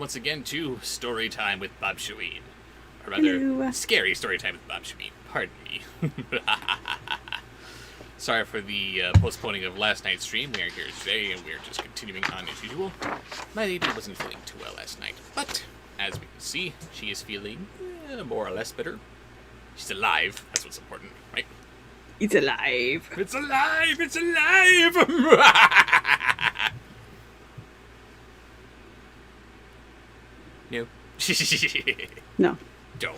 once again to Storytime with Bobsheauxween. Or rather, scary Storytime with Bobsheauxween. Pardon me. Sorry for the postponing of last night's stream. We are here today, and we are just continuing on as usual. My lady wasn't feeling too well last night, but as we can see, she is feeling more or less better. She's alive. That's what's important, right? It's alive. It's alive! It's alive! No. No. Don't.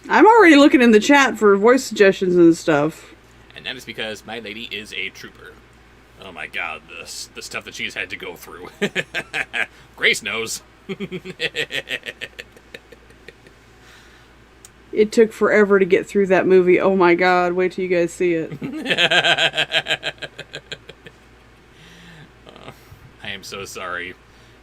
I'm already looking in the chat for voice suggestions and stuff. And that is because my lady is a trooper. Oh my god, the stuff that she's had to go through. Grace knows. It took forever to get through that movie. Oh my god, wait till you guys see it. I am so sorry.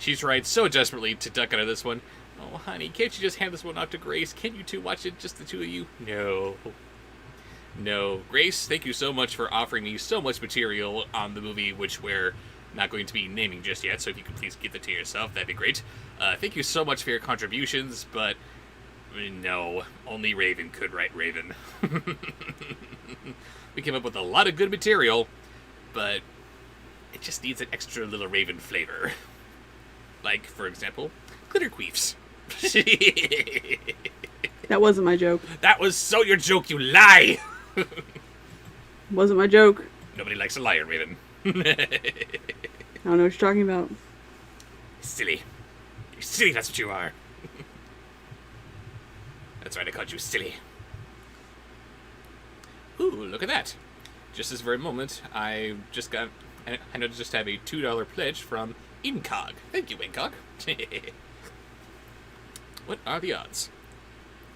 She tried so desperately to duck out of this one. Oh, honey, can't you just hand this one off to Grace? Can't you two watch it, just the two of you? No. No. Grace, thank you so much for offering me so much material on the movie, which we're not going to be naming just yet, so if you could please give it to yourself, that'd be great. Thank you so much for your contributions, but no, only Raven could write Raven. We came up with a lot of good material, but it just needs an extra little Raven flavor. Like, for example, glitter queefs. That wasn't my joke. That was so your joke, you lie! Wasn't my joke. Nobody likes a liar, Raven. I don't know what you're talking about. Silly. You're silly, that's what you are. That's right, I called you silly. Ooh, look at that. Just this very moment, I just have a $2 pledge from Incog. Thank you, Incog. What are the odds?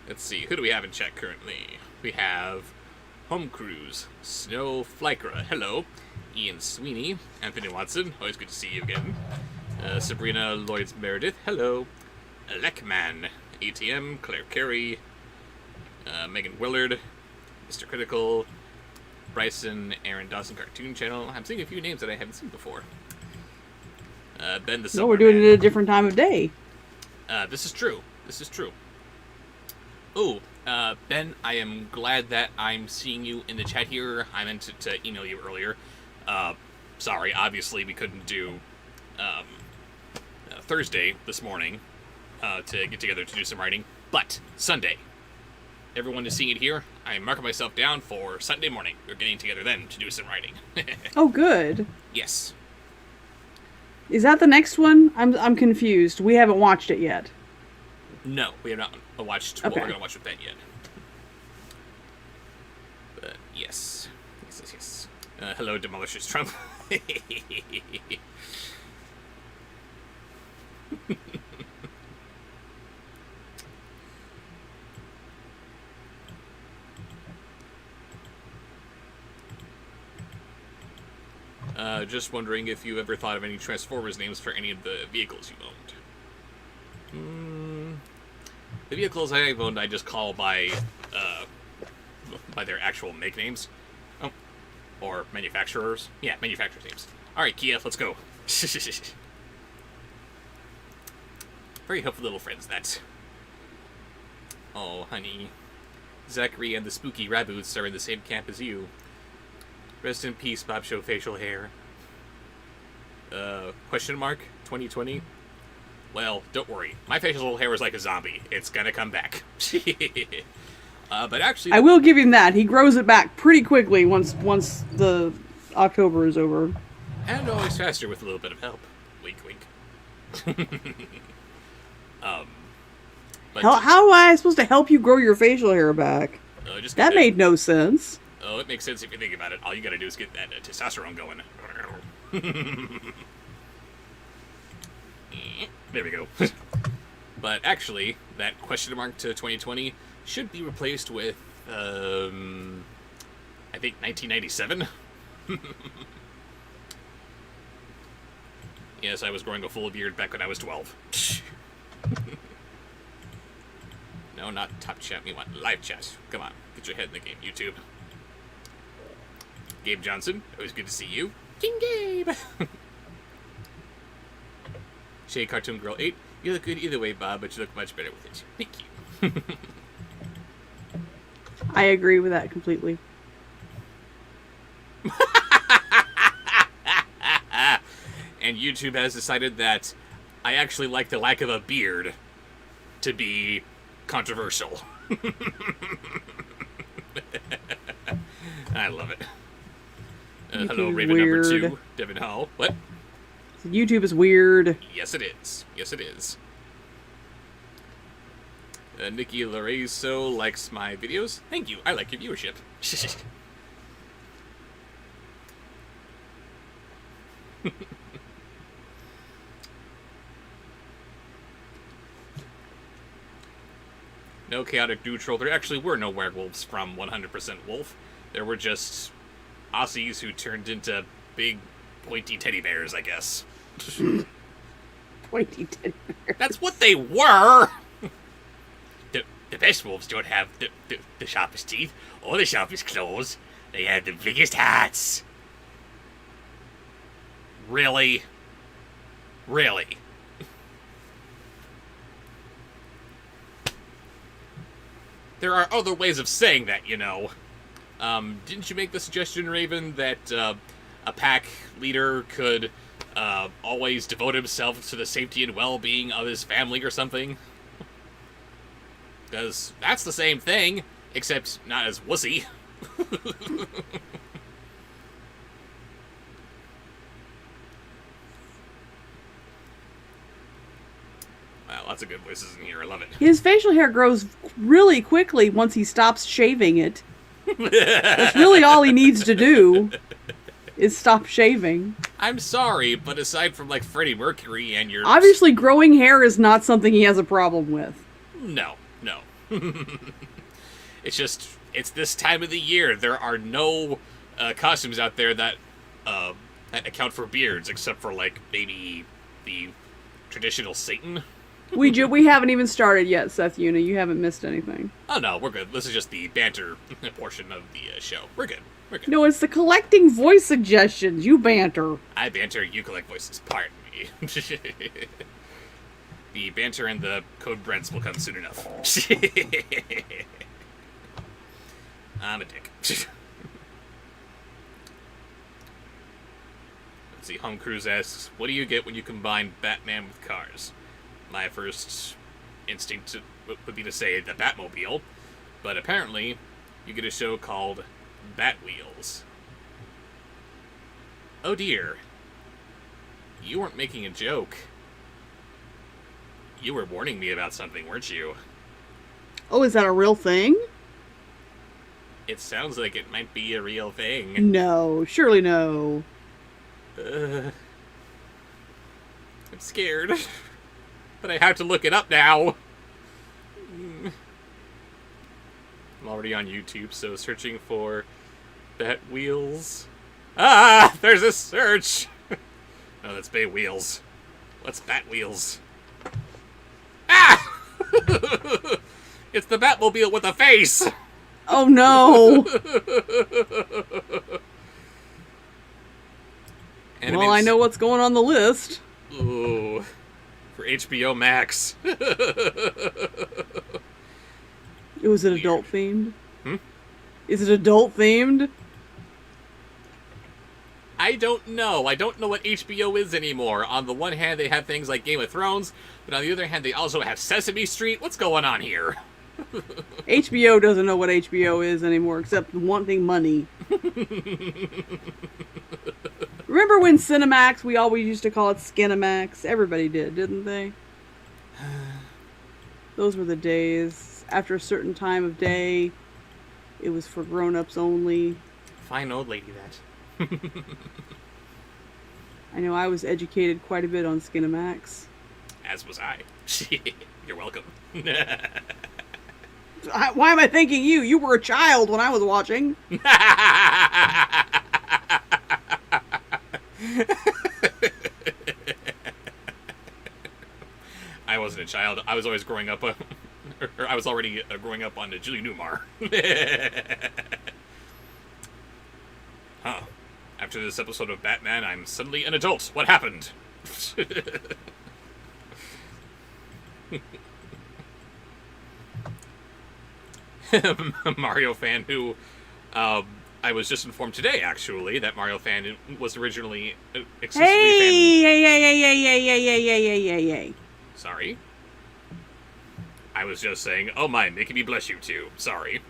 Let's see, who do we have in chat currently? We have Home Cruise, Snow Flycra, hello. Ian Sweeney, Anthony Watson, always good to see you again. Sabrina Lloyds Meredith, hello. Lekman, ATM, Claire Carey, Megan Willard, Mr. Critical, Bryson, Aaron Dawson Cartoon Channel. I'm seeing a few names that I haven't seen before. Ben the No, we're doing it at a different time of day. This is true. This is true. Oh, Ben, I am glad that I'm seeing you in the chat here. I meant to email you earlier. Sorry, obviously we couldn't do Thursday this morning to get together to do some writing, but Sunday. Everyone is seeing it here. I am marking myself down for Sunday morning. We're getting together then to do some writing. Oh, good. Yes. Is that the next one? I'm confused. We haven't watched it yet. No, we have not watched what we're going to watch with Ben yet. But yes. Yes. Hello, Demolishers Trump. Just wondering if you ever thought of any Transformers names for any of the vehicles you owned. The vehicles I've owned, I just call by their actual make names. Oh, or manufacturers. Yeah, manufacturers' names. Alright, Kia, let's go. Very helpful little friends, that. Oh, honey. Zachary and the spooky Raboots are in the same camp as you. Rest in peace, Bobsheaux facial hair. Question mark? 2020? Well, don't worry. My facial hair is like a zombie. It's gonna come back. But actually... I will give him that. He grows it back pretty quickly once the October is over. And always faster with a little bit of help. Wink, wink. How am I supposed to help you grow your facial hair back? That made no sense. Oh, it makes sense if you think about it. All you gotta do is get that testosterone going. There we go. But actually, that question mark to 2020 should be replaced with, I think 1997? Yes, I was growing a full beard back when I was 12. No, not top chat. We want live chat. Come on, get your head in the game, YouTube. Gabe Johnson, always good to see you. King Gabe! Shay Cartoon Girl 8. You look good either way, Bob, but you look much better with it. Thank you. I agree with that completely. And YouTube has decided that I actually like the lack of a beard to be controversial. I love it. Hello, Raven weird. number 2, Devin Hall. What? YouTube is weird. Yes, it is. Yes, it is. Nikki Lorenzo likes my videos. Thank you. I like your viewership. No chaotic neutral. There actually were no werewolves from 100% Wolf. There were just Aussies who turned into big, pointy teddy bears, I guess. Pointy teddy bears. That's what they were! The best wolves don't have the sharpest teeth or the sharpest claws. They have the biggest hearts. Really? Really? There are other ways of saying that, you know. Didn't you make the suggestion, Raven, that a pack leader could always devote himself to the safety and well-being of his family or something? Because that's the same thing, except not as wussy. Wow, lots of good voices in here. I love it. His facial hair grows really quickly once he stops shaving it. That's really all he needs to do is stop shaving. I'm sorry, but aside from, like, Freddie Mercury and your... Obviously, growing hair is not something he has a problem with. No. It's just, it's this time of the year. There are no costumes out there that account for beards, except for, like, maybe the traditional Satan. We haven't even started yet, Seth Una. You haven't missed anything. Oh, no, we're good. This is just the banter portion of the show. We're good. No, it's the collecting voice suggestions. You banter. I banter, you collect voices. Pardon me. The banter and the code Brents will come soon enough. I'm a dick. Let's see, Home Cruise asks, what do you get when you combine Batman with cars? My first instinct would be to say the Batmobile, but apparently you get a show called Batwheels. Oh dear. You weren't making a joke. You were warning me about something, weren't you? Oh, is that a real thing? It sounds like it might be a real thing. No, surely no. I'm scared. But I have to look it up now. I'm already on YouTube, so searching for Batwheels. Ah! There's a search! No, that's Bay Wheels. What's Batwheels? Ah! It's the Batmobile with a face! Oh no! Well, I know what's going on the list. Ooh. For HBO Max. Was it adult themed? Hmm? Is it adult themed? I don't know. I don't know what HBO is anymore. On the one hand, they have things like Game of Thrones, but on the other hand, they also have Sesame Street. What's going on here? HBO doesn't know what HBO is anymore, except wanting money. Remember when Cinemax, we always used to call it Skinemax? Everybody did, didn't they? Those were the days. After a certain time of day, it was for grown-ups only. Fine old lady, that. I know I was educated quite a bit on Skinemax. As was I. You're welcome. Why am I thanking you? You were a child when I was watching. I wasn't a child. I was always growing up, or I was already growing up on the Julie Newmar. Huh. After this episode of Batman, I'm suddenly an adult. What happened? Mario fan who, I was just informed today, actually, that Mario fan was originally exclusively Hey! Sorry. I was just saying, oh my, making me bless you too. Sorry.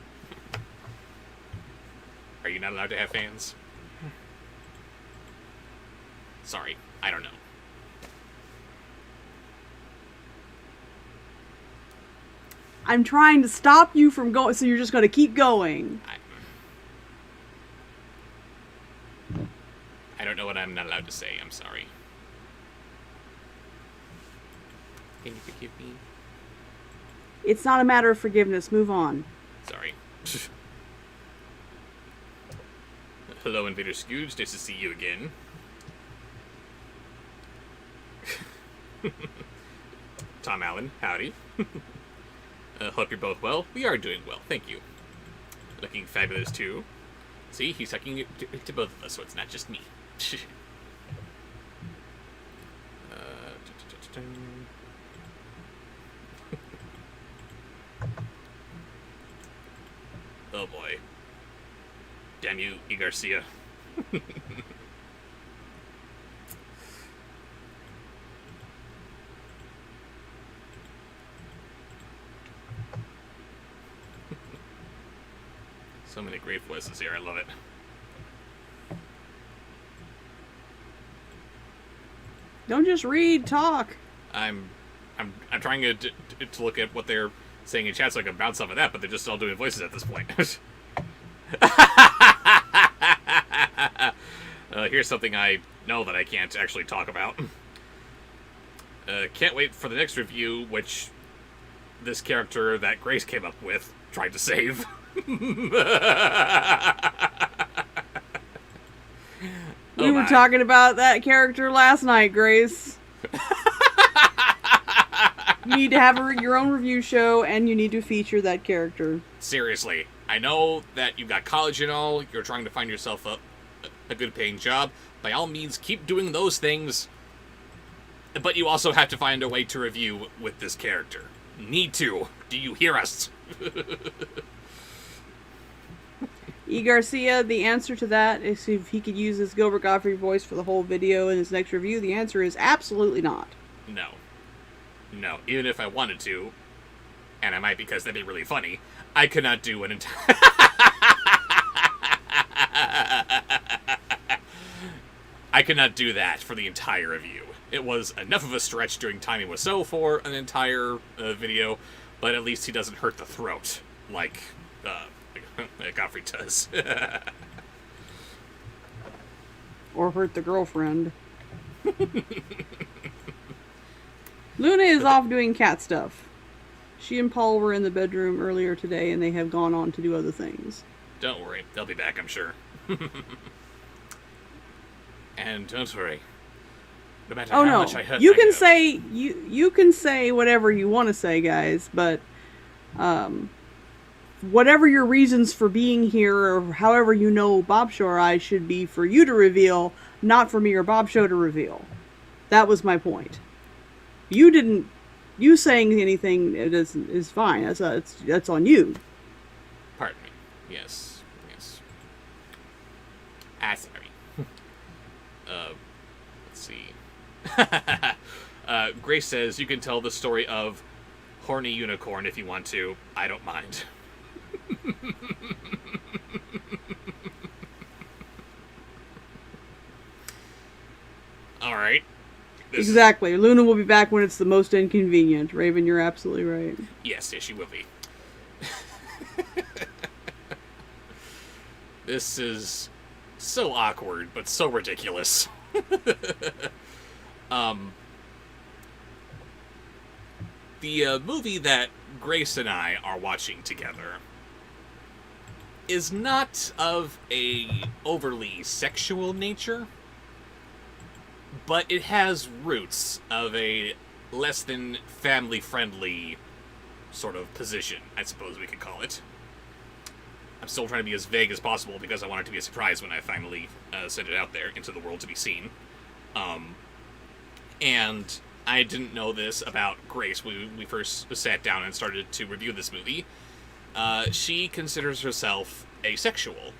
Are you not allowed to have fans? Sorry, I don't know. I'm trying to stop you from going, so you're just going to keep going. I don't know what I'm not allowed to say. I'm sorry. Can you forgive me? It's not a matter of forgiveness. Move on. Sorry. Hello, Invader Scooge. Nice to see you again. Tom Allen, howdy. Hope you're both well. We are doing well, thank you. Looking fabulous too. See, he's talking to both of us, so it's not just me. Oh boy. Damn you, E. Garcia. So many great voices here. I love it. Don't just read, talk. I'm trying to look at what they're saying in chat so I can bounce off of that, but they're just all doing voices at this point. Here's something I know that I can't actually talk about. Can't wait for the next review, which this character that Grace came up with tried to save. We were talking about that character last night, Grace. You need to have your own review show, and you need to feature that character. Seriously, I know that you've got college and all, you're trying to find yourself a good paying job. By all means, keep doing those things. But you also have to find a way to review with this character. Need to. Do you hear us? E. Garcia, the answer to that is if he could use his Gilbert Gottfried voice for the whole video in his next review, the answer is absolutely not. No. No. Even if I wanted to, and I might because that'd be really funny, I could not do an entire... I could not do that for the entire review. It was enough of a stretch doing Timing Wiseau for an entire video, but at least he doesn't hurt the throat like Gottfried does. Or hurt the girlfriend. Luna is off doing cat stuff. She and Paul were in the bedroom earlier today, and they have gone on to do other things. Don't worry, they'll be back, I'm sure. And don't worry. No matter how much I hurt, you can say you can say whatever you want to say, guys, but whatever your reasons for being here, or however you know Bobsheaux or I should be for you to reveal, not for me or Bobsheaux to reveal. That was my point. You saying anything is fine. That's on you. Pardon me. Yes. Sorry. Let's see. Grace says you can tell the story of Horny Unicorn if you want to. I don't mind. All right. Exactly. Luna will be back when it's the most inconvenient. Raven, you're absolutely right. Yes, she will be. This is so awkward, but so ridiculous. The movie that Grace and I are watching together is not of a overly sexual nature, but it has roots of a less than family-friendly sort of position, I suppose we could call it. I'm still trying to be as vague as possible because I want it to be a surprise when I finally send it out there into the world to be seen. And I didn't know this about Grace when we first sat down and started to review this movie. She considers herself asexual.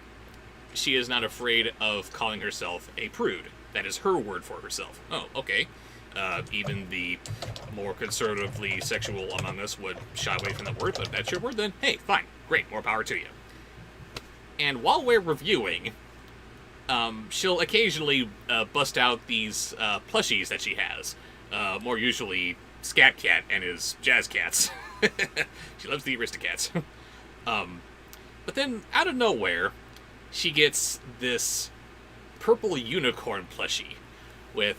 She is not afraid of calling herself a prude. That is her word for herself. Oh, okay. Even the more conservatively sexual among us would shy away from that word, but that's your word then? Hey, fine. Great. More power to you. And while we're reviewing, she'll occasionally bust out these plushies that she has. More usually Scat Cat and his Jazz Cats. She loves the Aristocats. But then, out of nowhere, she gets this purple unicorn plushie with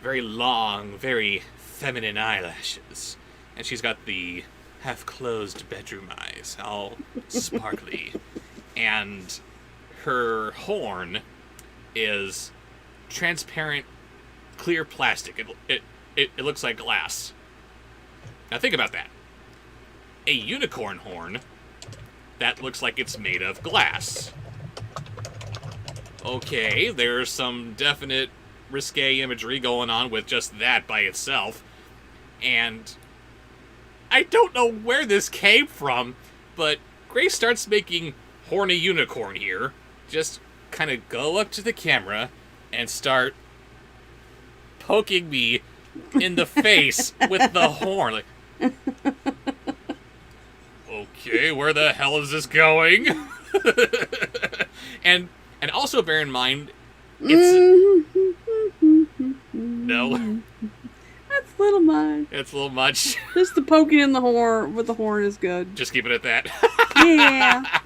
very long, very feminine eyelashes. And she's got the half-closed bedroom eyes, all sparkly. And her horn is transparent, clear plastic. It looks like glass. Now think about that. A unicorn horn that looks like it's made of glass. Okay, there's some definite risque imagery going on with just that by itself. And I don't know where this came from, but Grace starts making horny unicorn here. Just kind of go up to the camera and start poking me in the face with the horn. Like, okay, where the hell is this going? and also bear in mind, it's no. That's a little much. It's a little much. Just the poking in the horn with the horn is good. Just keep it at that. Yeah.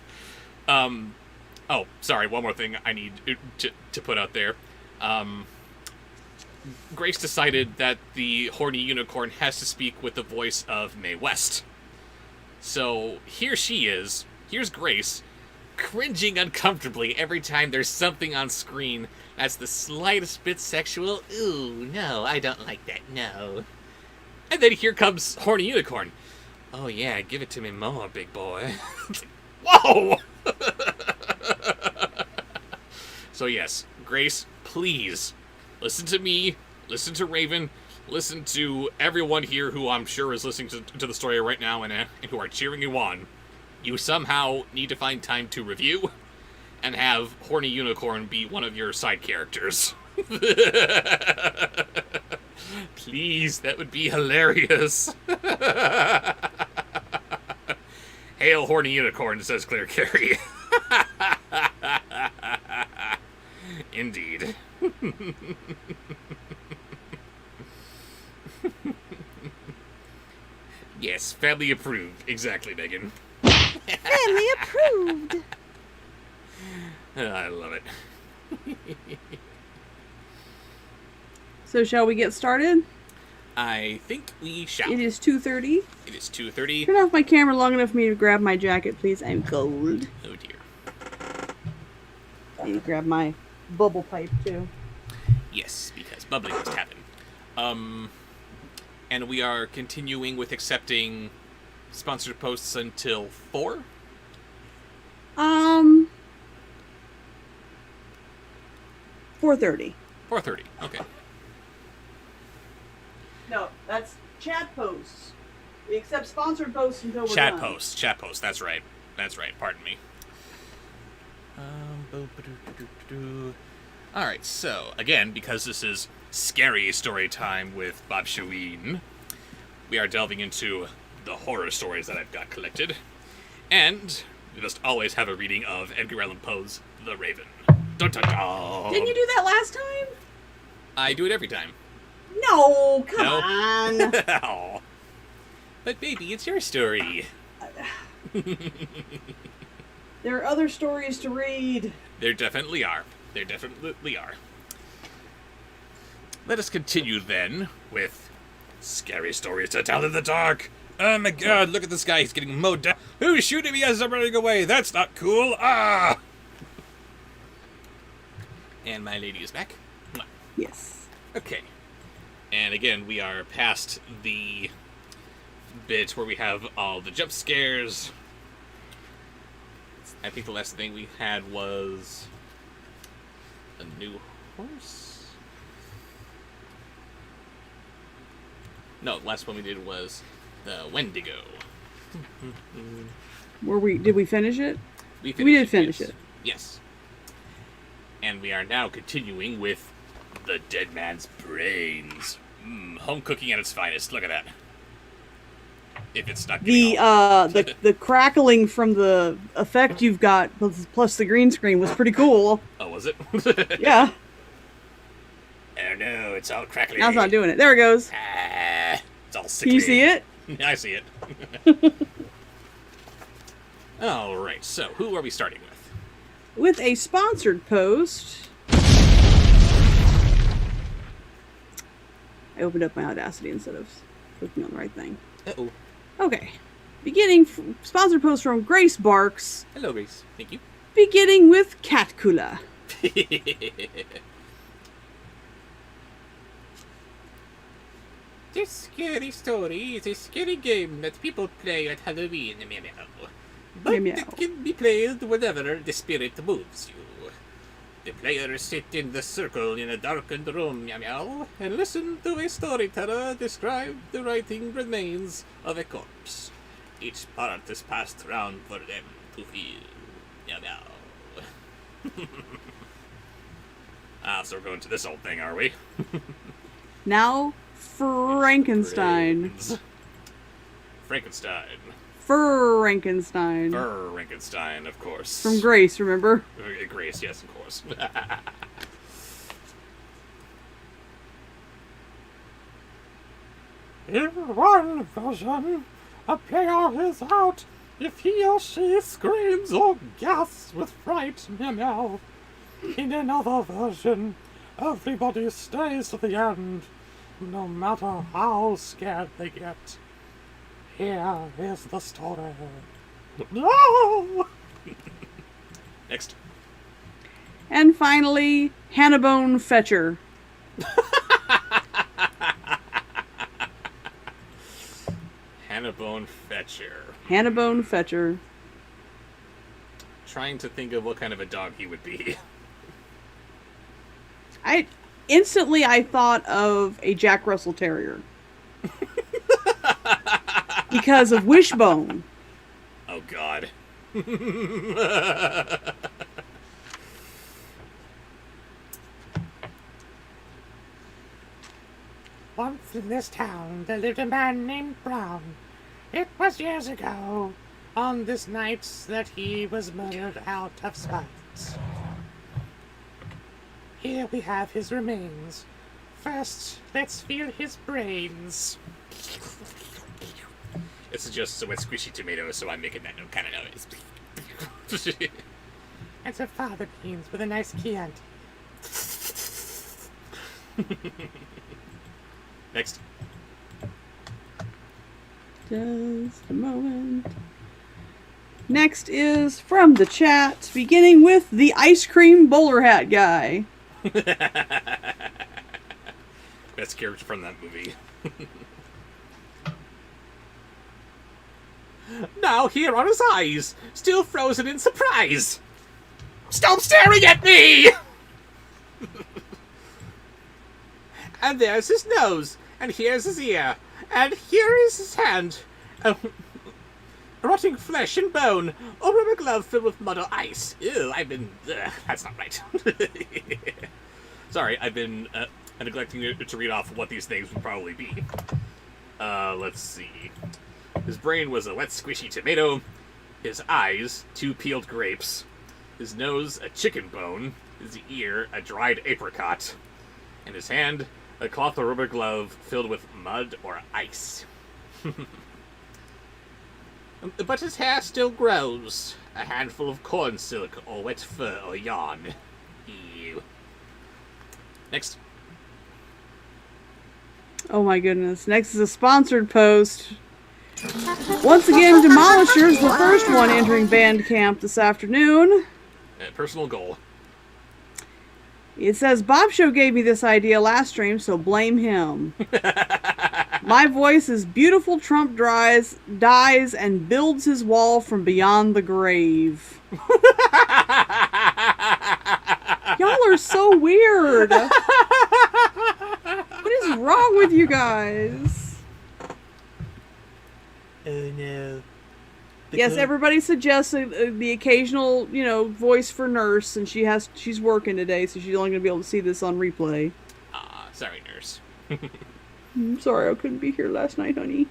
Oh, sorry. One more thing I need to put out there. Grace decided that the horny unicorn has to speak with the voice of Mae West. So here she is. Here's Grace, cringing uncomfortably every time there's something on screen that's the slightest bit sexual. Ooh, no, I don't like that, no. And then here comes horny unicorn. Oh yeah, give it to me more, big boy. Whoa! So yes, Grace, please, listen to me, listen to Raven, listen to everyone here who I'm sure is listening to the story right now and who are cheering you on. You somehow need to find time to review and have Horny Unicorn be one of your side characters. Please, that would be hilarious. Hail, Horny Unicorn, says Claire Carey. Indeed. Yes, family approved. Exactly, Megan. Family approved. I love it. So shall we get started? I think we shall. It is 2:30. It is 2:30. Turn off my camera long enough for me to grab my jacket, please. I'm cold. Oh dear. I need to grab my bubble pipe too. Yes, because bubbling must happen. And we are continuing with accepting sponsored posts until 4? 4:30. 4:30. Okay. No, that's chat posts. We accept sponsored posts until we're done. Chat posts. That's right. Pardon me. All right. So again, because this is scary story time with Bobsheauxween, we are delving into the horror stories that I've got collected, and we must always have a reading of Edgar Allan Poe's *The Raven*. Dun, dun, dun. Didn't you do that last time? I do it every time. No, come No. on. Aw. But baby, it's your story. There are other stories to read. There definitely are. Let us continue then with scary stories to tell in the dark. Oh my god, look at this guy. He's getting mowed down. Who's shooting me as I'm running away? That's not cool. Ah! And my lady is back. Yes. Okay. And again, we are past the bit where we have all the jump scares. I think the last thing we had was a new horse. No, last one we did was the Wendigo. Did we finish it? We did finish yes. it. Yes. And we are now continuing with the dead man's brains. Home cooking at its finest. Look at that. If it's not the crackling from the effect you've got plus the green screen was pretty cool. Oh, was it? Yeah. Oh no, it's all crackling. Now it's not doing it. There it goes. It's all sickly. Can you see it? I see it. Alright, so who are we starting with? With a sponsored post. I opened up my Audacity instead of clicking on the right thing. Uh-oh. Okay. Sponsored post from Grace Barks. Hello, Grace. Thank you. Beginning with Catcula. This scary story is a scary game that people play at Halloween, meow. But it can be played whenever the spirit moves you. The players sit in the circle in a darkened room, meow, and listen to a storyteller describe the writing remains of a corpse. Each part is passed around for them to feel, meow. So we're going to this old thing, are we? Now, Frankenstein. Frankenstein. Frankenstein, of course. From Grace, remember? Grace, yes, of course. In one version, a player is out if he or she screams or gasps with fright, meow. In another version, everybody stays to the end, no matter how scared they get. Here is the story. No! Next. And finally, Hannibone Fetcher. Hannibone Fetcher. Hannibone Fetcher. Trying to think of what kind of a dog he would be. I thought of a Jack Russell Terrier. Because of Wishbone. Oh, God. Once in this town, there lived a man named Brown. It was years ago, on this night, that he was murdered out of spite. Here we have his remains. First, let's feel his brains. It's just a wet squishy tomato, so I'm making that kind of noise. And some fava beans with a nice Chianti. Next. Just a moment. Next is from the chat, beginning with the ice cream bowler hat guy. Best character from that movie. Now here are his eyes, still frozen in surprise. Stop staring at me! And there's his nose, and here's his ear, and here is his hand. Rotting flesh and bone, or rubber glove filled with mud or ice. Ew, that's not right. Sorry, I've been neglecting to read off what these things would probably be. Let's see. His brain was a wet, squishy tomato. His eyes, 2 peeled grapes. His nose, a chicken bone. His ear, a dried apricot. And his hand, a cloth or rubber glove filled with mud or ice. But his hair still grows. A handful of corn silk or wet fur or yarn. Ew. Next. Oh my goodness. Next is a sponsored post. Once again, Demolisher's the first one entering Bandcamp this afternoon. Personal goal. It says, Bobsheaux gave me this idea last stream, so blame him. My voice is beautiful Trump dies and builds his wall from beyond the grave. Y'all are so weird. What is wrong with you guys? Oh no. Yes, everybody suggests the occasional, voice for nurse, and she's working today, so she's only going to be able to see this on replay. Sorry, nurse. I'm sorry I couldn't be here last night, honey.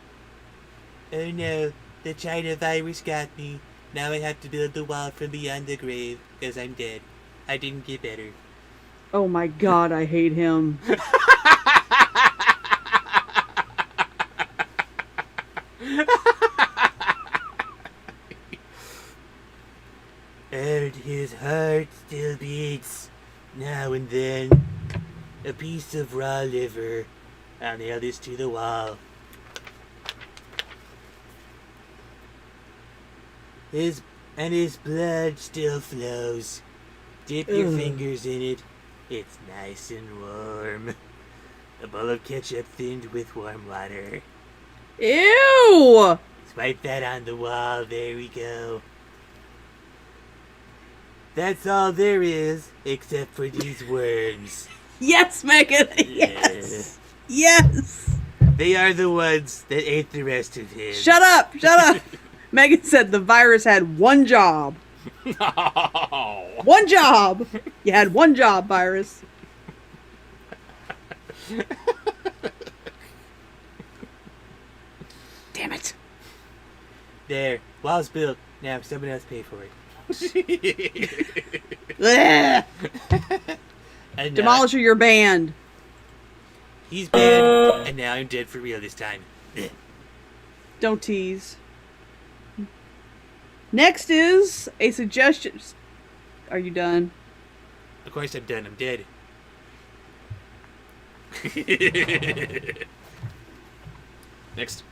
Oh no, the China virus got me. Now I have to build the wall from beyond the grave, because I'm dead. I didn't get better. Oh my god, I hate him. And his heart still beats, now and then. A piece of raw liver. I'll nail this to the wall. His blood still flows. Dip your fingers in it. It's nice and warm. A bowl of ketchup thinned with warm water. Ew! Swipe that on the wall. There we go. That's all there is, except for these worms. Yes, Megan! Yes! Yes! They are the ones that ate the rest of him. Shut up! Shut up! Megan said the virus had one job. No. One job! You had one job, virus. Damn it. There. Wall's built. Now someone else pay for it. Demolisher, you're banned. He's banned, and now I'm dead for real this time. Don't tease. Next is a suggestion. Are you done? Of course I'm done. I'm dead. Next.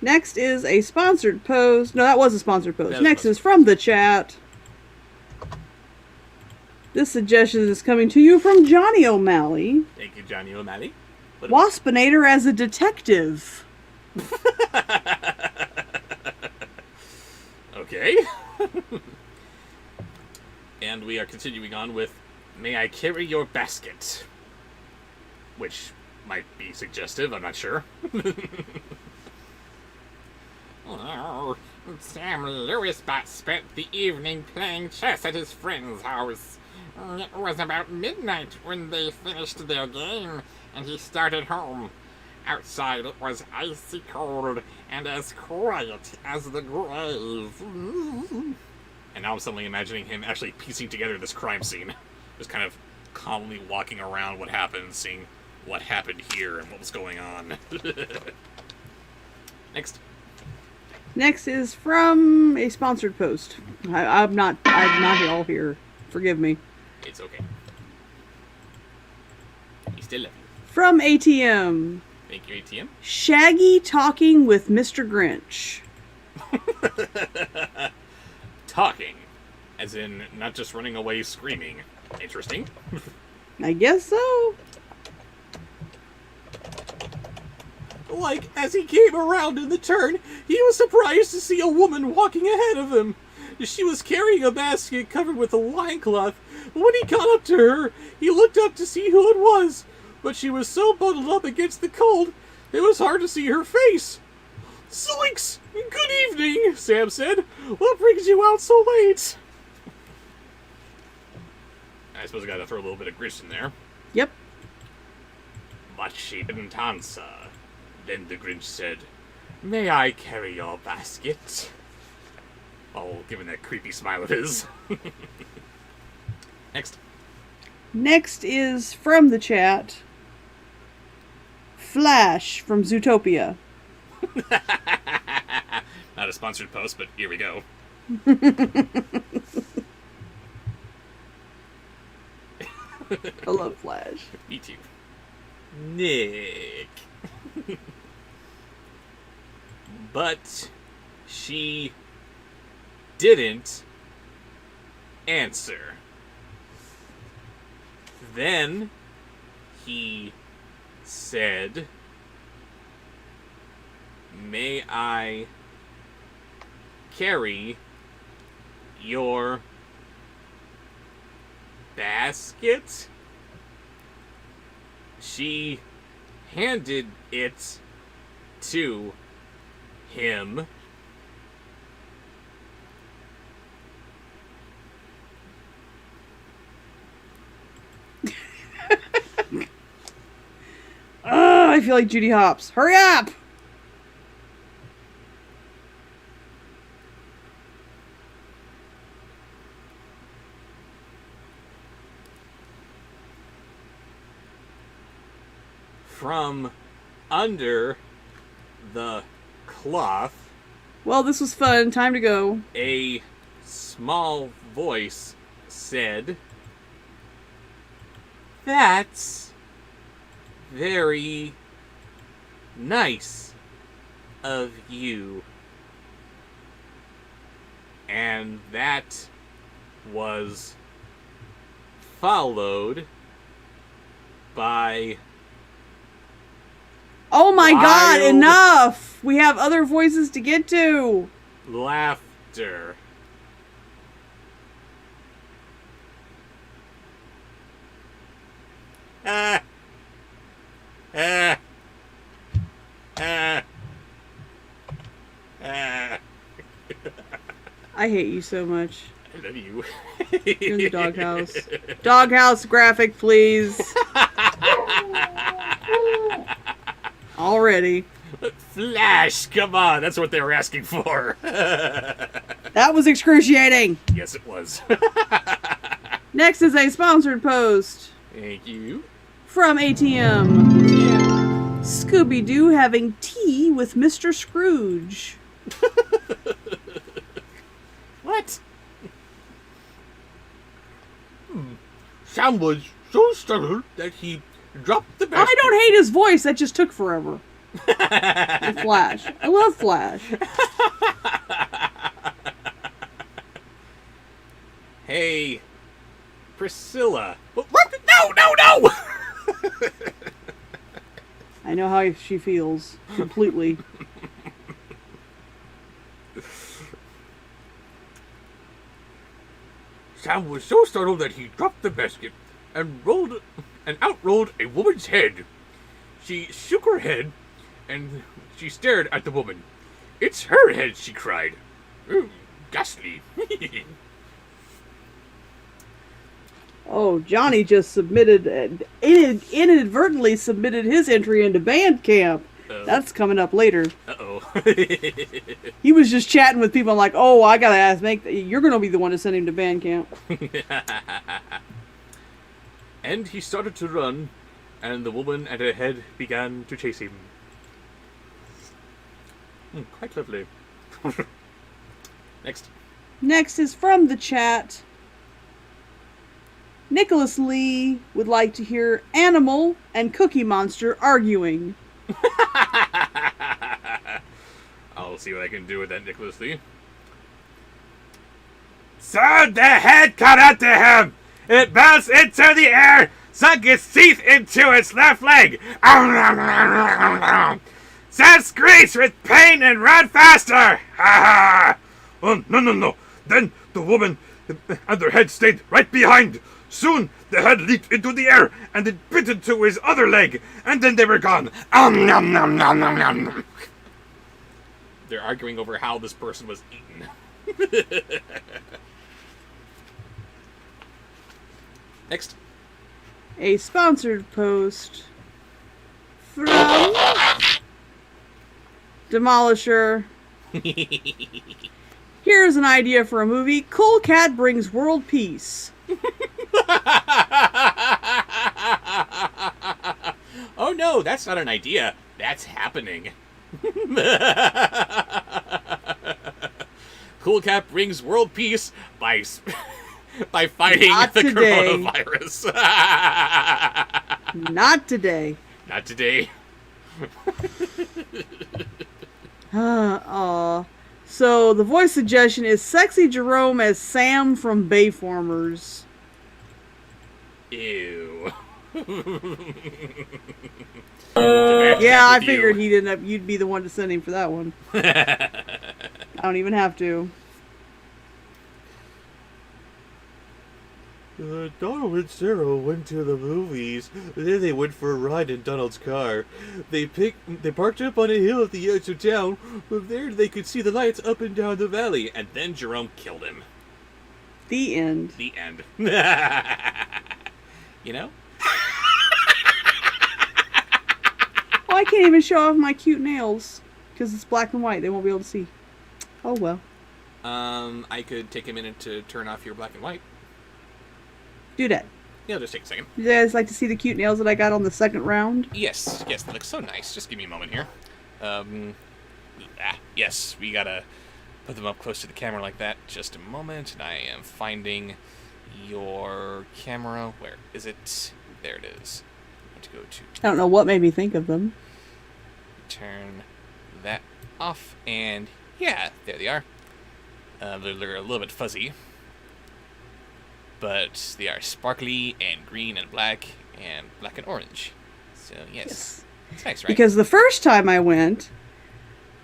Next is a sponsored post. No, that was a sponsored post. Next sponsored. is from the chat. This suggestion is coming to you from Johnny O'Malley. Thank you, Johnny O'Malley. Waspinator as a detective. Okay. And we are continuing on with May I Carry Your Basket? Which might be suggestive, I'm not sure. Sam Lewisbot spent the evening playing chess at his friend's house. It was about midnight when they finished their game, and he started home. Outside it was icy cold and as quiet as the grave. And now I'm suddenly imagining him actually piecing together this crime scene. Just kind of calmly walking around what happened, seeing what happened here and what was going on. Next. Next is from a sponsored post. I'm not all here. Forgive me. It's okay. He still love you. From ATM. Thank you, ATM. Shaggy talking with Mr. Grinch. Talking. As in, not just running away screaming. Interesting. I guess so. Like, as he came around in the turn, he was surprised to see a woman walking ahead of him. She was carrying a basket covered with a loincloth. When he got up to her, he looked up to see who it was. But she was so bundled up against the cold, it was hard to see her face. Zoinks! Good evening, Sam said. What brings you out so late? I suppose I gotta throw a little bit of Grinch in there. Yep. But she didn't answer. Then the Grinch said, May I carry your basket? Oh, giving that creepy smile of his. Next. Next is from the chat. Flash from Zootopia. Not a sponsored post, but here we go. I love Flash. Me too. Nick. But she didn't answer. Then he said, May I carry your basket? She handed it to him. I feel like Judy Hopps. Hurry up! From under the cloth, Well, this was fun. Time to go. a small voice said, "That's very nice of you." And that was followed by Oh my god, Wild. enough! We have other voices to get to. laughter. Ah. Ah. Ah. Ah. I hate you so much. I love you. You're in the doghouse. Doghouse graphic, please. Already. Flash, come on, that's what they were asking for. That was excruciating. Yes, it was. Next is a sponsored post Thank you. from ATM. Scooby-Doo having tea with Mr. Scrooge. What? Sam was so startled that he dropped the basket. I don't hate his voice, that just took forever. And Flash. I love Flash. Hey, Priscilla. What? No, no, no! I know how she feels. Completely. Sam was so startled that he dropped the basket and out rolled a woman's head. She shook her head and she stared at the woman. "It's her head," she cried. "Ooh, ghastly." Oh, Johnny just submitted, inadvertently submitted his entry into Bandcamp. That's coming up later. Uh-oh. He was just chatting with people. I'm like, oh, I gotta ask, you're gonna be the one to send him to Bandcamp. And he started to run, and the woman at her head began to chase him. Quite lovely. Next. Next is from the chat. Nicholas Lee would like to hear Animal and Cookie Monster arguing. I'll see what I can do with that, Nicholas Lee. So the head caught up to him. It bounced into the air, sunk its teeth into its left leg. Sam screeched with pain and ran faster. Oh, no. Then the woman and her head stayed right behind. Soon the head leaped into the air and it bit into his other leg, and then they were gone. Nom, nom, nom, nom, nom. They're arguing over how this person was eaten. Next. A sponsored post from Demolisher. Here's an idea for a movie. Cool Cat brings world peace. Oh no, that's not an idea. That's happening. Cool Cat brings world peace by fighting Not the today. coronavirus. Not today. Not today. Aw. So the voice suggestion is Sexy Jerome as Sam from Bayformers. Ew. Yeah, I figured you'd be the one to send him for that one. I don't even have to. Donald and Sarah went to the movies. Then they went for a ride in Donald's car. They parked up on a hill at the edge of town. From there, they could see the lights up and down the valley. And then Jerome killed him. The end. The end. You know? Well, I can't even show off my cute nails because it's black and white. They won't be able to see. Oh well. I could take a minute to turn off your black and white. Do that. Yeah, just take a second. You guys like to see the cute nails that I got on the second round? Yes, they look so nice. Just give me a moment here. Yes, we gotta put them up close to the camera like that. Just a moment, and I am finding your camera. Where is it? There it is. I want to go to... I don't know what made me think of them. Turn that off, and yeah, there they are. They're a little bit fuzzy, but they are sparkly and green and black and orange. So yes. It's nice, right? Because the first time I went,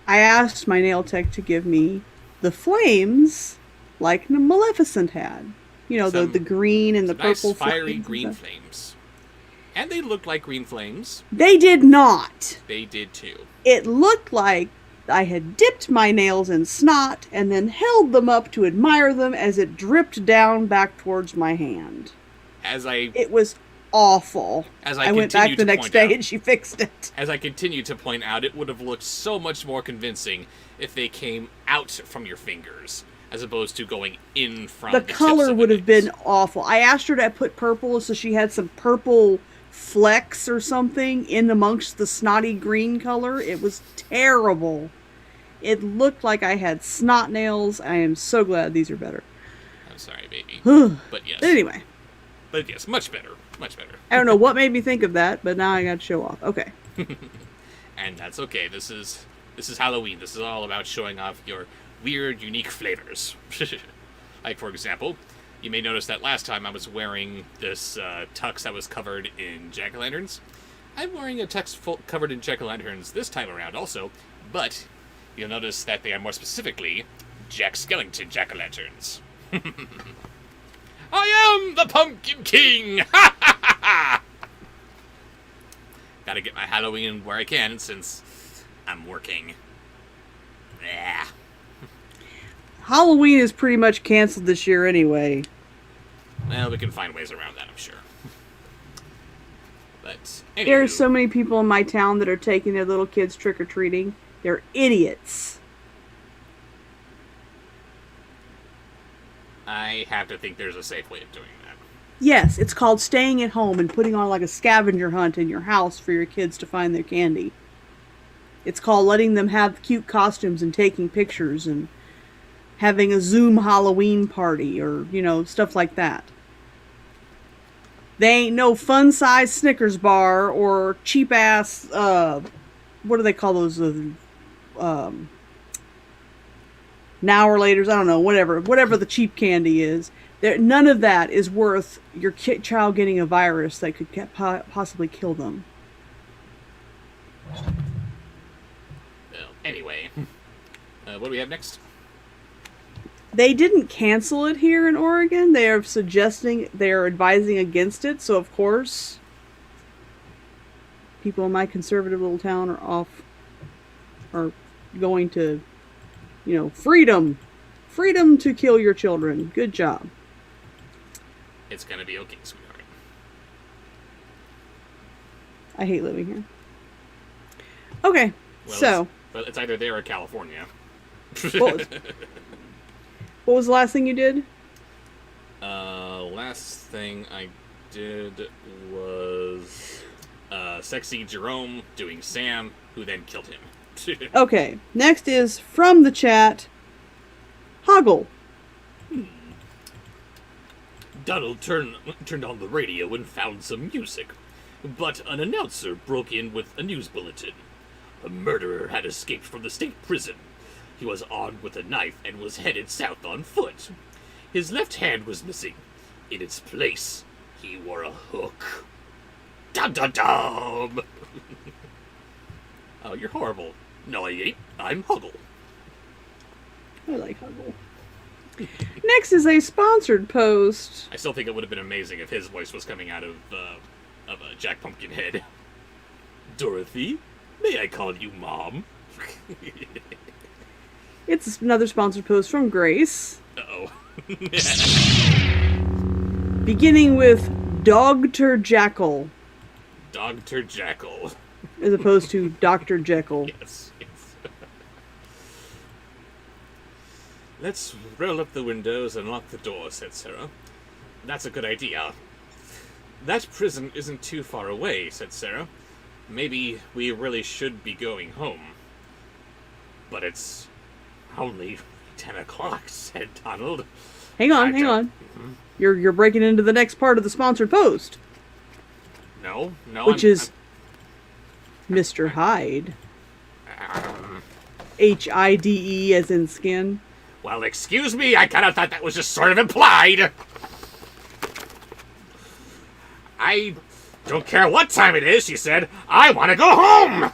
I asked my nail tech to give me the flames like Maleficent had. You know, the green and the purple nice fiery flames green flames. And they looked like green flames. They did not. They did too. It looked like I had dipped my nails in snot and then held them up to admire them as it dripped down back towards my hand. It was awful. I went back the next day and she fixed it. As I continued to point out, it would have looked so much more convincing if they came out from your fingers, as opposed to going in from the color would have been awful. I asked her to put purple, so she had some purple flecks or something in amongst the snotty green color. It was terrible. It looked like I had snot nails. I am so glad these are better. I'm sorry, baby. But yes. Anyway. But yes, much better. Much better. I don't know what made me think of that, but now I got to show off. Okay. And that's okay. This is Halloween. This is all about showing off your weird, unique flavors. Like, for example, you may notice that last time I was wearing this tux that was covered in jack-o'-lanterns. I'm wearing a tux covered in jack-o'-lanterns this time around also, but you'll notice that they are more specifically Jack Skellington jack-o'-lanterns. I am the Pumpkin King! Ha ha ha ha! Gotta get my Halloween where I can since I'm working. Yeah. Halloween is pretty much canceled this year anyway. Well, we can find ways around that, I'm sure. But anywho, there are so many people in my town that are taking their little kids trick-or-treating. They're idiots. I have to think there's a safe way of doing that. Yes, it's called staying at home and putting on like a scavenger hunt in your house for your kids to find their candy. It's called letting them have cute costumes and taking pictures and having a Zoom Halloween party or, you know, stuff like that. They ain't no fun-size Snickers bar or cheap-ass, what do they call those, now or laters, I don't know, whatever the cheap candy is. None of that is worth your child getting a virus that could possibly kill them. Well, anyway, what do we have next? They didn't cancel it here in Oregon. They are advising against it. So, of course, people in my conservative little town are going to, you know, freedom to kill your children. Good job. It's gonna be okay, sweetheart. I hate living here. Okay, well, it's either there or California. What was the last thing you did? Last thing I did was sexy Jerome doing Sam, who then killed him. Okay, next is from the chat, Hoggle. Donald turned on the radio and found some music, but an announcer broke in with a news bulletin. A murderer had escaped from the state prison. He was armed with a knife and was headed south on foot. His left hand was missing. In its place, he wore a hook. Dum-dum-dum! Oh, you're horrible. No, I ain't. I'm Huggle. I like Hoggle. Next is a sponsored post. I still think it would have been amazing if his voice was coming out of Jack Pumpkinhead. Dorothy, may I call you Mom? It's another sponsored post from Grace. Uh-oh. Beginning with Dr. Jackal, Dr. Jackal. as opposed to Dr. Jekyll. Yes. Let's roll up the windows and lock the door, said Sarah. That's a good idea. That prison isn't too far away, said Sarah. Maybe we really should be going home. But it's only 10 o'clock, said Donald. Hang on. Mm-hmm. You're breaking into the next part of the sponsored post. No. Which is Mr. Hyde. H-I-D-E as in skin. Well, excuse me, I kind of thought that was just sort of implied. I don't care what time it is, she said. I want to go home.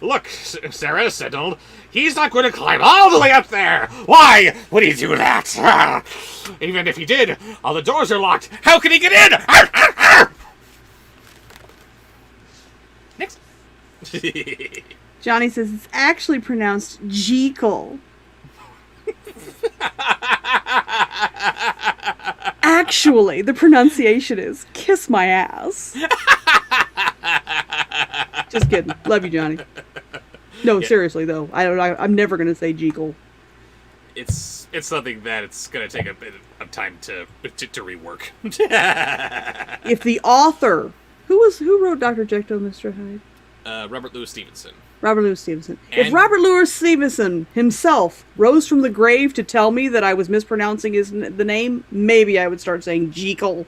Look, Sarah, said Donald. He's not going to climb all the way up there. Why would he do that? Even if he did, all the doors are locked. How can he get in? Next. Johnny says it's actually pronounced Jekyll. Actually, the pronunciation is kiss my ass. Just kidding. Love you, Johnny. No, Yeah. seriously though. I'm never gonna say Jekyll. It's something that it's going to take a bit of time to rework. If the author, who wrote Dr. Jekyll and Mr. Hyde? Robert Louis Stevenson. Robert Louis Stevenson. If And- Robert Louis Stevenson himself rose from the grave to tell me that I was mispronouncing the name, maybe I would start saying Jekyll.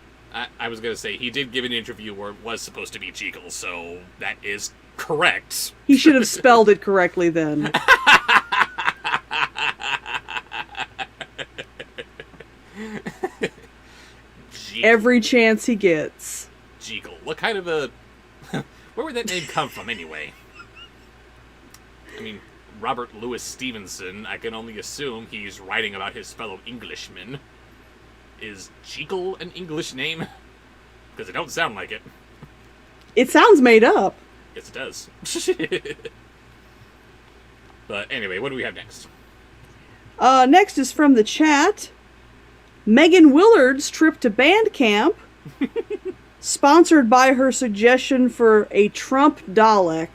I was going to say, he did give an interview where it was supposed to be Jekyll, so that is correct. He should have spelled it correctly then. Jekyll. Every chance he gets. Jekyll. What kind of a... Where would that name come from, anyway? I mean, Robert Louis Stevenson, I can only assume he's writing about his fellow Englishmen. Is Jekyll an English name? Because it don't sound like it. It sounds made up. Yes, it does. But anyway, what do we have next? Next is from the chat. Megan Willard's trip to band camp. Sponsored by her suggestion for a Trump Dalek.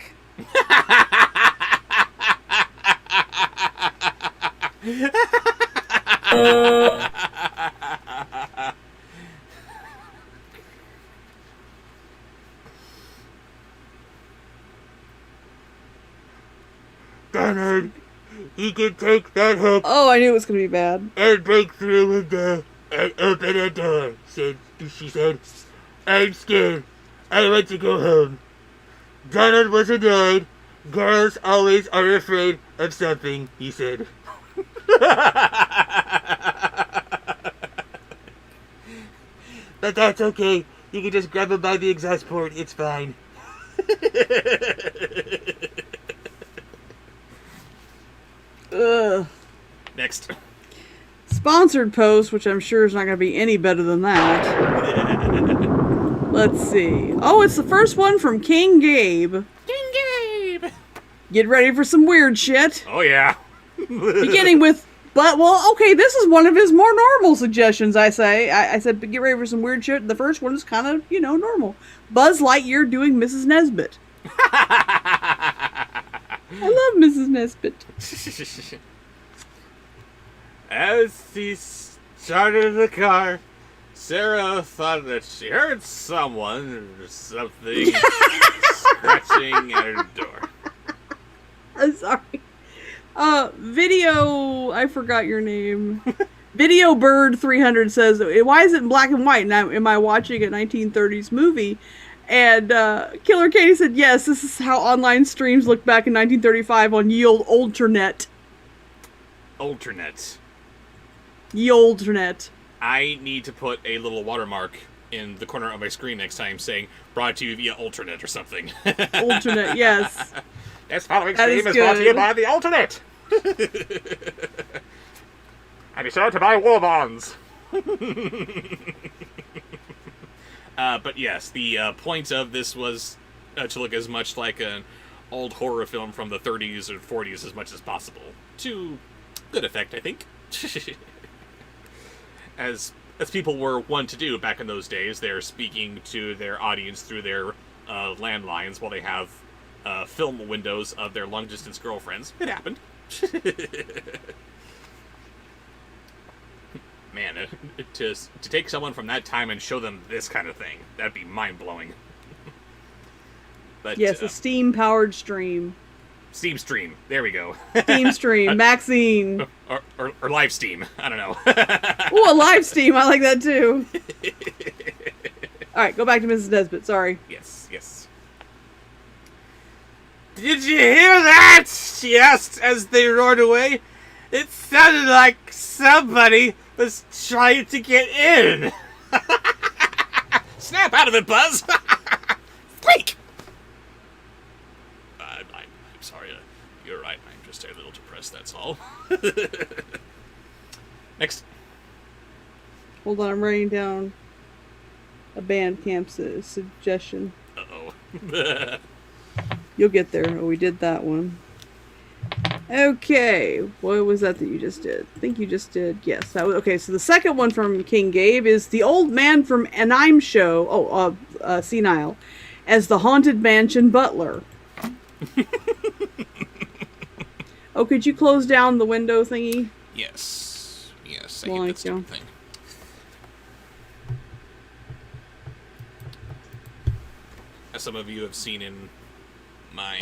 Donald, you can take that hook Oh, I knew it was going to be bad. and break through the window and open a door, she said. I'm scared. I want to go home. Donald was annoyed. Girls always are afraid of something, he said. But that's okay. You can just grab him by the exhaust port. It's fine. Ugh. Next. Sponsored post, which I'm sure is not going to be any better than that. Let's see. Oh, it's the first one from King Gabe. King Gabe! Get ready for some weird shit. Oh, yeah. Beginning with, okay, this is one of his more normal suggestions, I say. I said, get ready for some weird shit. The first one is kind of, normal. Buzz Lightyear doing Mrs. Nesbit. I love Mrs. Nesbit. As he started the car, Sarah thought that she heard someone or something scratching at her door. I'm sorry. I forgot your name. Video Bird 300 says, why is it in black and white? And am I watching a 1930s movie? And Killer Katie said, yes, this is how online streams looked back in 1935 on Ye Olde Alternet. Alternate. Ye Olde Alternet. I need to put a little watermark in the corner of my screen next time saying, brought to you via Alternate or something. Alternate, yes. This following That stream is is brought to you good. by the Alternate. And be sure to buy war bonds. But yes, the point of this was to look as much like an old horror film from the 30s or 40s as much as possible. To good effect, I think. As people were wont to do back in those days, they're speaking to their audience through their landlines while they have film windows of their long-distance girlfriends. It happened. Man, to take someone from that time and show them this kind of thing, that'd be mind-blowing. But Yes, a steam-powered stream. Steam stream. There we go. Steam stream. Maxine. Or live steam. I don't know. Ooh, a live steam. I like that too. All right, go back to Mrs. Nesbitt. Sorry. Yes. Did you hear that? She asked as they roared away. It sounded like somebody was trying to get in. Snap out of it, Buzz. Squeak. I'm sorry. You're right. I'm just a little depressed, that's all. Next. Hold on, I'm writing down a Bandcamp suggestion. Uh-oh. You'll get there. Oh, we did that one. Okay, what was that you just did? I think you just did. Yes, that was okay. So the second one from King Gabe is the old man from Anime Show. Senile, as the haunted mansion butler. Oh, could you close down the window thingy? Yes. I hate Thank that stupid you. thing. As some of you have seen in my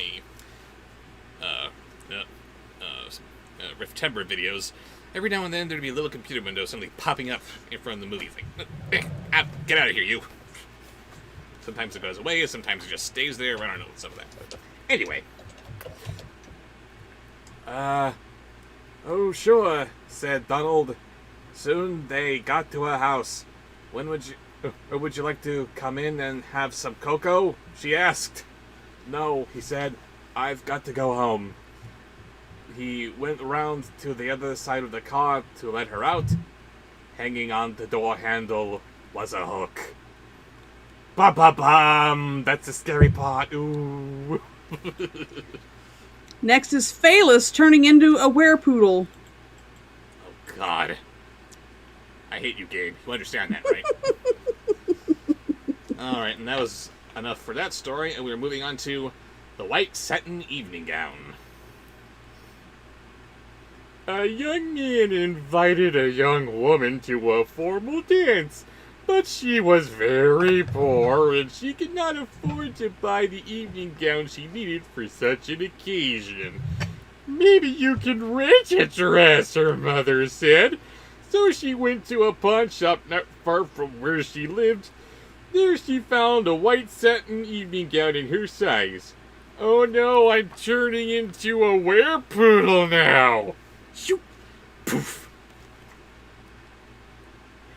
Riftember videos, every now and then there'd be a little computer window suddenly popping up in front of the movie thing. Get out of here, you! Sometimes it goes away, sometimes it just stays there. I don't know what's up with that. But anyway. Oh, sure, said Donald. Soon they got to a house. When would you like to come in and have some cocoa? She asked. No, he said, I've got to go home. He went around to the other side of the car to let her out. Hanging on the door handle was a hook. Ba-ba-bum! That's the scary part. Ooh. Next is Phalus turning into a werepoodle. Oh, God. I hate you, Gabe. You understand that, right? Alright, and that was enough for that story, and we're moving on to the white satin evening gown. A young man invited a young woman to a formal dance, but she was very poor and she could not afford to buy the evening gown she needed for such an occasion. Maybe you can rent a dress, her mother said. So she went to a pawn shop not far from where she lived. There she found a white satin evening gown in her size. Oh no, I'm turning into a werepoodle now. Shoot! Poof!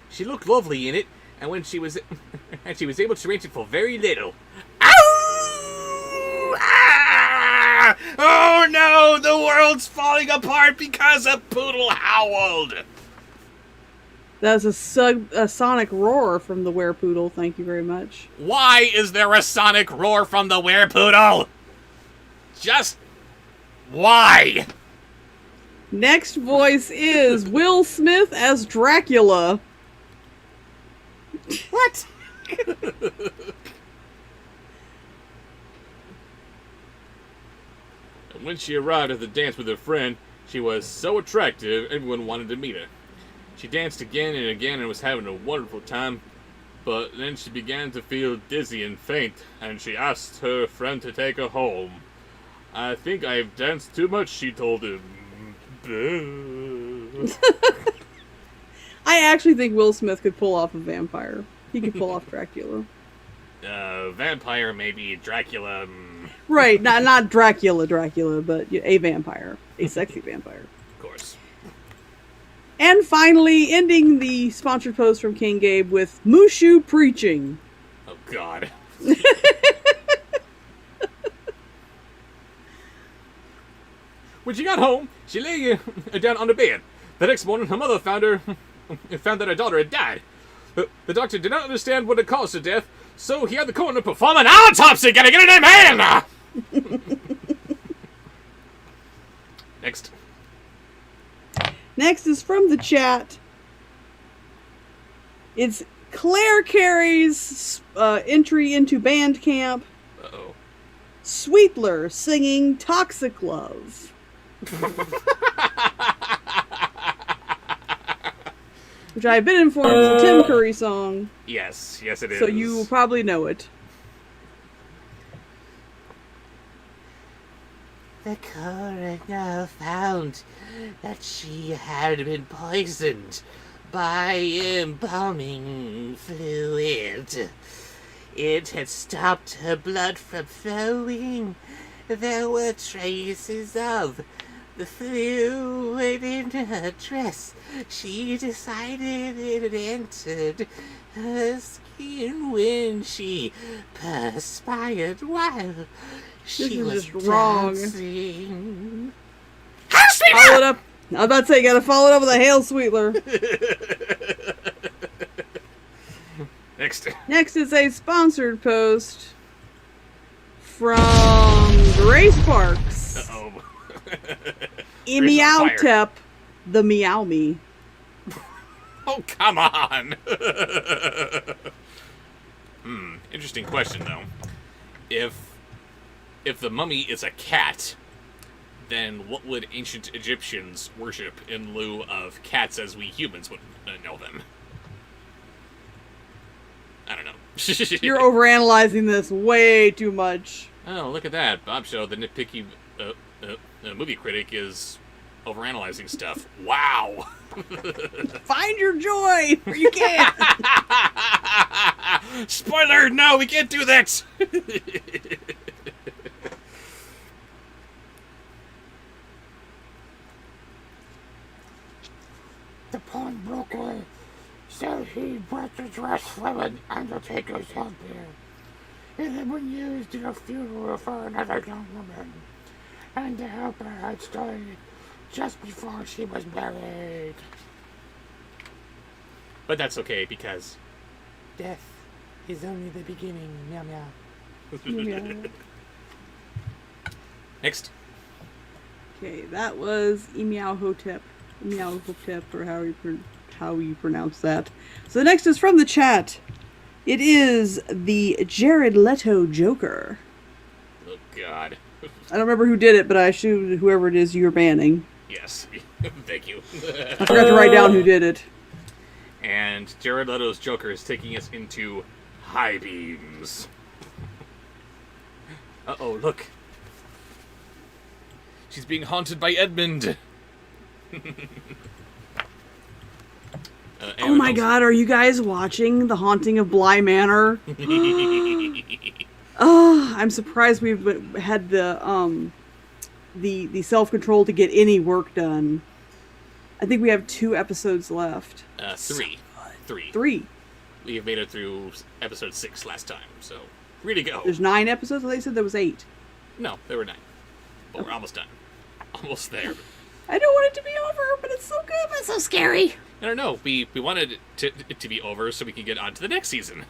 She looked lovely in it, and when she was able to rent it for very little. Ow! Ah! Oh no! The world's falling apart because a poodle howled. That was a sonic roar from the werepoodle. Thank you very much. Why is there a sonic roar from the werepoodle? Just why? Next voice is Will Smith as Dracula. What? When she arrived at the dance with her friend, she was so attractive, everyone wanted to meet her. She danced again and again and was having a wonderful time, but then she began to feel dizzy and faint, and she asked her friend to take her home. I think I've danced too much, she told him. I actually think Will Smith could pull off a vampire. He could pull off Dracula. Vampire, maybe. Dracula. Right, not Dracula, but a vampire. A sexy vampire. Of course. And finally, ending the sponsored post from King Gabe with Mushu preaching. Oh, God. When she got home, she lay down on the bed. The next morning, her mother found that her daughter had died. The doctor did not understand what had caused her death, so he had the coroner perform an autopsy. Gotta get it in hand! Next. Next is from the chat. It's Claire Carey's entry into Bandcamp. Uh-oh. Sweetler singing Toxic Love. Which I've been informed is a Tim Curry song. Yes, it is. So you will probably know it. The coroner found that she had been poisoned by embalming fluid. It had stopped her blood from flowing. There were traces of the fluid in her dress. She decided it entered her skin when she perspired while she was just wrong. dancing. Follow it up. I was about to say, you gotta follow it up with a Hail Sweetler. Next. Next is a sponsored post from Grace Parks. Uh-oh. Meowtep, the Meow Me. Oh, come on! Interesting question, though. If the mummy is a cat, then what would ancient Egyptians worship in lieu of cats as we humans would know them? I don't know. You're overanalyzing this way too much. Oh, look at that. Bobsheaux, the nitpicky movie critic, is overanalyzing stuff. Wow! Find your joy, or you can't. Spoiler! No, we can't do that! The pawnbroker said he brought the dress from an undertaker's helper. It had been used in a funeral for another young woman, and the helper had started just before she was married. But that's okay, because Death is only the beginning. Meow meow. Next. Okay, that was Meowhotep. Meowhotep, or how you pronounce that. So the next is from the chat. It is the Jared Leto Joker. Oh, God. I don't remember who did it, but I assume whoever it is you're banning. Yes. Thank you. I forgot to write down who did it. And Jared Leto's Joker is taking us into high beams. Uh-oh, look. She's being haunted by Edmund. Oh my god, are you guys watching The Haunting of Bly Manor? Oh, I'm surprised we've had the self-control to get any work done. I think we have 2 episodes left. Three. Three. We have made it through episode 6 last time, so 3 to go. There's 9 episodes? They said there was 8. No, there were 9. But we're almost done. Almost there. I don't want it to be over, but it's so good, but it's so scary. I don't know. We wanted it to be over so we can get on to the next season.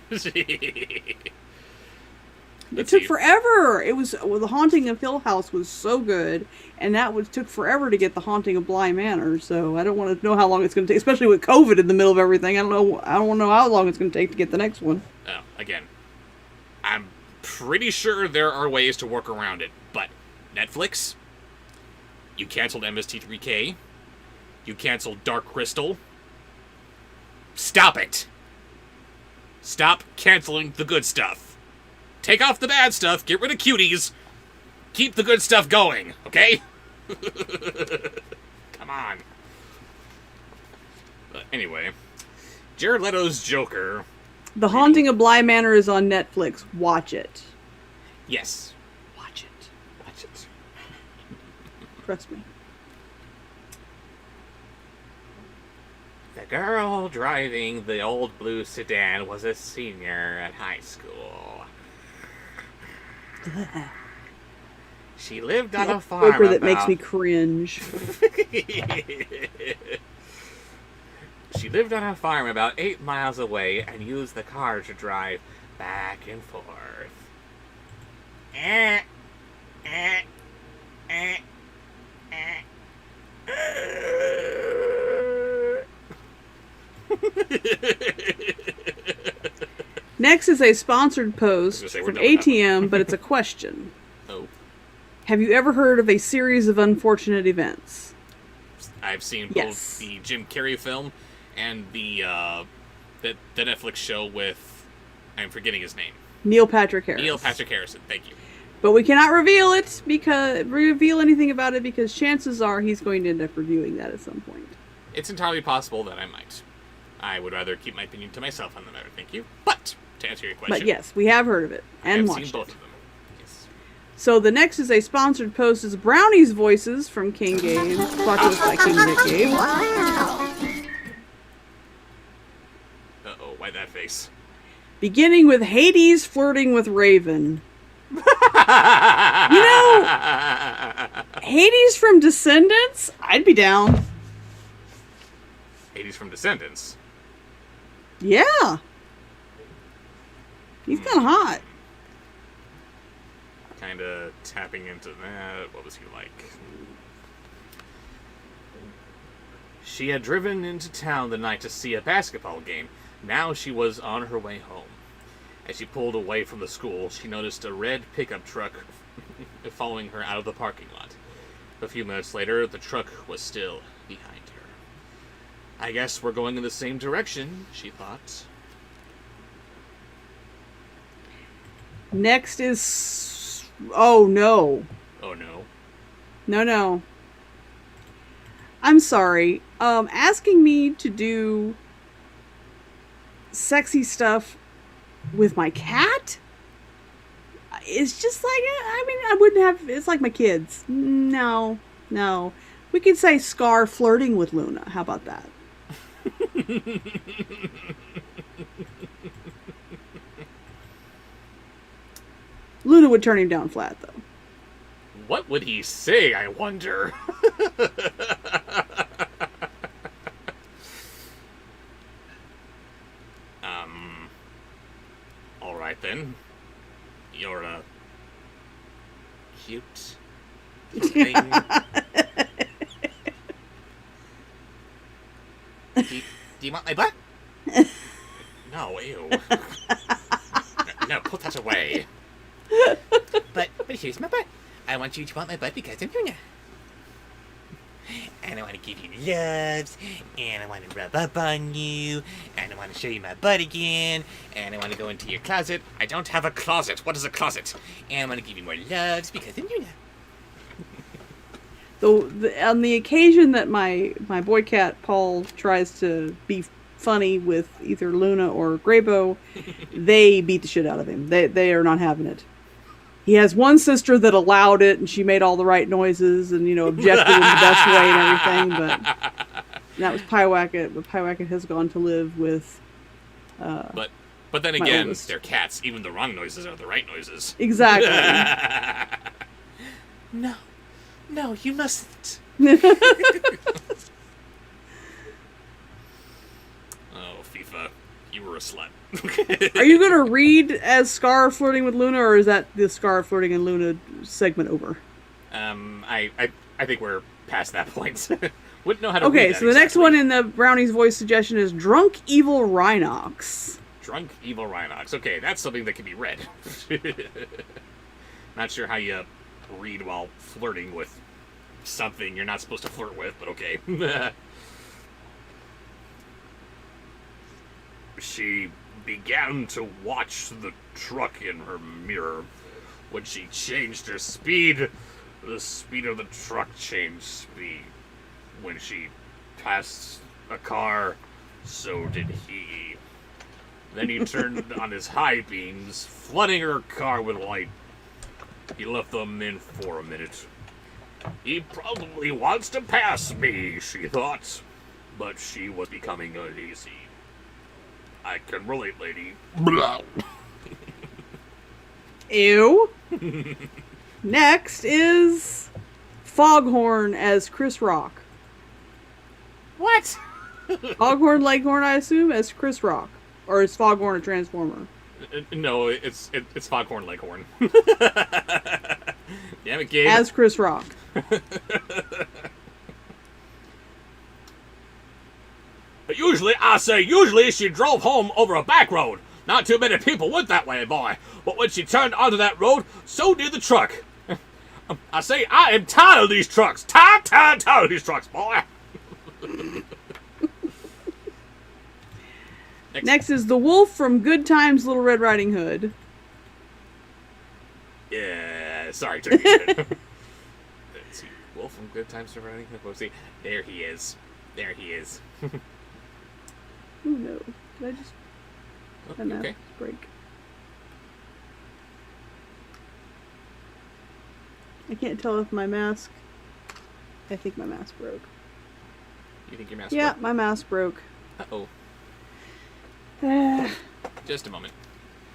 It took forever. It was The Haunting of Hill House was so good, and that took forever to get The Haunting of Bly Manor. So I don't want to know how long it's going to take, especially with COVID in the middle of everything. I don't want to know how long it's going to take to get the next one. Again, I'm pretty sure there are ways to work around it, but Netflix, you canceled MST3K, you canceled Dark Crystal. Stop it. Stop canceling the good stuff. Take off the bad stuff, get rid of cuties, keep the good stuff going, okay? Come on. But anyway, Jared Leto's Joker. The Haunting of Bly Manor is on Netflix. Watch it. Yes. Watch it. Watch it. Trust me. The girl driving the old blue sedan was a senior at high school. She lived on a farm Joker that makes me cringe. She lived on a farm about 8 miles away and used the car to drive back and forth. Next is a sponsored post say, we're from done with that ATM, but it's a question. Oh, Have you ever heard of a series of unfortunate events? I've seen both Yes. the Jim Carrey film and the Netflix show with, I'm forgetting his name. Neil Patrick Harris. Neil Patrick Harrison, thank you. But we cannot reveal anything about it because chances are he's going to end up reviewing that at some point. It's entirely possible that I might. I would rather keep my opinion to myself on the matter, thank you. But, to answer your question, But yes, we have heard of it and I've watched seen both it. of them. Yes. So the next is a sponsored post. Is Brownie's Voices from King Games, brought to us by King Nick Games. Uh-oh, why that face? Beginning with Hades flirting with Raven. Hades from Descendants? I'd be down. Hades from Descendants. Yeah. He's kind of hot. Kind of tapping into that. What was he like? She had driven into town the night to see a basketball game. Now she was on her way home. As she pulled away from the school, she noticed a red pickup truck following her out of the parking lot. A few minutes later, the truck was still behind her. I guess we're going in the same direction, she thought. Next is... Oh, no. Oh no. No. I'm sorry. Asking me to do sexy stuff with my cat? It's just like, I wouldn't have... It's like my kids. No. We could say Scar flirting with Luna. How about that? Luna would turn him down flat, though. What would he say, I wonder? Alright then. You're a cute thing. do you want my butt? No, ew. No, put that away. But here's my butt. I want you to want my butt because I'm Luna. And I want to give you loves, and I want to rub up on you, and I want to show you my butt again, and I want to go into your closet. I don't have a closet. What is a closet? And I want to give you more loves because I'm Luna. On the occasion that my boy cat Paul tries to be funny with either Luna or Graybo, they beat the shit out of him. They are not having it. He has one sister that allowed it, and she made all the right noises and, objected in the best way and everything, but that was Pyewacket. But Pyewacket has gone to live with... But then my again, oldest. they're cats. Even the wrong noises are the right noises. Exactly. No, you mustn't. Oh, FIFA, you were a slut. Are you going to read as Scar flirting with Luna, or is that the Scar flirting and Luna segment over? I think we're past that point. Wouldn't know how to read Okay, that so the next exactly. one in the Brownie's voice suggestion is Drunk Evil Rhinox. Drunk Evil Rhinox. Okay, that's something that can be read. Not sure how you read while flirting with something you're not supposed to flirt with, but okay. She began to watch the truck in her mirror. When she changed her speed, the speed of the truck changed speed. When she passed a car, so did he. Then he turned on his high beams, flooding her car with light. He left them in for a minute. He probably wants to pass me, she thought. But she was becoming uneasy. I can relate, lady. Ew. Next is Foghorn as Chris Rock. What? Foghorn Leghorn, I assume, as Chris Rock. Or is Foghorn a Transformer? No, it's Foghorn Leghorn. Damn it, Gabe. As Chris Rock. Usually she drove home over a back road. Not too many people went that way, boy. But when she turned onto that road, so did the truck. I say, I am tired of these trucks. Tired of these trucks, boy. Next is the wolf from Good Times, Little Red Riding Hood. Yeah, sorry, Turkey. Let's see. Wolf from Good Times to Riding Hood. Let's see. There he is. Oh no. Did I just... Oh, my okay. mask break? I can't tell if my mask... I think my mask broke. You think your mask Yeah, broke? my mask broke. Uh-oh. Just a moment.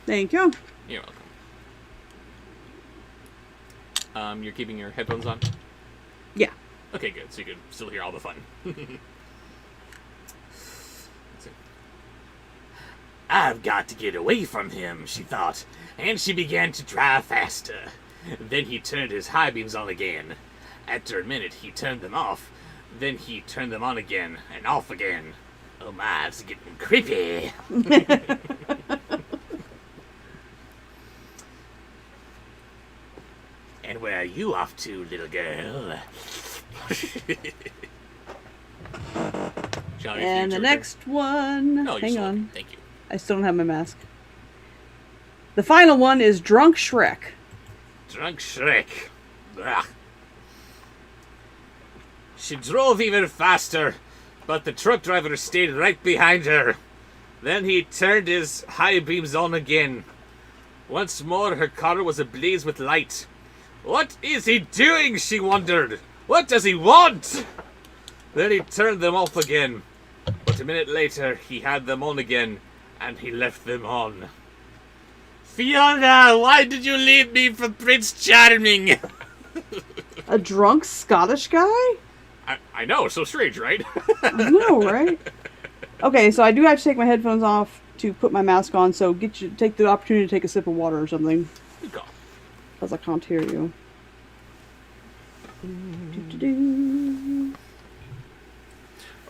Thank you. You're welcome. You're keeping your headphones on? Yeah. Okay, good. So you can still hear all the fun. Let's see. I've got to get away from him, she thought, and she began to drive faster. Then he turned his high beams on again. After a minute, he turned them off. Then he turned them on again and off again. Oh my, it's getting creepy. And where are you off to, little girl? Johnny, And the next one... No, Hang on. Thank you. I still don't have my mask. The final one is Drunk Shrek. Drunk Shrek. Ugh. She drove even faster, but the truck driver stayed right behind her. Then he turned his high beams on again. Once more, her car was ablaze with light. What is he doing, she wondered. What does he want? Then he turned them off again. But a minute later, he had them on again, and he left them on. Fiona, why did you leave me for Prince Charming? A drunk Scottish guy? I know, so strange, right? I know, right? Okay, so I do have to take my headphones off to put my mask on, so take the opportunity to take a sip of water or something. Good call. Because I can't hear you. Do-do-do.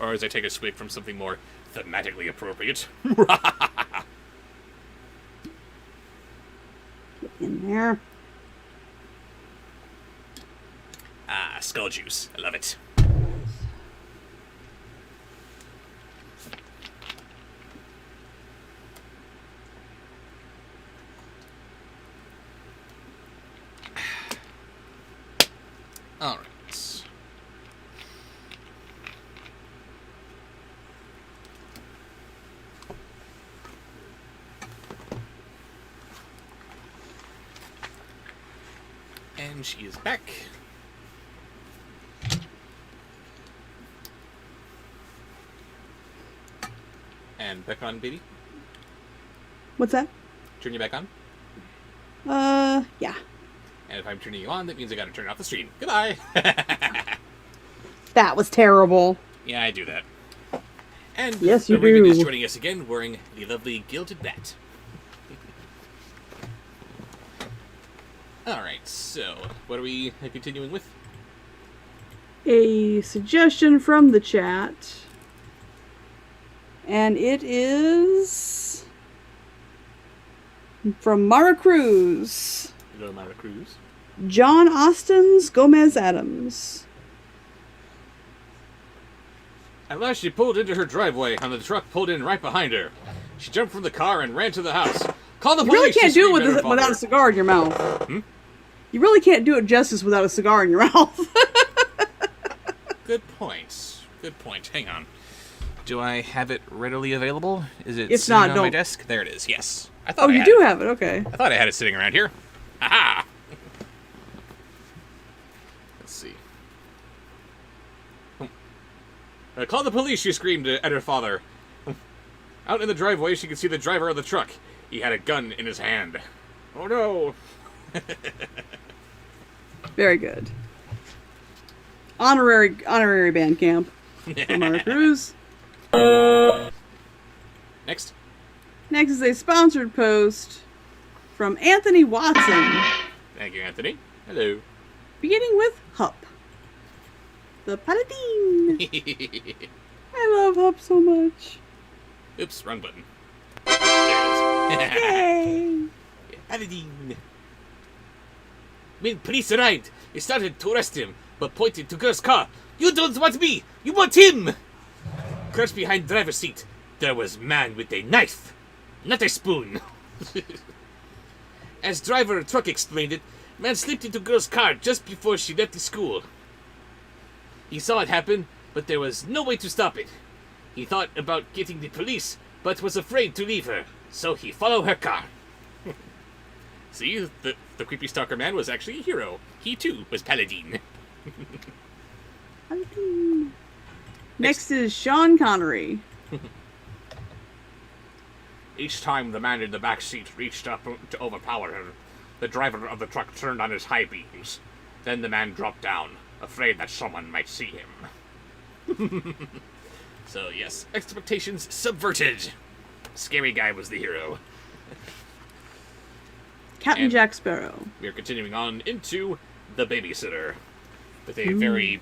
Or as I take a swig from something more thematically appropriate. Get in there. Ah, skull juice. I love it. All right. And she is back. And back on, baby. What's that? Turn you back on. Yeah. And if I'm turning you on, that means I gotta turn off the stream. Goodbye. That was terrible. Yeah, I do that. And Yes, you the Raven do. is joining us again, wearing the lovely gilded bat. Alright, so what are we continuing with? A suggestion from the chat. And it is from Mara Cruz. Hello, Mara Cruz. John Austin's Gomez Adams. At last she pulled into her driveway, and the truck pulled in right behind her. She jumped from the car and ran to the house. Call the You police! really can't she do screamed it at her father. without a cigar in your mouth. Hmm? You really can't do it justice without a cigar in your mouth. Good point. Good point. Hang on. Do I have it readily available? Is it If sitting not, on my don't. desk? There it is. Yes. I thought Oh, I you had do it. have it. Okay. I thought I had it sitting around here. Aha! Let's see. Call the police, she screamed at her father. Out in the driveway, she could see the driver of the truck. He had a gun in his hand. Oh no! Very good. Honorary band camp. From Mara Cruz. Next. Next is a sponsored post from Anthony Watson, Thank you, Anthony. Hello. beginning with Hup, the Paladin. I love Hup so much. Oops, wrong button. There it is. Yay! Paladin. When police arrived, they started to arrest him, but pointed to Kurt's car. You don't want me! You want him! Kurt's behind driver's seat. There was man with a knife, not a spoon. As driver truck explained it, man slipped into girl's car just before she left the school. He saw it happen, but there was no way to stop it. He thought about getting the police, but was afraid to leave her, so he followed her car. See, the creepy stalker man was actually a hero. He too was Paladin. Paladin. Next is Sean Connery. Each time the man in the back seat reached up to overpower her, the driver of the truck turned on his high beams. Then the man dropped down, afraid that someone might see him. So yes, expectations subverted. Scary guy was the hero. Captain And- Jack Sparrow. We are continuing on into The Babysitter, with a very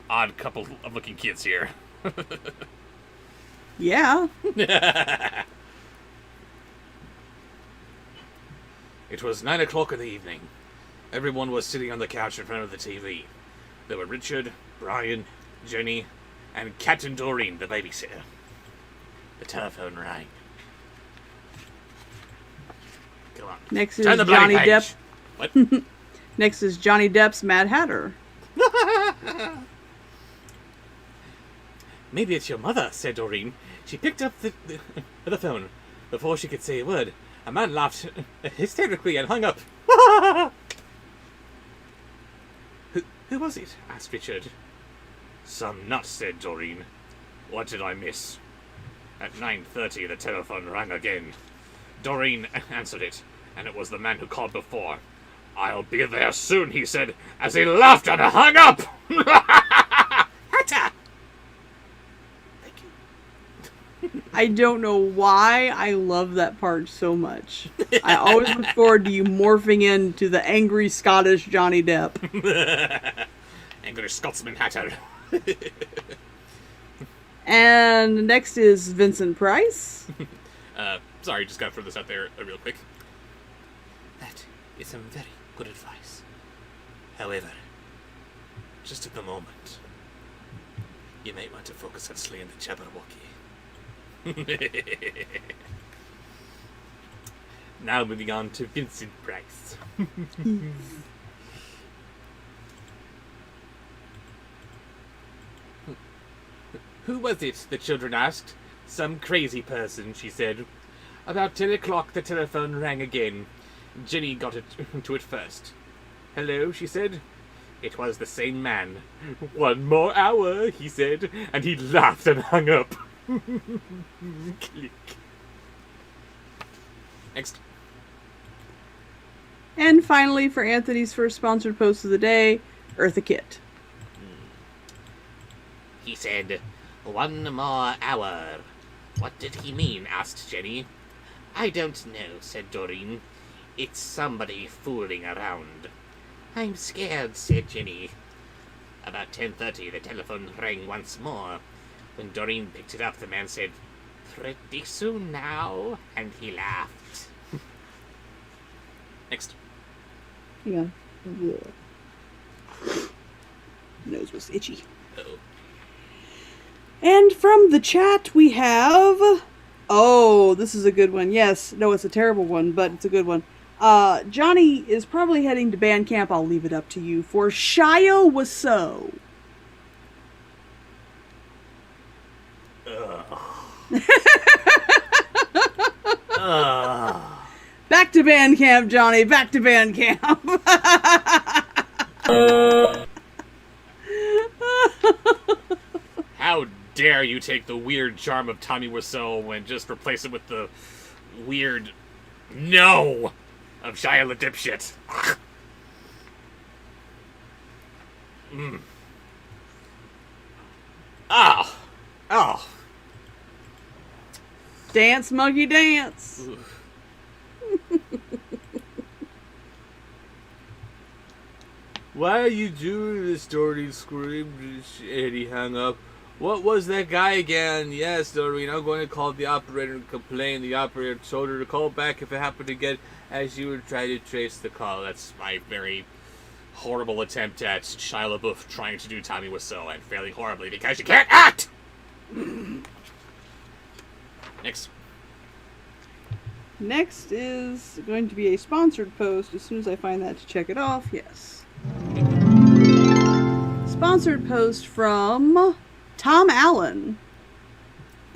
odd couple of looking kids here. Yeah. It was 9 o'clock in the evening. Everyone was sitting on the couch in front of the TV. There were Richard, Brian, Jenny, and Captain Doreen, the babysitter. The telephone rang. Come on. Next is Turn the bloody Johnny page. Depp. What? Next is Johnny Depp's Mad Hatter. Maybe it's your mother, said Doreen. She picked up the phone. Before she could say a word, a man laughed hysterically and hung up. Who was it? Asked Richard. Some nut, said Doreen. What did I miss? At 9:30, the telephone rang again. Doreen answered it, and it was the man who called before. I'll be there soon, he said, as he laughed and hung up. Hatter! Thank you. I don't know why I love that part so much. I always look forward to you morphing into the angry Scottish Johnny Depp. Angry Scotsman Hatter. And next is Vincent Price. Sorry, just gotta throw this out there real quick. That is some very good advice. However, just at the moment, you might want to focus on slaying the Jabberwocky. Now moving on to Vincent Price. Who was it? The children asked. Some crazy person, she said. About 10 o'clock, the telephone rang again. Jenny got to it first. Hello, she said. It was the same man. 1 more hour, he said, and he laughed and hung up. Click. Next. And finally, for Anthony's first sponsored post of the day, Eartha Kitt. He said, 1 more hour. What did he mean? Asked Jenny. I don't know, said Doreen. It's somebody fooling around. I'm scared, said Jenny. About 10:30, the telephone rang once more. When Doreen picked it up, the man said, Pretty soon now, and he laughed. Next. Yeah. Nose was itchy. Uh-oh. And from the chat we have... Oh, this is a good one. Yes. No, it's a terrible one, but it's a good one. Johnny is probably heading to band camp. I'll leave it up to you. For Shia Wiseau. Back to band camp, Johnny. Back to band camp. How dare you take the weird charm of Tommy Wiseau and just replace it with the weird no of Shia the dipshit. Oh. Dance, monkey, dance. Why are you doing this? Dorothy screamed, and he hung up. What was that guy again? Yes, Doreen, I'm going to call the operator and complain. The operator told her to call back if it happened again, as you would try to trace the call. That's my very horrible attempt at Shia LaBeouf trying to do Tommy Wiseau and failing horribly because you can't act! Next. Next is going to be a sponsored post. As soon as I find that to check it off, yes. Sponsored post from Tom Allan.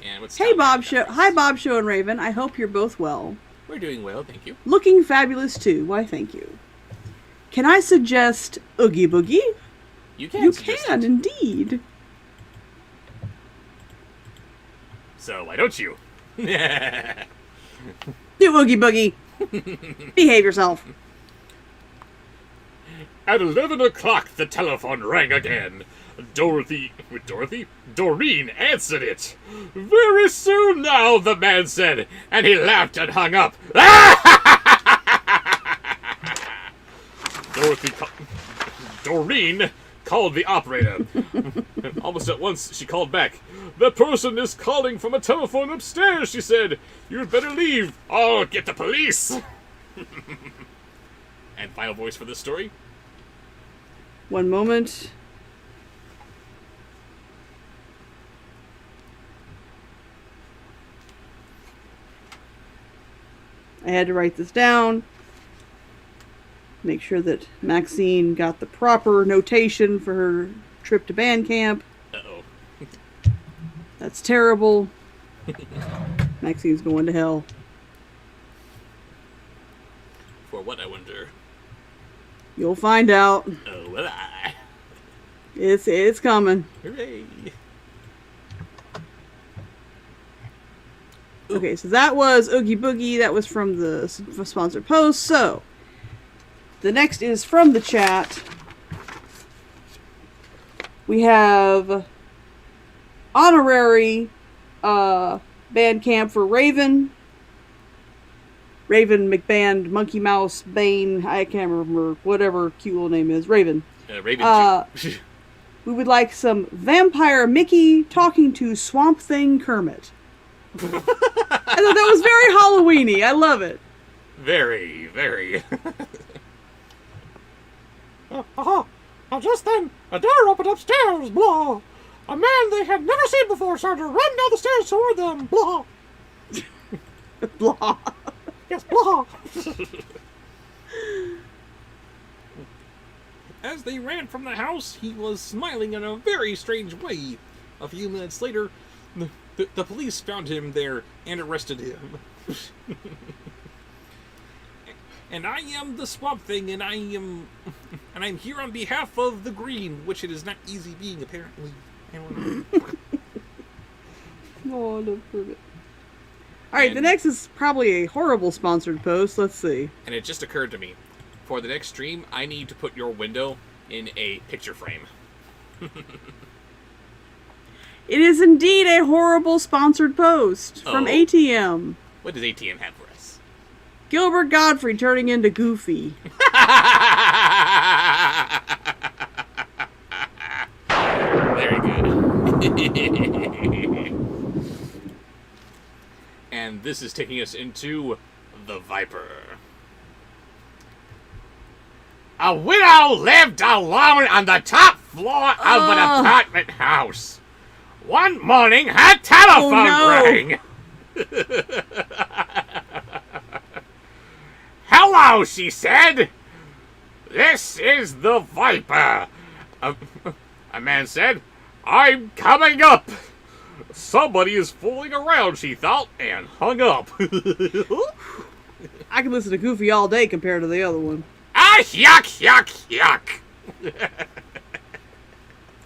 And what's Hey, Tom Allan Bobsheaux. got for Hi, us? Bobsheaux and Raven. I hope you're both well. We're doing well, thank you. Looking fabulous too. Why, thank you. Can I suggest Oogie Boogie? You can. You suggest can, it. indeed. So why don't you? Do Oogie Boogie. Behave yourself. At 11 o'clock, the telephone rang again. Doreen answered it. Very soon now, the man said, and he laughed and hung up. Doreen called the operator. Almost at once, she called back. The person is calling from a telephone upstairs, she said. You'd better leave. I'll get the police. And final voice for this story? One moment. I had to write this down. Make sure that Maxine got the proper notation for her trip to band camp. Uh-oh. That's terrible. Maxine's going to hell. For what, I wonder? You'll find out. Oh, will I? It's coming. Hooray. Okay, so that was Oogie Boogie. That was from the sponsored post. So, the next is from the chat. We have honorary band camp for Raven. Raven McBand, Monkey Mouse, Bane, I can't remember, whatever cute little name is. Raven. Raven. We would like some Vampire Mickey talking to Swamp Thing Kermit. I thought that was very Halloween-y. I love it. Very, very. And just then, a door opened upstairs, blah. A man they had never seen before started to run down the stairs toward them, blah. Blah. Yes, blah. As they ran from the house, he was smiling in a very strange way. A few minutes later, the police found him there and arrested him. And I am the Swamp Thing, and I'm here on behalf of the Green, which it is not easy being, apparently. Oh, I love Kermit. Alright, the next is probably a horrible sponsored post. Let's see. And it just occurred to me, for the next stream, I need to put your window in a picture frame. It is indeed a horrible sponsored post from Oh. ATM. What does ATM have for us? Gilbert Godfrey turning into Goofy. Very good. And this is taking us into The Viper. A widow lived alone on the top floor of an apartment house. One morning, her telephone no. rang. Hello, she said. This is the Viper. A man said, I'm coming up. Somebody is fooling around, she thought, and hung up. I can listen to Goofy all day compared to the other one. Ah, yuck, yuck, yuck.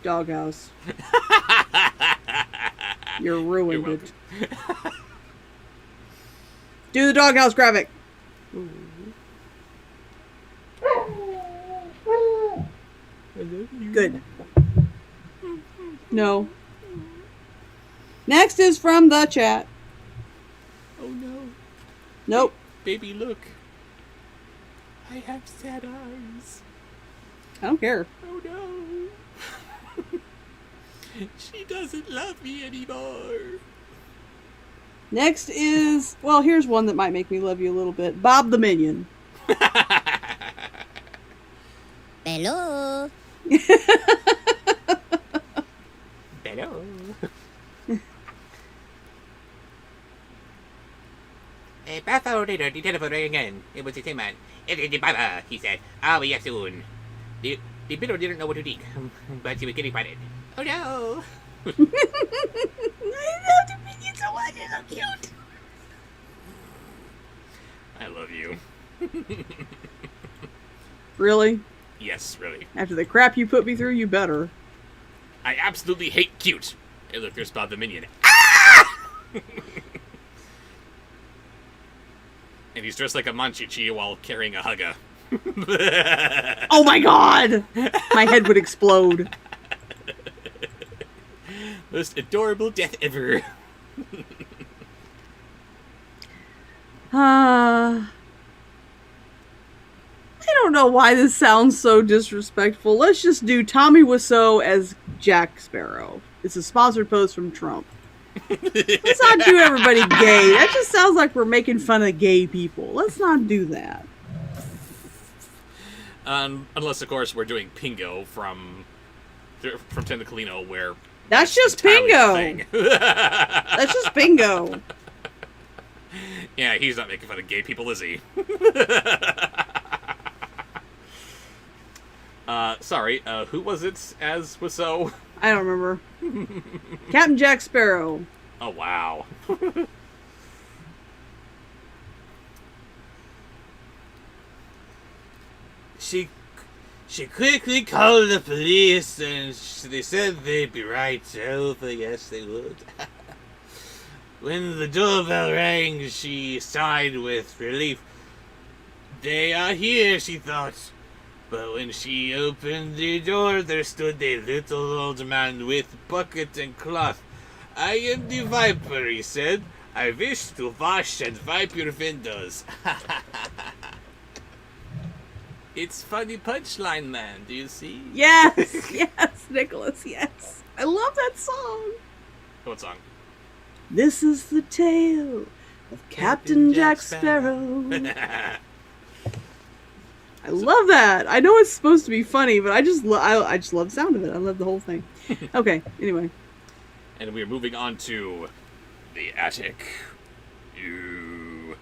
Doghouse. You're ruined You're it. Do the doghouse graphic. Good. No. Next is from the chat. Nope. Baby, look. I have sad eyes. I don't care. Oh no. She doesn't love me anymore. Next is, well, here's one that might make me love you a little bit. Bob the Minion. Hello. Hello. Buffalo did the telephone rang again. It was the same man. Baba, he said. I'll be here soon. The widow didn't know what to think, but she was getting fired. Oh no! I love the Minion so much. It's so cute. I love you. Really? Yes, really. After the crap you put me through, you better. I absolutely hate cute. Hey, look, there's Bob the Minion. Ah! And he's dressed like a Manchichi while carrying a hugga. Oh my god! My head would explode. Most adorable death ever. I don't know why this sounds so disrespectful. Let's just do Tommy Wiseau as Jack Sparrow. It's a sponsored post from Trump. Let's not do everybody gay. That just sounds like we're making fun of gay people. Let's not do that. Unless, of course, we're doing Pingo from Tentacolino, where That's just entirely bingo. That's just bingo. Yeah, he's not making fun of gay people, is he? Sorry, who was it as Wiseau? I don't remember. Captain Jack Sparrow. Oh, wow. She quickly called the police, and they said they'd be right over. Yes, they would. When the doorbell rang, she sighed with relief. They are here, she thought. But when she opened the door, there stood a little old man with bucket and cloth. I am the Viper, he said. I wish to wash and wipe your windows. It's funny punchline, man. Do you see? Yes, yes, Nicholas, yes. I love that song. What song? This is the tale of Captain Jack Sparrow. I love that. I know it's supposed to be funny, but I just love the sound of it. I love the whole thing. Okay, anyway. And we are moving on to the attic. You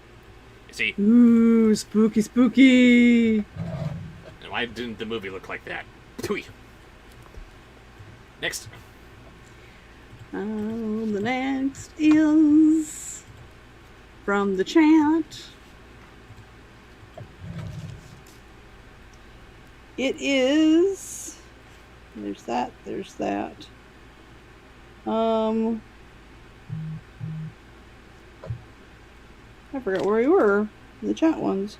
see? Ooh, spooky, spooky. And why didn't the movie look like that? Tui. Next. The next is from the chat. It is. There's that. There's that. I forgot where we were. The chat ones.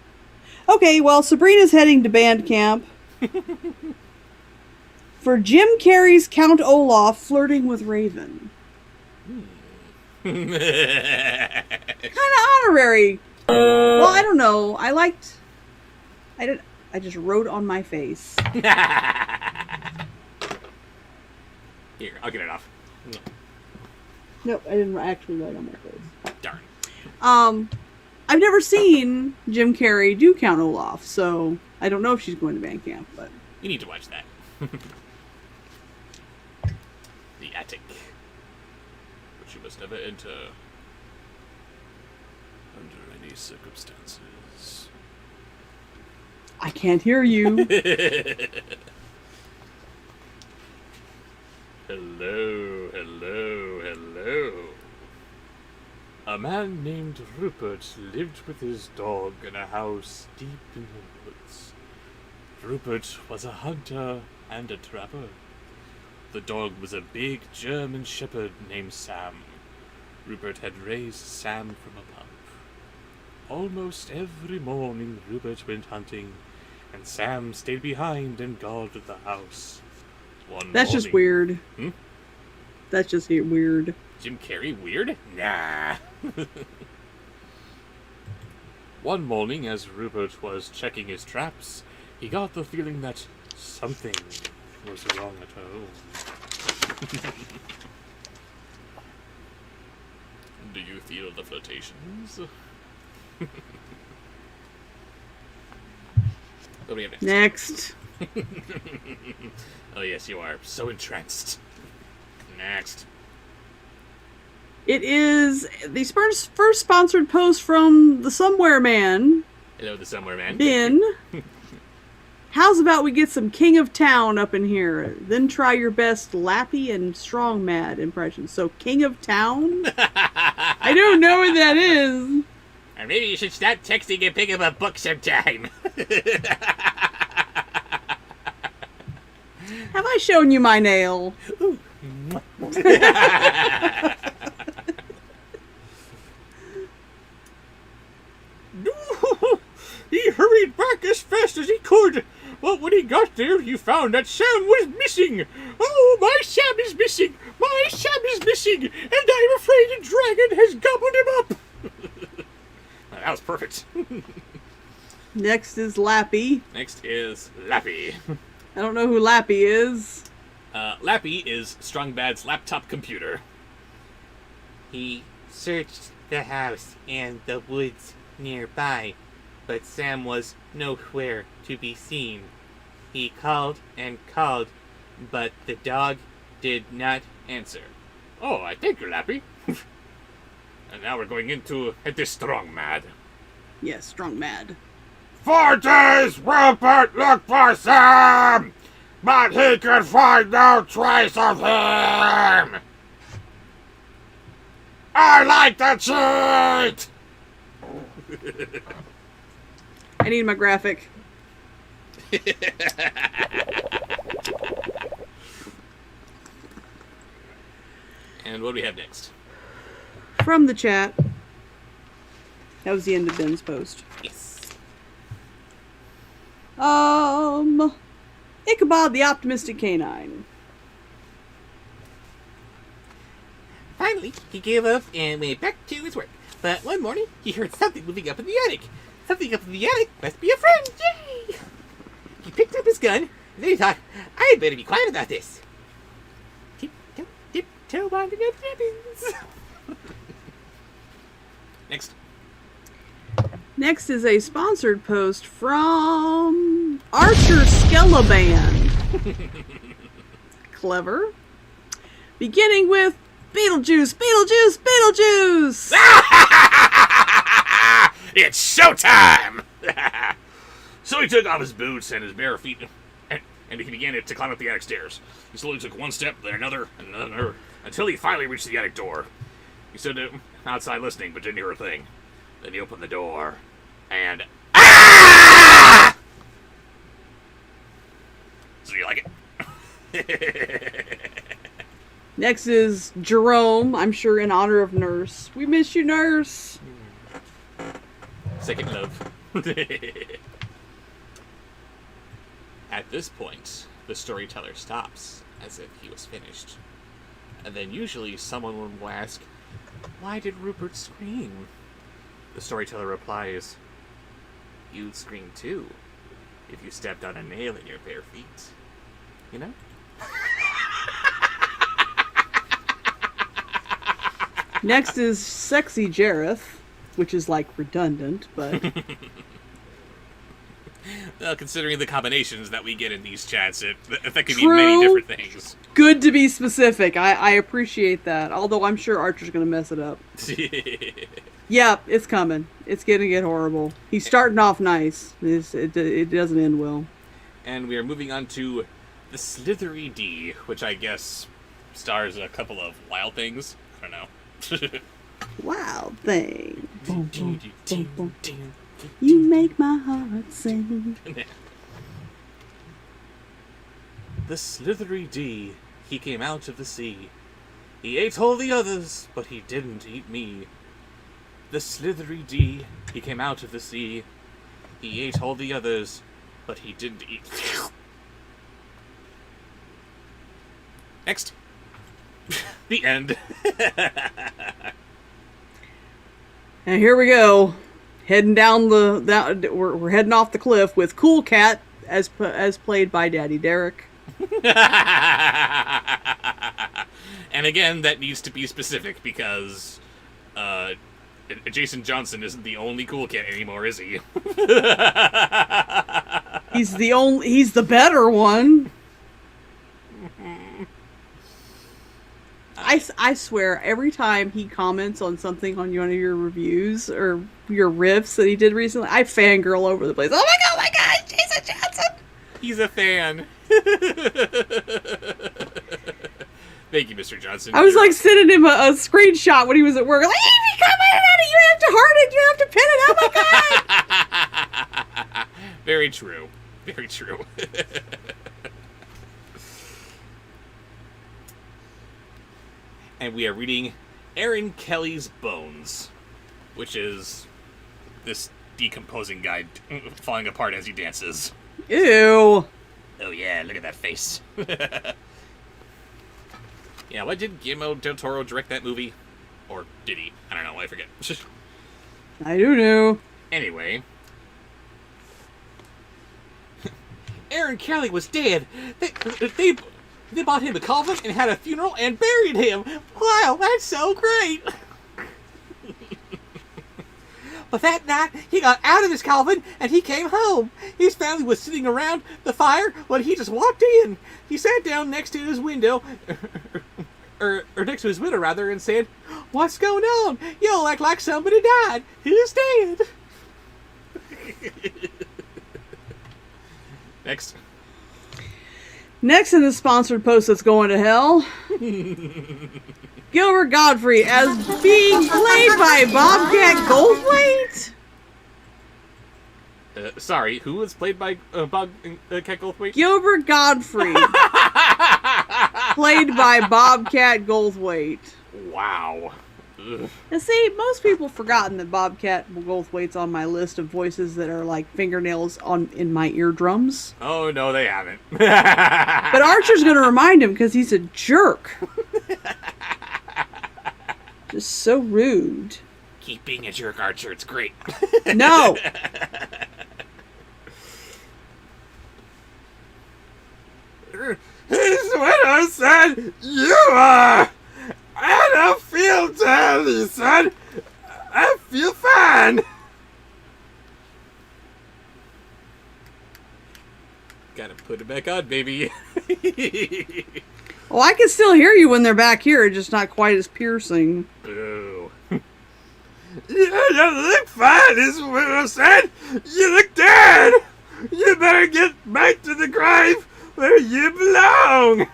Okay, well, Sabrina's heading to band camp for Jim Carrey's Count Olaf flirting with Raven. Kind of honorary. Well, I don't know. I just wrote on my face. Here, I'll get it off. Nope, I didn't actually write on my face. Darn. I've never seen Jim Carrey do Count Olaf, so I don't know if she's going to band camp, but You need to watch that. The attic. Which you must never enter under any circumstances. I can't hear you. Hello, hello, hello. A man named Rupert lived with his dog in a house deep in the woods. Rupert was a hunter and a trapper. The dog was a big German shepherd named Sam. Rupert had raised Sam from a pup. Almost every morning Rupert went hunting, and Sam stayed behind and guarded the house. That's just weird. Hmm? That's just weird. Jim Carrey weird? Nah. One morning, as Rupert was checking his traps, he got the feeling that something was wrong at home. Do you feel the flirtations? What do we have next? Next. Oh yes, you are so entranced. Next. It is the first sponsored post from the Somewhere Man, Hello, the Somewhere Man. Ben. How's about we get some King of Town up in here? Then try your best Lappy and Strong Mad impressions. So, King of Town? I don't know what that is. Or maybe you should stop texting and pick up a book sometime. Have I shown you my nail? He hurried back as fast as he could, but when he got there, he found that Sam was missing. Oh, my Sam is missing! My Sam is missing! And I'm afraid a dragon has gobbled him up! That was perfect. Next is Lappy. Next is Lappy. I don't know who Lappy is. Lappy is Strong Bad's laptop computer. He searched the house and the woods nearby, but Sam was nowhere to be seen. He called and called, but the dog did not answer. Oh, I thank you, Lappy. And now we're going into the Strong Mad. Yes, Strong Mad. 4 days Rupert looked for Sam, but he could find no trace of him. I like the cheat! I need my graphic. And what do we have next? From the chat. That was the end of Ben's post. Yes. Ichabod the Optimistic Canine. Finally, he gave up and went back to his work. But one morning, he heard something moving up in the attic. Something up in the attic must be a friend. Yay! He picked up his gun, and then he thought, I'd better be quiet about this. Tip-toe, tip-toe on the ribbons. Next. Next is a sponsored post from Archer Skeleban. Clever. Beginning with Beetlejuice, Beetlejuice, Beetlejuice! It's showtime! So he took off his boots and his bare feet, and he began to climb up the attic stairs. He slowly took one step, then another, and another, until he finally reached the attic door. He stood outside listening, but didn't hear a thing. Then he opened the door, and... Ah! So you like it? Next is Jerome, I'm sure in honor of Nurse. We miss you, Nurse. Second love. At this point, the storyteller stops, as if he was finished. And then usually someone will ask, why did Rupert scream? The storyteller replies, you'd scream too, if you stepped on a nail in your bare feet. You know? Next is Sexy Jareth, which is like redundant, but... Well, considering the combinations that we get in these chats, that could be True. many different things. Good to be specific. I appreciate that. Although I'm sure Archer's going to mess it up. Yeah, it's coming. It's going to get horrible. He's starting off nice. It doesn't end well. And we are moving on to the Slithery D, which I guess stars a couple of wild things. I don't know. Wild thing. Boom, boom, boom, boom. You make my heart sing. The Slithery D, he came out of the sea. He ate all the others, but he didn't eat me. The Slithery D, he came out of the sea. He ate all the others, but he didn't eat. Next. The end. And here we go. heading down we're heading off the cliff with Cool Cat as played by Daddy Derek. And again, that needs to be specific because Jason Johnson isn't the only Cool Cat anymore, is he? He's the better one. I swear, every time he comments on something on one of your reviews or your riffs that he did recently, I fangirl over the place. Oh my god, Jason Johnson! He's a fan. Thank you, Mr. Johnson. I was like sending him a screenshot when he was at work. Like, if you commented on it, you have to heart it, you have to pin it. Oh my god! Very true. Very true. And we are reading Aaron Kelly's Bones, which is this decomposing guy falling apart as he dances. Ew. Oh yeah, look at that face. Yeah, why did Guillermo del Toro direct that movie? Or did he? I don't know, I forget. I don't know. Anyway. Aaron Kelly was dead. They bought him a coffin and had a funeral and buried him. Wow, that's so great. But that night, he got out of his coffin and he came home. His family was sitting around the fire when he just walked in. He sat down next to his window, or next to his widow rather, and said, "What's going on? You all act like somebody died. Who's dead?" Next. Next in the sponsored post that's going to hell, Gilbert Godfrey as being played by Bobcat Goldthwait. Sorry, who was played by Bobcat Goldthwait? Gilbert Godfrey, played by Bobcat Goldthwait. Wow. Ugh. And see, most people have forgotten that Bobcat Goldthwait's on my list of voices that are like fingernails in my eardrums. Oh, no, they haven't. But Archer's going to remind him because he's a jerk. Just so rude. Keep being a jerk, Archer. It's great. No! His widow said, "You are. I don't feel terribly, son. I feel fine." Gotta put it back on, baby. Well, I can still hear you when they're back here, just not quite as piercing. Boo. You look fine, his widow said. You look dead. You better get back to the grave where you belong.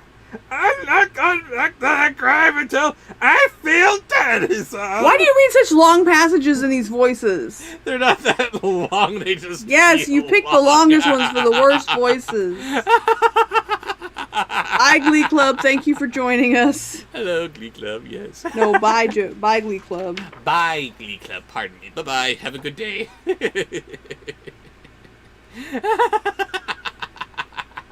I'm not going back to that grave until I feel dead, he said. Why do you read such long passages in these voices? They're not that long, they just Yes, feel you picked the long. longest ones for the worst voices. Hi, Glee Club. Thank you for joining us. Hello, Glee Club, yes. No, bye, bye, Glee Club. Bye, Glee Club, pardon me. Bye-bye, have a good day.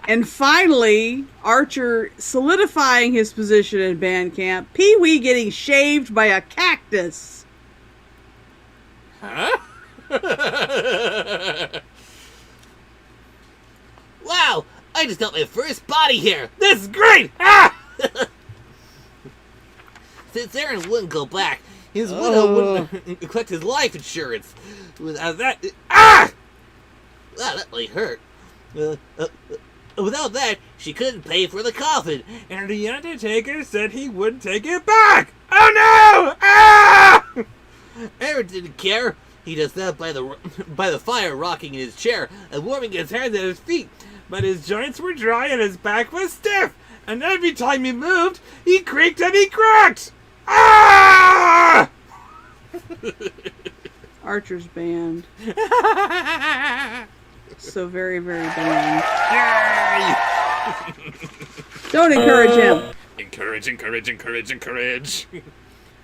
And finally, Archer solidifying his position in band camp. Pee-wee getting shaved by a cactus. Huh? Wow! I just got my first body hair! This is great! Ah! Since Aaron wouldn't go back, his widow wouldn't collect his life insurance. Without that... Ah! Wow, that really hurt. Without that, she couldn't pay for the coffin. And the Undertaker said he wouldn't take it back! Oh no! Ah! Aaron didn't care. He just sat by the fire, rocking in his chair and warming his hands and his feet. But his joints were dry and his back was stiff. And every time he moved, he creaked and he cracked! Ah! Archer's band. So very, very band. Don't encourage him. Encourage, encourage, encourage, encourage.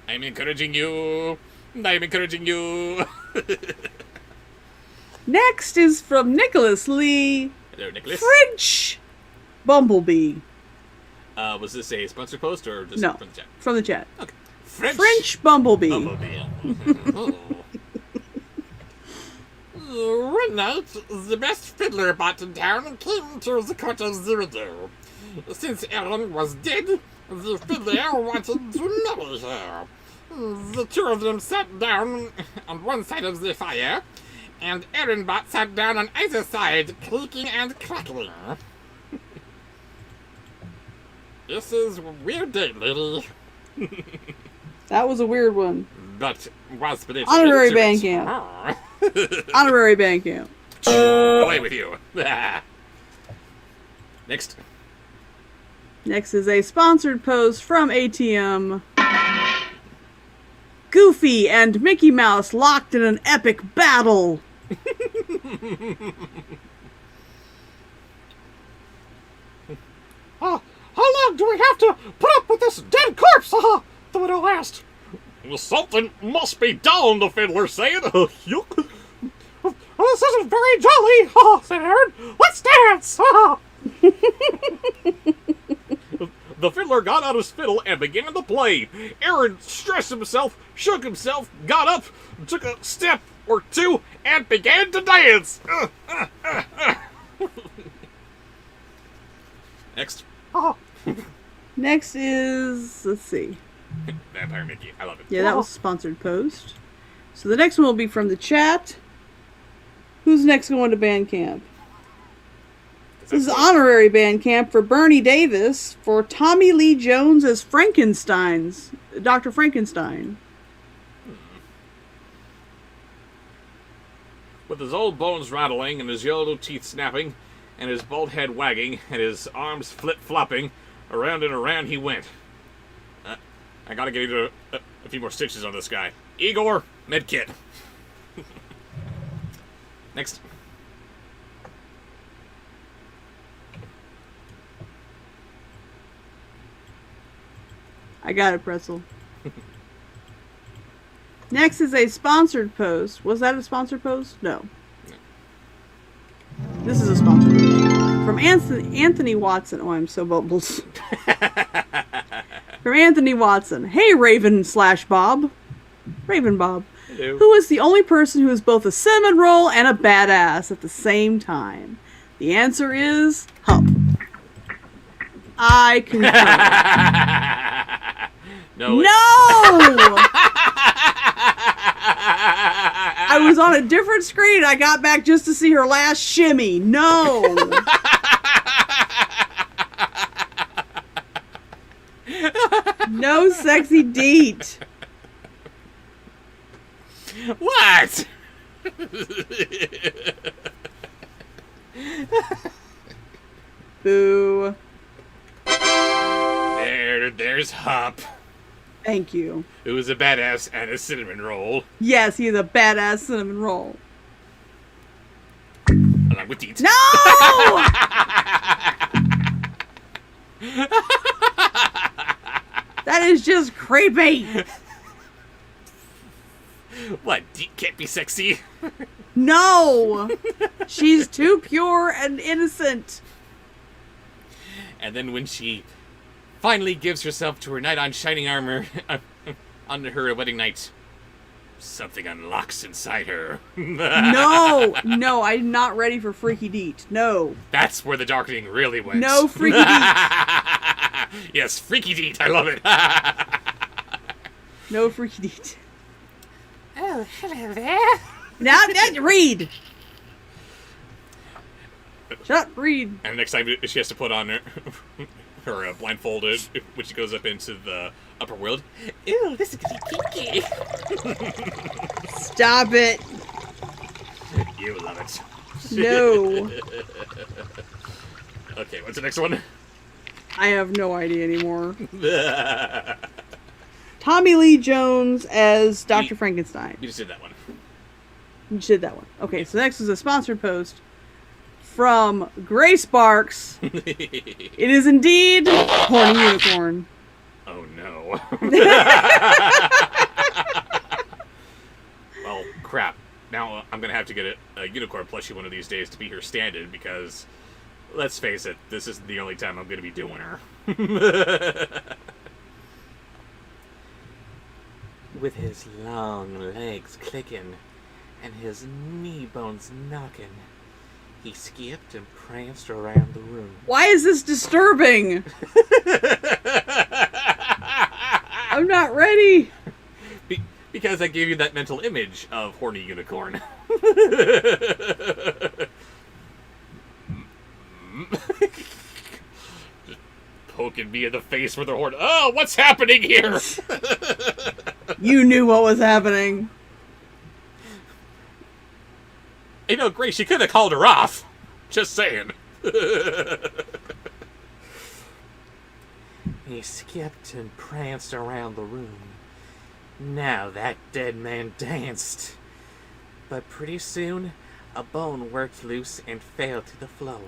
I'm encouraging you. I'm encouraging you. Next is from Nicholas Lee. Hello, Nicholas. French Bumblebee. Was this a sponsor post or just No, from the chat? from the chat. Okay. French Bumblebee. Bumblebee. Oh. night, the best fiddler bot in town came to the court of Devito. Since Allan was dead, the fiddler wanted to marry her. The two of them sat down on one side of the fire, and Aaron Bot sat down on either side, creaking and crackling. This is a weird day, lady. That was a weird one. But was believed Honorary band camp. Honorary band camp. Away with you. Next. Next is a sponsored post from ATM. Goofy and Mickey Mouse locked in an epic battle. How long do we have to put up with this dead corpse? The widow asked. Well, something must be done, the fiddler said. Yuck. Well, this isn't very jolly, said Aaron. Let's dance. The fiddler got out his fiddle and began to play. Aaron stressed himself, shook himself, got up, took a step or two, and began to dance. Next. Next is, let's see. Vampire Mickey. I love it. Yeah, that was a sponsored post. So the next one will be from the chat. Who's next going to band camp? This is honorary band camp for Bernie Davis for Tommy Lee Jones as Frankenstein's Dr. Frankenstein. With his old bones rattling and his yellow teeth snapping and his bald head wagging and his arms flip-flopping, around and around he went. I gotta get a few more stitches on this guy. Igor, medkit. Next. I got it, Pretzel. Next is a sponsored post. Was that a sponsored post? No. This is a sponsored post. From Anthony Watson. Oh, I'm so bubbles. From Anthony Watson. Hey, Raven/Bob. Raven Bob. Hello. Who is the only person who is both a cinnamon roll and a badass at the same time? The answer is Hump. I concur. No. I was on a different screen. I got back just to see her last shimmy. No. No sexy deet. What? Boo. There's Hop, Thank you. who is a badass and a cinnamon roll, Yes, he's a badass cinnamon roll. along with Deet. No! That is just creepy. What? Deet can't be sexy? No. She's too pure and innocent. And then when she finally gives herself to her knight on shining armor on her wedding night, something unlocks inside her. No, I'm not ready for Freaky Deet. No. That's where the darkening really went. No Freaky Deet. Yes, Freaky Deet. I love it. No Freaky Deet. Oh, hello there. Now, read. Shut up, read. And next time she has to put on her blindfolded when she goes up into the upper world. Ew, this is gonna be kinky. Stop it. You love it. No. Okay, what's the next one? I have no idea anymore. Tommy Lee Jones as Dr. Frankenstein. You just did that one. You just did that one. Okay, so next is a sponsored post from Gray Sparks. It is indeed Horny Unicorn. Oh no. Well, crap. Now I'm gonna have to get a unicorn plushie one of these days to be her stand-in because, let's face it, this isn't the only time I'm gonna be doing her. With his long legs clicking and his knee bones knocking, he skipped and pranced around the room. Why is this disturbing? I'm not ready. Because I gave you that mental image of horny unicorn. Just poking me in the face with her horn. Oh, what's happening here? You knew what was happening. You know, Grace, she could have called her off. Just saying. He skipped and pranced around the room. Now that dead man danced. But pretty soon, a bone worked loose and fell to the floor.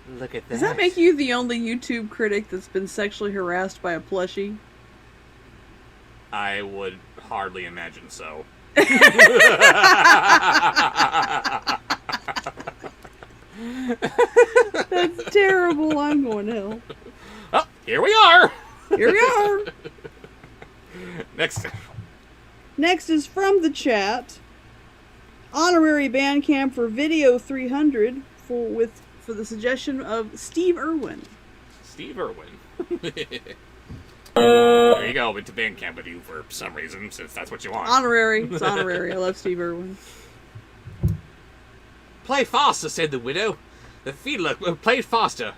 Look at that. Does that make you the only YouTube critic that's been sexually harassed by a plushie? I would hardly imagine so. That's terrible. I'm going to hell. Oh, here we are. Here we are. Next. Next is from the chat. Honorary Bandcamp for Video 300 for the suggestion of Steve Irwin. Steve Irwin. There you go. Went to Bandcamp with you for some reason, since that's what you want. Honorary. It's honorary. I love Steve Irwin. Play faster, said the widow. The fiddler played faster.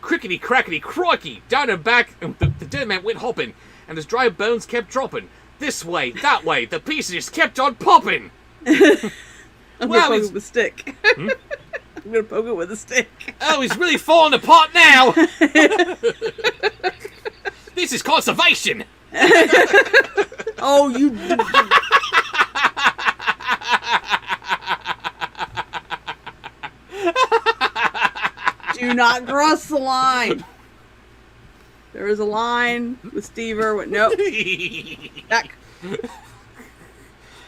Crickety, crackety, crikey! Down and back, the dead man went hopping, and his dry bones kept dropping. This way, that way, the pieces kept on popping. I'm gonna poke it with a stick. I'm gonna poke it with a stick. Oh, he's really falling apart now. This is conservation. Oh, you. Do not cross the line. There is a line with Steve Irwin. Nope. Back.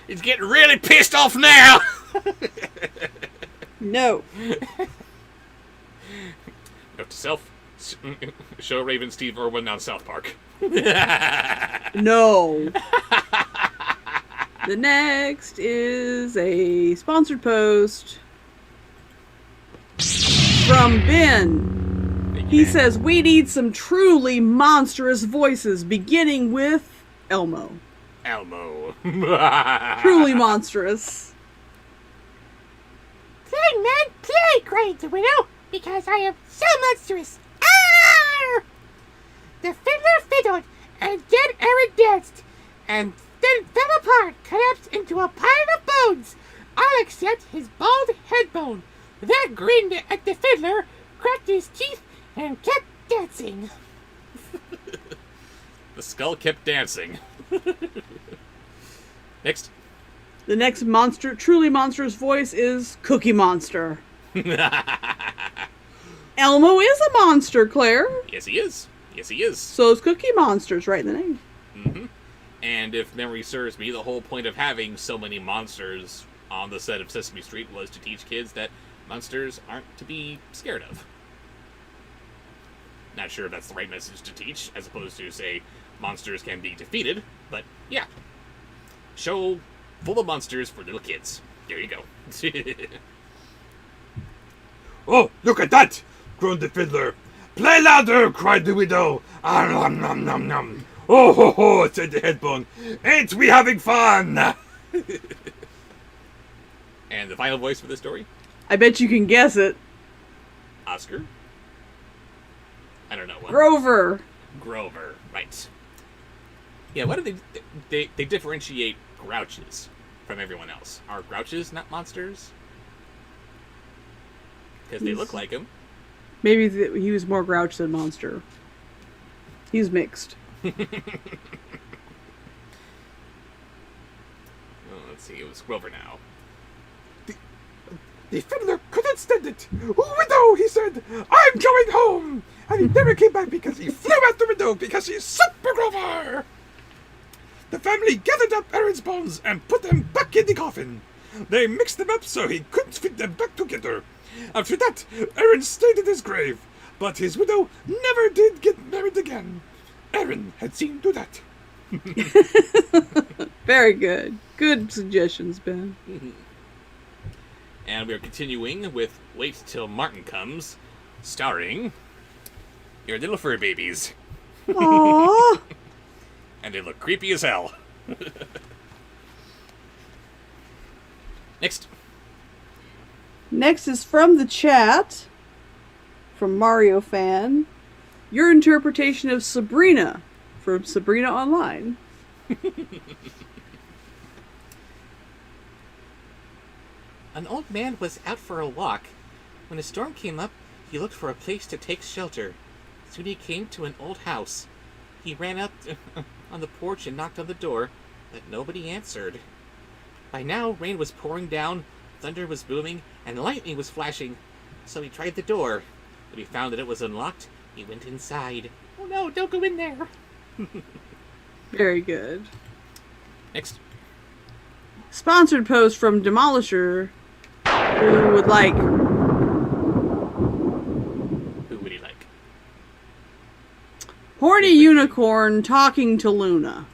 He's getting really pissed off now. No. Note to self: show Raven Steve Irwin on South Park. No. The next is a sponsored post from Ben. He says, we need some truly monstrous voices, beginning with Elmo. Elmo. Truly monstrous. Play, man, play, cried the widow, because I am so monstrous. Arr! The fiddler fiddled, and then Aaron danced, and then fell apart, collapsed into a pile of bones, all except his bald head bone. That grinned at the fiddler, cracked his teeth, and kept dancing. The skull kept dancing. Next. The next monster, truly monstrous voice is Cookie Monster. Elmo is a monster, Claire. Yes, he is. Yes, he is. So is Cookie Monster's right in the name. Mm-hmm. And if memory serves me, the whole point of having so many monsters on the set of Sesame Street was to teach kids that monsters aren't to be scared of. Not sure if that's the right message to teach, as opposed to, say, monsters can be defeated, but yeah. Show full of monsters for little kids. There you go. Oh, look at that! Groaned the fiddler. Play louder! Cried the widow. Ah, nom, nom, nom, nom. Oh, ho, ho, said the headbone. Ain't we having fun? And the final voice for the story? I bet you can guess it. Oscar? I don't know. What? Grover. Grover, right. Yeah, what do they differentiate grouches from everyone else? Are grouches not monsters? Because they look like him. Maybe he was more grouch than monster. He's mixed. Oh, let's see, it was Grover now. The fiddler couldn't stand it. Widow, he said, I'm going home. And he never came back because he flew out the window because he's Super Grover. The family gathered up Aaron's bones and put them back in the coffin. They mixed them up so he couldn't fit them back together. After that, Aaron stayed in his grave, but his widow never did get married again. Aaron had seen to that. Very good. Good suggestions, Ben. And we are continuing with Wait Till Martin Comes, starring your little fur babies. Aww. And they look creepy as hell. Next. Next is from the chat, from Mario Fan. Your interpretation of Sabrina from Sabrina Online. An old man was out for a walk. When a storm came up, he looked for a place to take shelter. Soon he came to an old house. He ran up on the porch and knocked on the door, but nobody answered. By now, rain was pouring down, thunder was booming, and lightning was flashing. So he tried the door. When he found that it was unlocked, he went inside. Oh no, don't go in there. Very good. Next. Sponsored post from Demolisher, who would like... Who would he like? Horny Unicorn talking to Luna.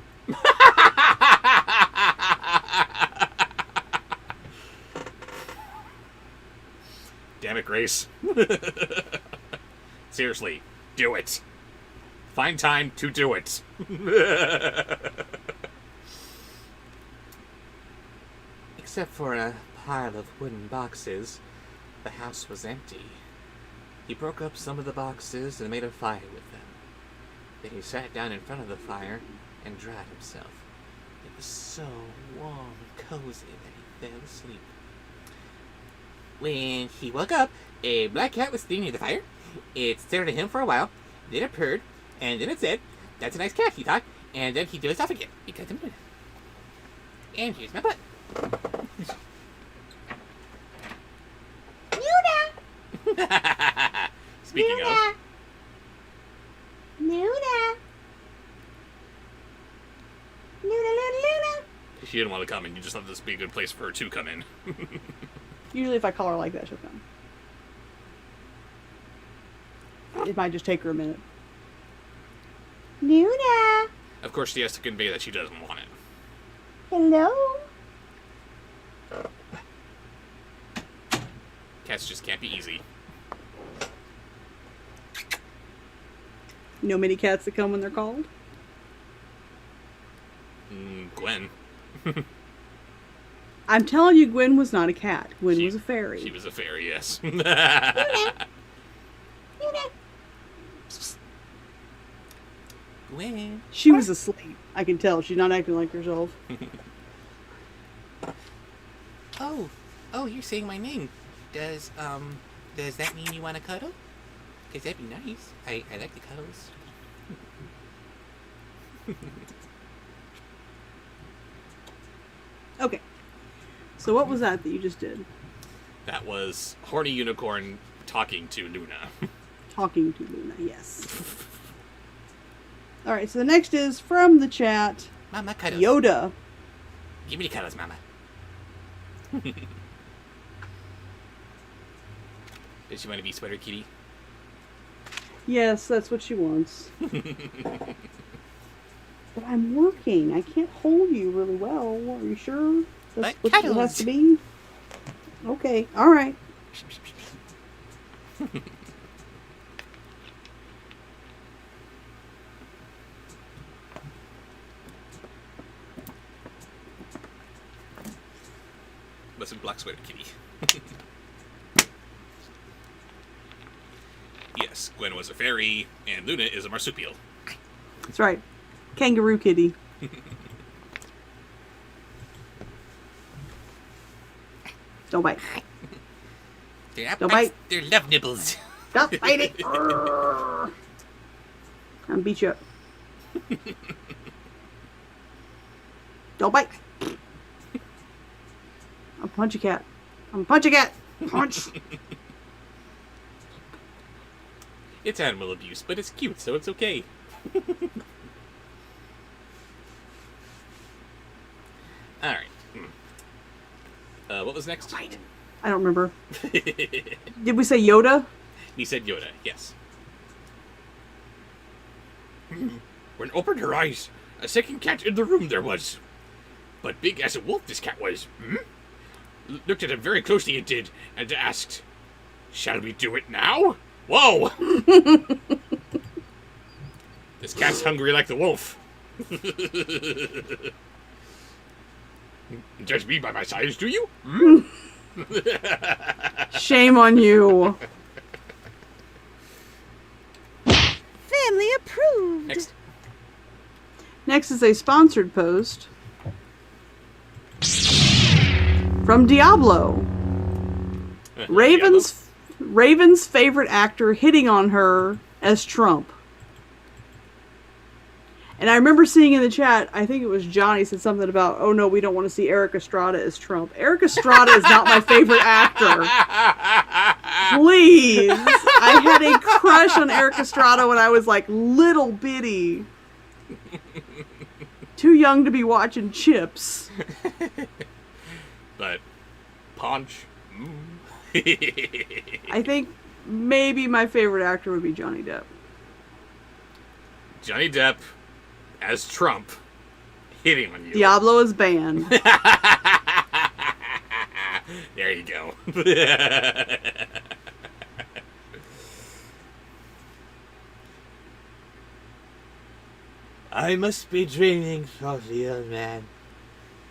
Damn it, Grace. Seriously, do it. Find time to do it. Except for a pile of wooden boxes, the house was empty. He broke up some of the boxes and made a fire with them. Then he sat down in front of the fire and dried himself. It was so warm and cozy that he fell asleep. When he woke up, a black cat was sitting near the fire. It stared at him for a while, then it purred, and then it said, "That's a nice cat," he thought, and then he dozed off again, because I'm good. And here's my butt. Speaking Luna. of, Luna. Luna, Luna, Luna. she didn't want to come in. You just thought this would be a good place for her to come in. Usually if I call her like that, she'll come. It might just take her a minute. Luna. Of course, she has to convey that she doesn't want it. Hello. Cats just can't be easy. You know many cats that come when they're called? Gwen. I'm telling you, Gwen was not a cat. Gwen was a fairy. She was a fairy, yes. Luna. Gwen. She was asleep. I can tell. She's not acting like herself. Oh, you're saying my name. Does that mean you want to cuddle? Because that'd be nice. I like the cuddles. Okay. So what was that you just did? That was Horny Unicorn talking to Luna. Talking to Luna, yes. Alright, so the next is from the chat, Mama, cuddles. Yoda. Give me the cuddles, Mama. Does she want to be Sweater Kitty? Yes, that's what she wants. But I'm working. I can't hold you really well. Are you sure that's But what it has to be? Okay, alright. Listen, Black Sweater Kitty. Yes, Gwen was a fairy, and Luna is a marsupial. That's right. Kangaroo kitty. Don't bite. They're not Don't bites, bite. they're love nibbles. Stop biting. I'm gonna beat you up. Don't bite. I'll punch a cat. I'm gonna punch a cat. Punch. It's animal abuse, but it's cute, so it's okay. Alright. What was next? I don't remember. Did we say Yoda? He said Yoda, yes. When opened her eyes, a second cat in the room there was. But big as a wolf this cat was. Looked at him very closely it did, and asked, "Shall we do it now?" Whoa! This cat's hungry like the wolf. Judge me by my size, do you? Shame on you. Family approved. Next is a sponsored post from Diablo. Raven's favorite actor hitting on her as Trump. And I remember seeing in the chat, I think it was Johnny said something about, oh no, we don't want to see Eric Estrada as Trump. Eric Estrada is not my favorite actor. Please. I had a crush on Eric Estrada when I was like little bitty. Too young to be watching Chips. But Punch. I think maybe my favorite actor would be Johnny Depp. Johnny Depp as Trump hitting on you. Diablo is banned. There you go. I must be dreaming, thought the old man.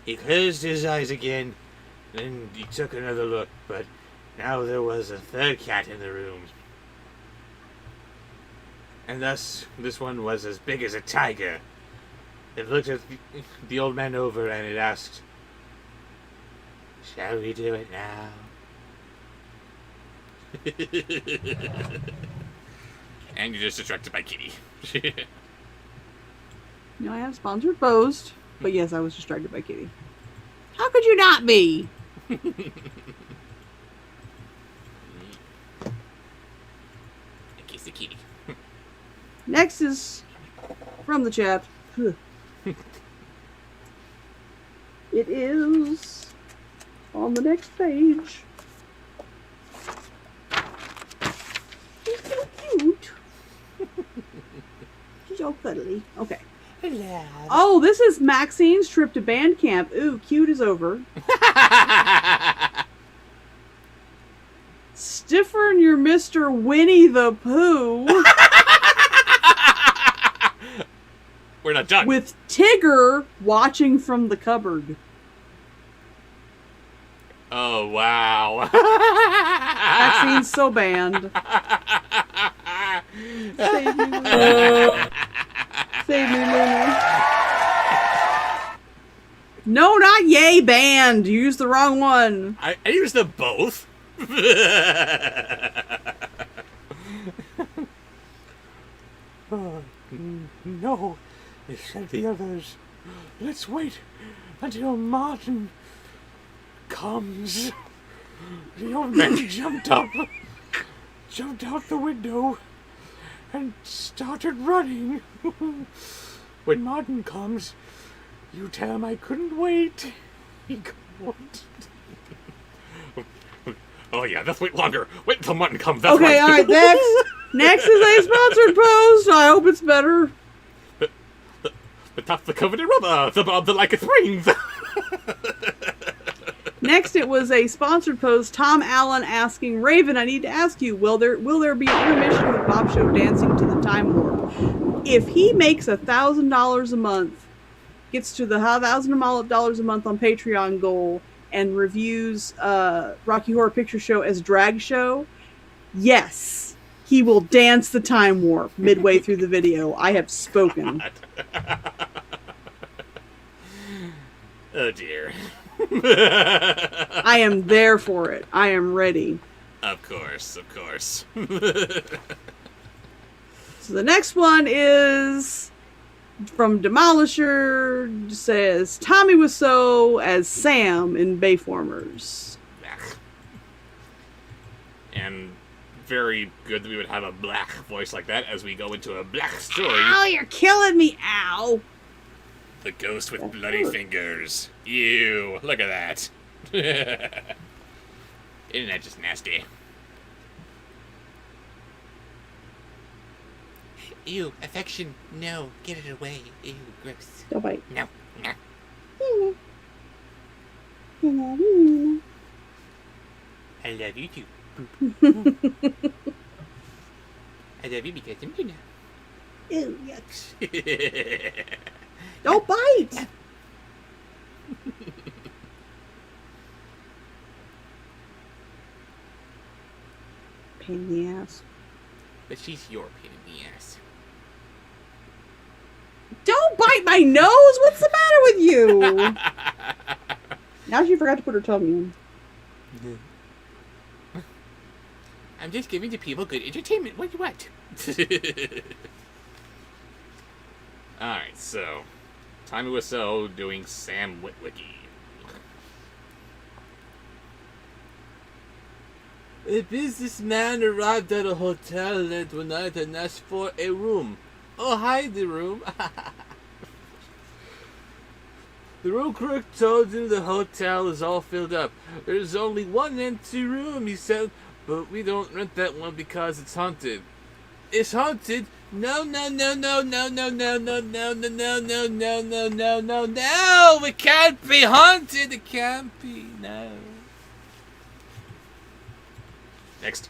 He closed his eyes again, then he took another look, but now there was a third cat in the room. And thus, this one was as big as a tiger. It looked at the old man over and it asked, "Shall we do it now?" And you're just distracted by Kitty. No, I have sponsored post, but yes, I was distracted by Kitty. How could you not be? Kiss the kitty. Next is from the chat. It is on the next page. He's so cute. He's so cuddly. Okay. Hello. Oh, this is Maxine's trip to band camp. Ooh, cute is over. Stiffer your Mr. Winnie the Pooh. We're not done. With Tigger watching from the cupboard. Oh, wow. Maxine's so banned. Save me, Luna. Save me, Luna. No, not yay, banned. You used the wrong one. I used them both. Oh, no, said the others. Let's wait until Martin comes. The old man jumped up, jumped out the window, and started running. When Martin comes, you tell him I couldn't wait. He won't. Oh, yeah, let's wait longer. Wait until Martin comes. That's Okay, right. alright, next. Next is a sponsored post. I hope it's better. The top of the coveted rubber. The like it springs. Next, it was a sponsored post. Tom Allen asking Raven, I need to ask you, will there be an intermission with Bobsheaux dancing to the time warp? If he makes $1,000 a month, gets to the $1,000 a month on Patreon goal, and reviews Rocky Horror Picture Show as drag show, yes, he will dance the time warp midway through the video. I have spoken. Oh, dear. I am there for it. I am ready. Of course, of course. So the next one is from Demolisher. Says Tommy Wiseau as Sam in Bayformers. And very good that we would have a black voice like that as we go into a black story. Ow, you're killing me, ow. The ghost with bloody fingers. Ew, look at that. Isn't that just nasty? Ew, affection. No, get it away. Ew, gross. Don't bite. No, no. I love you too. I love you because I'm here now. Ew, yuck. Don't bite! Pain in the ass. But she's your pain in the ass. Don't bite my nose! What's the matter with you? Now she forgot to put her tongue in. I'm just giving the people good entertainment. What do you want? Alright, so Tommy Wiseau doing Sam Witwicky. A businessman arrived at a hotel late one night and asked for a room. Oh, hi, the room. The room clerk told him the hotel is all filled up. There's only one empty room, he said, but we don't rent that one because it's haunted. It's haunted? No, no, no, no, no, no, no, no, no, no, no, no, no, no, no, no, no! It can't be haunted! It can't be, no. Next.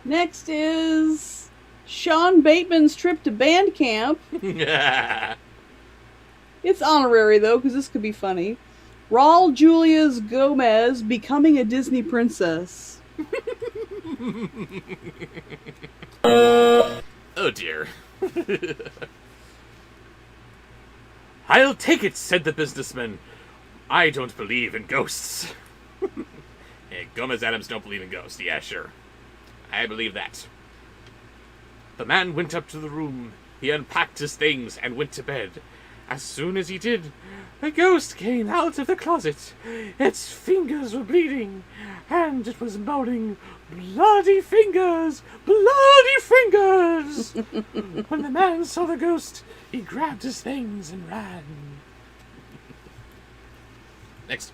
Next is Sean Bateman's trip to band camp. It's honorary, though, because this could be funny. Raul Julia's Gomez becoming a Disney princess. Oh dear. I'll take it, said the businessman. I don't believe in ghosts. Hey, Gomez Adams don't believe in ghosts. Yeah, sure. I believe that. The man went up to the room. He unpacked his things and went to bed. As soon as he did, a ghost came out of the closet. Its fingers were bleeding, and it was moaning, "Bloody fingers! Bloody fingers!" When the man saw the ghost, he grabbed his things and ran. Next.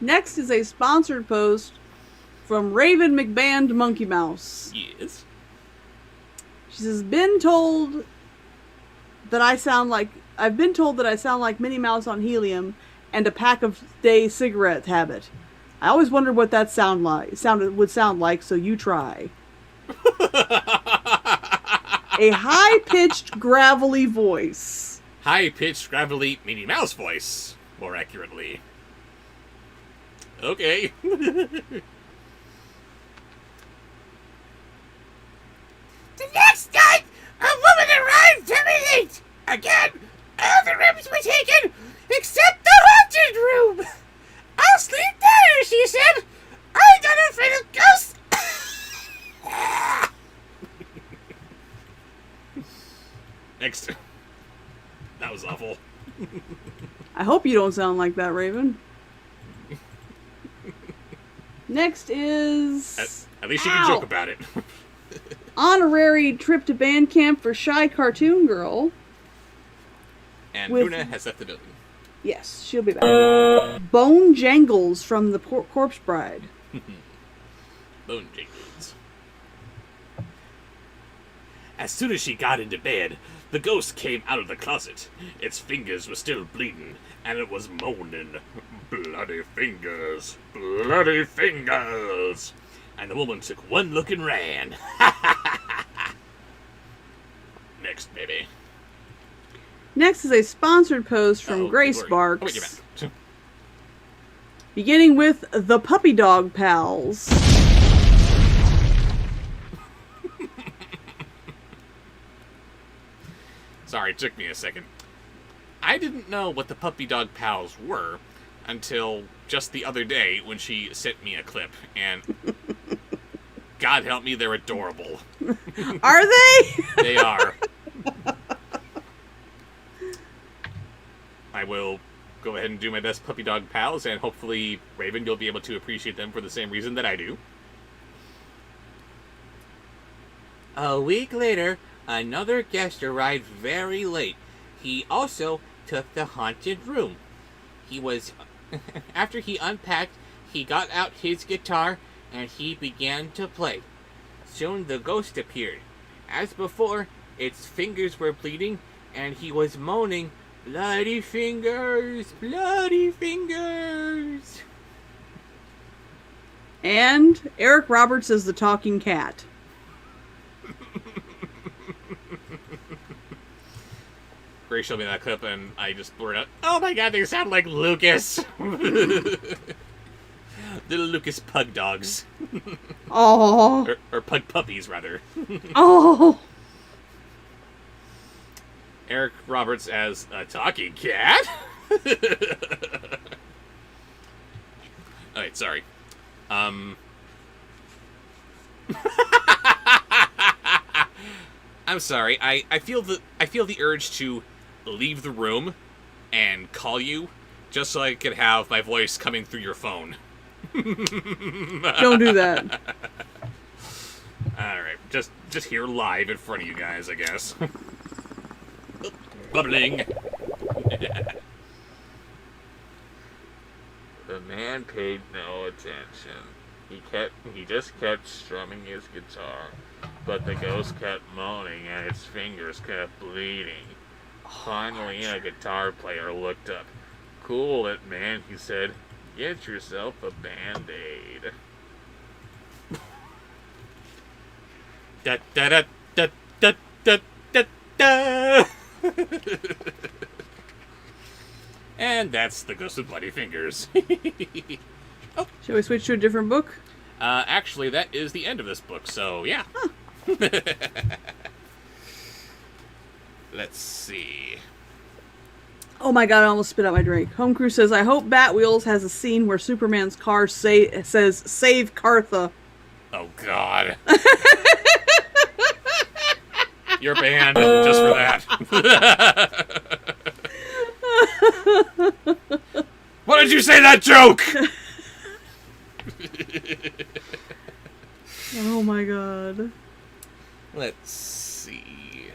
Next is a sponsored post from Raven McBand Monkey Mouse. Yes. She says, I've been told that I sound like Minnie Mouse on helium and a pack of day cigarette habit. I always wondered what that would sound like, so you try. A high-pitched, gravelly voice. High-pitched, gravelly Minnie Mouse voice, more accurately. Okay. The next night, a woman arrived very late. Again, all the rooms were taken, except the haunted room. I'll sleep there, she said. I'm not afraid of ghosts. Next. That was awful. I hope you don't sound like that, Raven. Next is... At least you can joke about it. honorary trip to band camp for Shy Cartoon Girl. And With- Luna has left the building. Yes, she'll be back. Bone Jangles from the Corpse Bride. Bone Jingles. As soon as she got into bed, the ghost came out of the closet. Its fingers were still bleeding, and it was moaning, "Bloody fingers! Bloody fingers!" And the woman took one look and ran. Next, baby. Next is a sponsored post from Oh, Grace good lord. Oh, wait, Sparks. you're back. Beginning with the Puppy Dog Pals. Sorry, it took me a second. I didn't know what the Puppy Dog Pals were until just the other day when she sent me a clip, and God help me, they're adorable. Are they? They are. I will go ahead and do my best Puppy Dog Pals, and hopefully, Raven, you'll be able to appreciate them for the same reason that I do. A week later, another guest arrived very late. He also took the haunted room. He was... After he unpacked, he got out his guitar and he began to play. Soon the ghost appeared. As before, its fingers were bleeding and he was moaning, Bloody fingers, bloody fingers. And Eric Roberts is the talking cat. Grace showed me that clip, and I just blurred out, "Oh my god, they sound like Lucas!" Little Lucas pug dogs. Oh. Or pug puppies, rather. Oh. Eric Roberts as a talking cat? Alright, sorry. I'm sorry. I feel the urge to leave the room and call you just so I could have my voice coming through your phone. Don't do that. Alright, just here live in front of you guys, I guess. Bubbling. The man paid no attention. He just kept strumming his guitar, but the ghost kept moaning and its fingers kept bleeding. Finally, a guitar player looked up. "Cool it, man," he said. "Get yourself a Band-Aid." Da da da da da da da da. And that's the Ghost of Bloody Fingers. Shall we switch to a different book? Actually, that is the end of this book, so yeah. Huh. Let's see. Oh my god, I almost spit out my drink. Homecrew says, I hope Batwheels has a scene where Superman's car says, "Save Cartha." Oh god. You're banned just for that. Why did you say that joke? Oh my god. Let's see.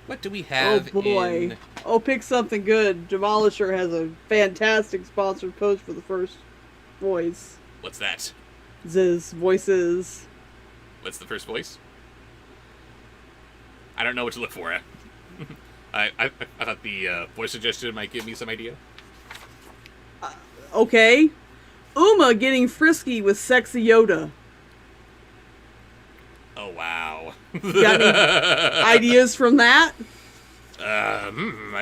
What do we have Oh boy. in... Oh, pick something good. Demolisher has a fantastic sponsored post for the first voice. What's that? Ziz voices. What's the first voice? I don't know what to look for. I thought the voice suggestion might give me some idea. Okay. Uma getting frisky with sexy Yoda. Oh, wow. Got any ideas from that? I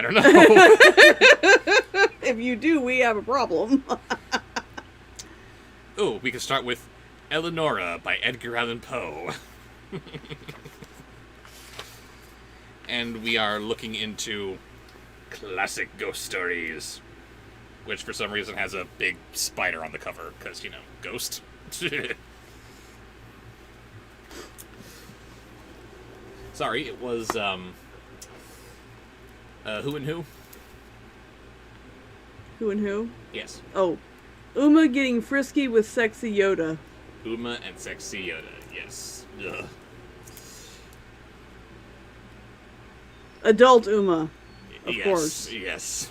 don't know. If you do, we have a problem. Oh, we can start with Eleonora by Edgar Allan Poe. And we are looking into classic ghost stories, which for some reason has a big spider on the cover, because, you know, ghost. Sorry, it was, Who and Who? Who and who? Yes. Oh. Uma getting frisky with sexy Yoda. Uma and Sexy Yoda, yes. Ugh. Adult Uma. Of Yes, course. yes.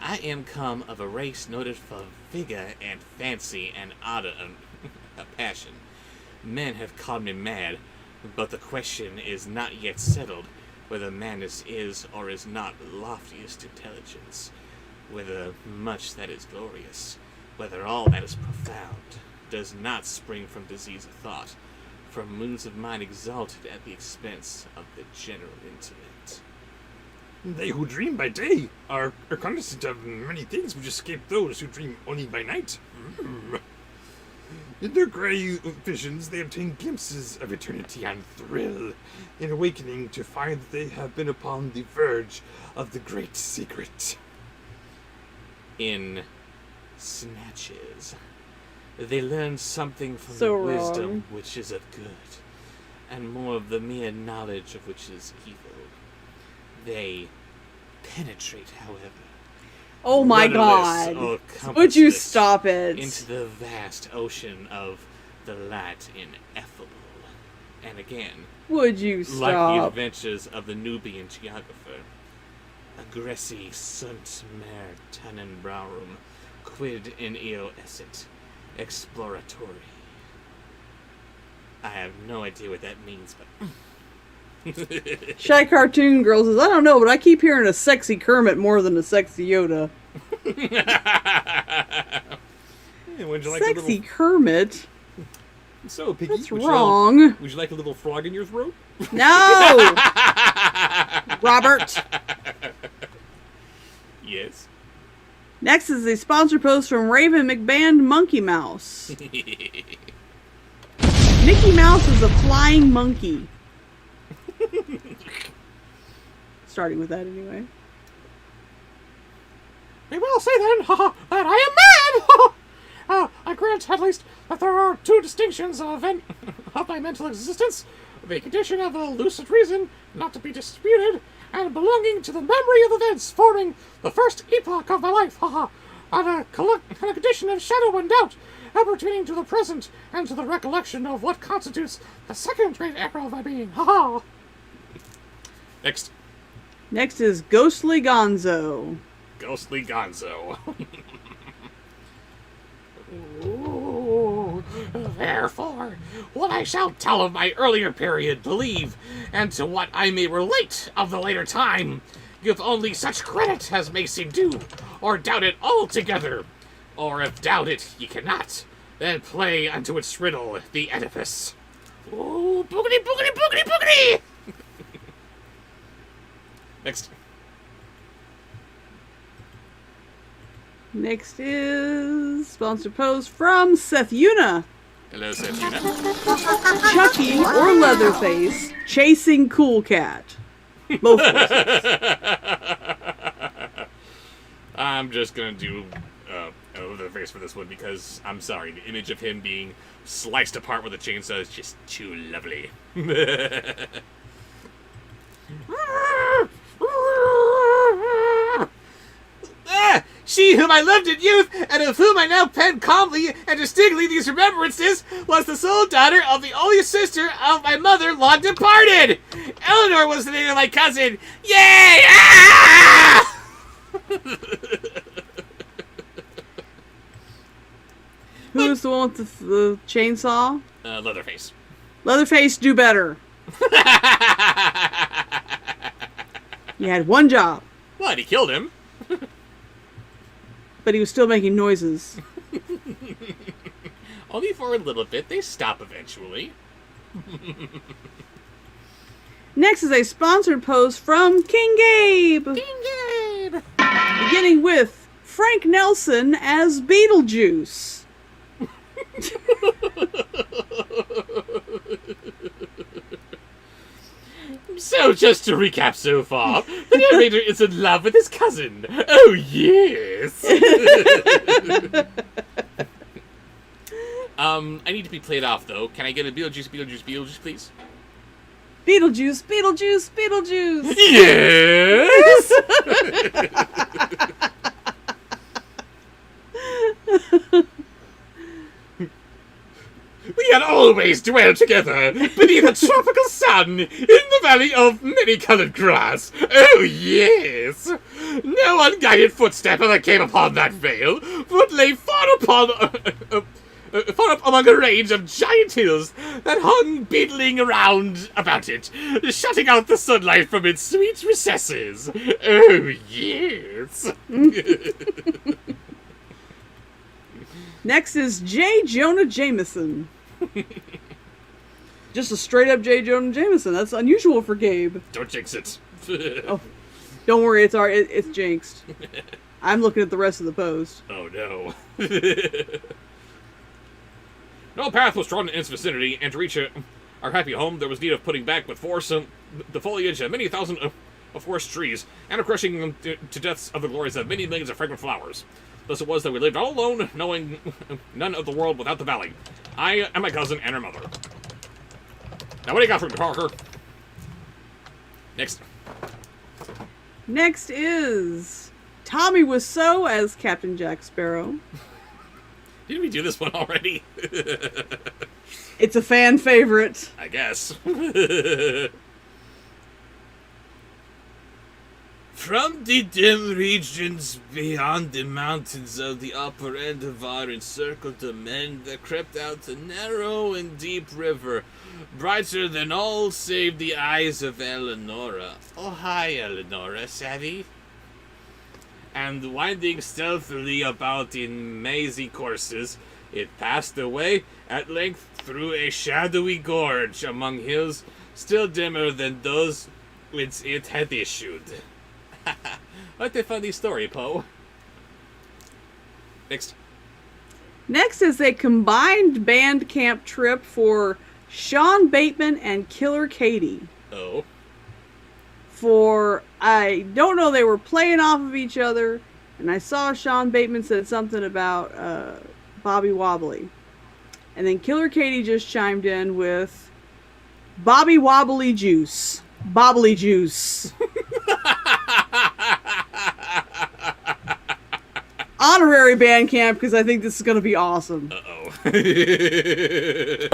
I am come of a race noted for vigor and fancy and ardor and passion. Men have called me mad, but the question is not yet settled whether madness is or is not loftiest intelligence, whether much that is glorious, whether all that is profound, does not spring from disease of thought, from moods of mind exalted at the expense of the general intellect. They who dream by day are cognizant of many things which escape those who dream only by night. In their grey visions, they obtain glimpses of eternity and thrill, in awakening to find that they have been upon the verge of the great secret. In snatches, they learn something from So the wisdom wrong. which is of good, and more of the mere knowledge of which is evil. They penetrate, however, Oh my rudderless god. or Would you compassless, stop it? into the vast ocean of the light ineffable. And again, Would you like the stop? adventures of the Nubian geographer, aggressi sunt mer tenenbrarum, quid in eo esset, exploratori. I have no idea what that means, but Shy Cartoon Girl says, I don't know, but I keep hearing a sexy Kermit more than a sexy Yoda. Yeah, would you like Sexy Kermit? So, Piggy, That's wrong. Would you like a little frog in your throat? No! Robert. Yes. Next is a sponsor post from Raven McBand Monkey Mouse. Mickey Mouse is a flying monkey. Starting with that anyway. We will say then, that I am mad! I grant, at least, that there are two distinctions of my mental existence. The condition of a lucid reason, not to be disputed, and belonging to the memory of events forming the first epoch of my life, and a condition of shadow and doubt, appertaining to the present and to the recollection of what constitutes the second great era of my being, Next. Next is Ghostly Gonzo. Ghostly Gonzo. Ooh, therefore, what I shall tell of my earlier period, believe, and to what I may relate of the later time, give only such credit as may seem due, or doubt it altogether. Or if doubt it ye cannot, then play unto its riddle the edifice. Ooh, boogity, boogity, boogity, boogity! Next. Next is sponsor post from Seth Yuna. Hello, Satin. Chucky or Leatherface chasing Cool Cat. Both voices. I'm just gonna do Leatherface for this one because I'm sorry, the image of him being sliced apart with a chainsaw is just too lovely. She whom I loved in youth, and of whom I now pen calmly and distinctly these remembrances, was the sole daughter of the only sister of my mother long departed. Eleanor was the name of my cousin. Yay! Ah! Who's the one with the chainsaw? Leatherface. Leatherface, do better. You had one job, What? He killed him. but he was still making noises. Only for a little bit. They stop eventually. Next is a sponsored post from King Gabe. King Gabe! Beginning with Frank Nelson as Beetlejuice. So, just to recap so far, the narrator is in love with his cousin. Oh, yes! I need to be played off, though. Can I get a Beetlejuice, Beetlejuice, Beetlejuice, please? Beetlejuice, Beetlejuice, Beetlejuice. Yes! We had always dwelled together beneath a tropical sun in the valley of many-colored grass. Oh, yes! No unguided footstep ever came upon that vale, but lay far up among a range of giant hills that hung beetling around about it, shutting out the sunlight from its sweet recesses. Oh, yes! Next is J. Jonah Jameson. Just a straight-up J. Jonah Jameson. That's unusual for Gabe. Don't jinx it. Oh, don't worry, it's jinxed. I'm looking at the rest of the post. Oh, no. No path was trodden in its vicinity, and to reach our happy home, there was need of putting back with force the foliage of many thousand of forest trees, and of crushing them to deaths of the glories of many millions of fragrant flowers. Thus it was that we lived all alone, knowing none of the world without the valley. I and my cousin and her mother. Now, what do you got for me, Parker? Next. Next is Tommy Wiseau as Captain Jack Sparrow. Didn't we do this one already? It's a fan favorite. I guess. From the dim regions beyond the mountains of the upper end of our encircled domain, there crept out a narrow and deep river, brighter than all save the eyes of Eleonora. Oh, hi, Eleonora, savvy? And winding stealthily about in mazy courses, it passed away at length through a shadowy gorge among hills still dimmer than those whence it had issued. What a funny story, Poe. Next. Next is a combined band camp trip for Sean Bateman and Killer Katie. Oh. I don't know, they were playing off of each other, and I saw Sean Bateman said something about Bobby Wobbly. And then Killer Katie just chimed in with Bobby Wobbly Juice. Bobbly Juice. Honorary band camp, because I think this is going to be awesome. Uh-oh.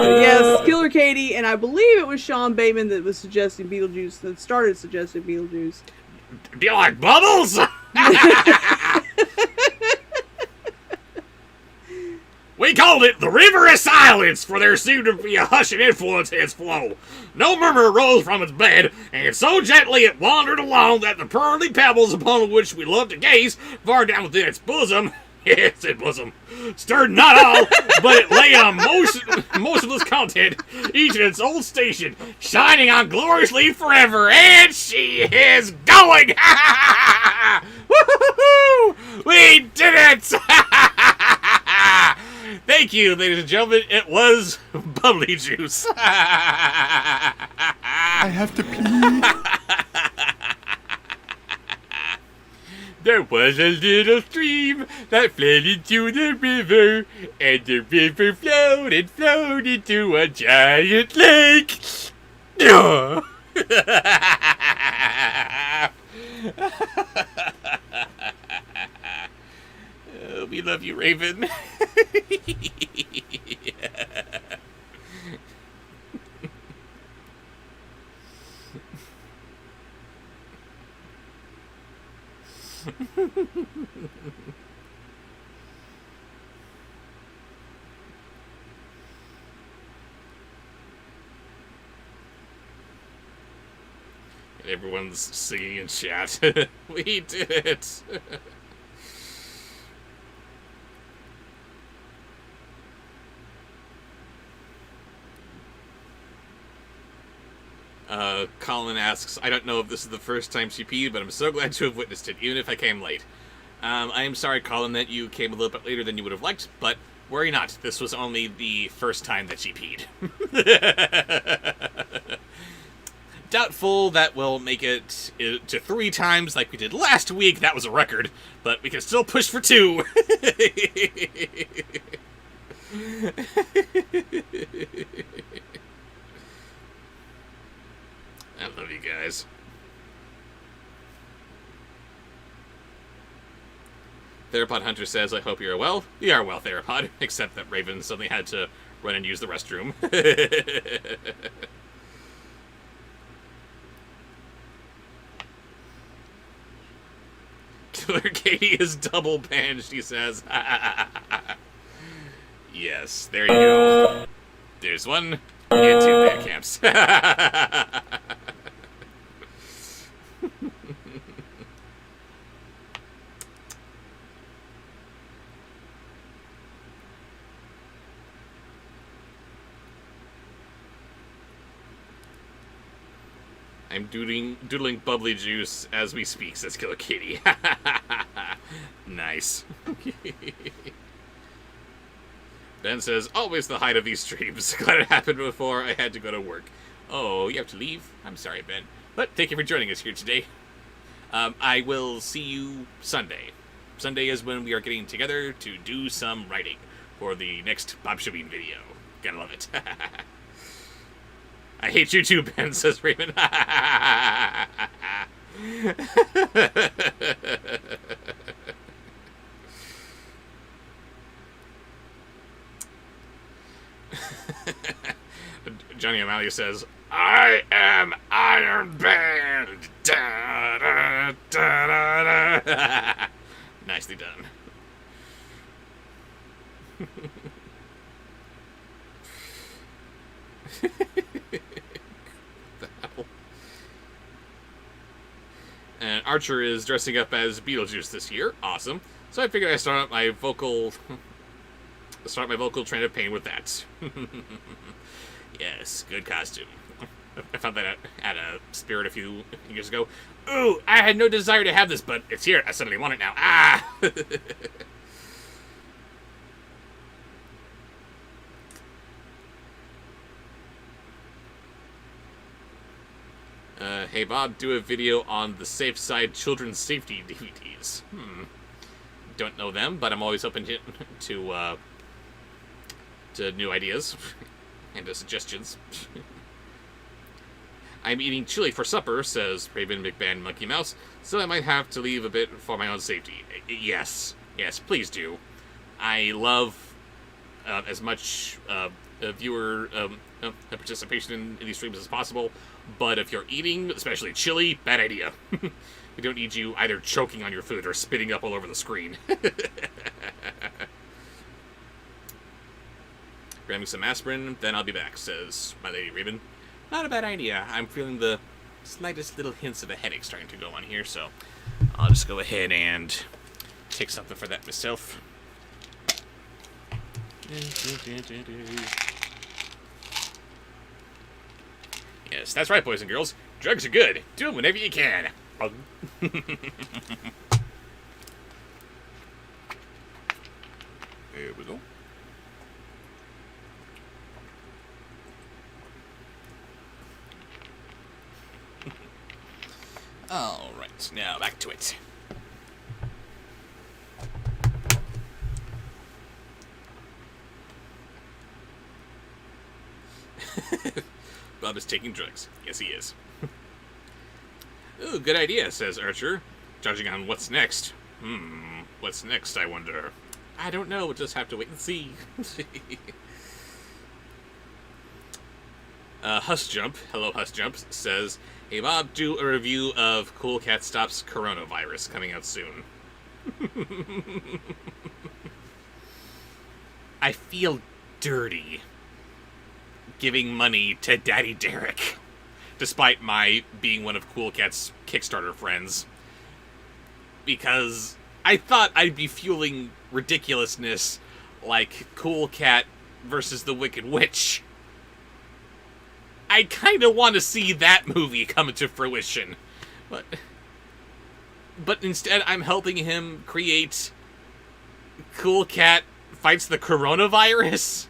Yes, Killer Katie, and I believe it was Sean Bateman that was suggesting Beetlejuice, that started suggesting Beetlejuice. Do you like bubbles? We called it the River of Silence, for there seemed to be a hushing influence in its flow. No murmur rose from its bed, and so gently it wandered along that the pearly pebbles upon which we loved to gaze, far down within its bosom, yes, its bosom, stirred not all, but it lay on motionless content, each in its old station, shining on gloriously forever, and she is going! Woo-hoo-hoo! We did it! Thank you, ladies and gentlemen. It was bubbly juice. I have to pee. There was a little stream that flowed into the river, and the river flowed and flowed into a giant lake. Oh, we love you, Raven. Everyone's singing in chat. We did it. Colin asks, I don't know if this is the first time she peed, but I'm so glad to have witnessed it, even if I came late. I am sorry, Colin, that you came a little bit later than you would have liked, but worry not, this was only the first time that she peed. Doubtful that we'll make it to 3 times like we did last week. That was a record, but we can still push for 2. I love you guys. Theropod Hunter says, I hope you're well. We are well, Theropod, except that Raven suddenly had to run and use the restroom. Killer Katie is double banned, she says. Yes, there you go. There's 1 and 2 band camps. I'm doodling bubbly juice as we speak, says Killer Kitty. Nice. Ben says, always the height of these streams. Glad it happened before I had to go to work. Oh, you have to leave? I'm sorry, Ben. But thank you for joining us here today. I will see you Sunday. Sunday is when we are getting together to do some writing for the next Bobsheauxween video. Gotta love it. I hate you too, Ben, says Raymond. Johnny O'Malley says, I am Iron Band. Da, da, da, da, da. Nicely done. Archer is dressing up as Beetlejuice this year. Awesome. So I figured I'd start my vocal train of pain with that. Yes, good costume. I found that at a Spirit a few years ago. Ooh, I had no desire to have this, but it's here. I suddenly want it now. Ah! Hey Bob, do a video on the Safe Side Children's Safety DVDs. Don't know them, but I'm always open to new ideas and to suggestions. I'm eating chili for supper, says Raven McBand Monkey Mouse, so I might have to leave a bit for my own safety. Yes, please do. I love as much viewer participation in these streams as possible, but if you're eating, especially chili, bad idea. We don't need you either choking on your food or spitting up all over the screen. Grabbing some aspirin, then I'll be back, says my lady Raven. Not a bad idea. I'm feeling the slightest little hints of a headache starting to go on here, so I'll just go ahead and take something for that myself. Yes, that's right, boys and girls. Drugs are good. Do them whenever you can. There we go. All right, now back to it. Bob is taking drugs. Yes, he is. Ooh, good idea, says Archer. Judging on what's next. What's next, I wonder? I don't know, we'll just have to wait and see. Husjump, hello Husjump, says, hey Bob, do a review of Cool Cat Stop's Coronavirus coming out soon. I feel dirty giving money to Daddy Derek, despite my being one of Cool Cat's Kickstarter friends, because I thought I'd be fueling ridiculousness like Cool Cat versus the Wicked Witch. I kind of want to see that movie come to fruition, but instead I'm helping him create Cool Cat Fights the Coronavirus?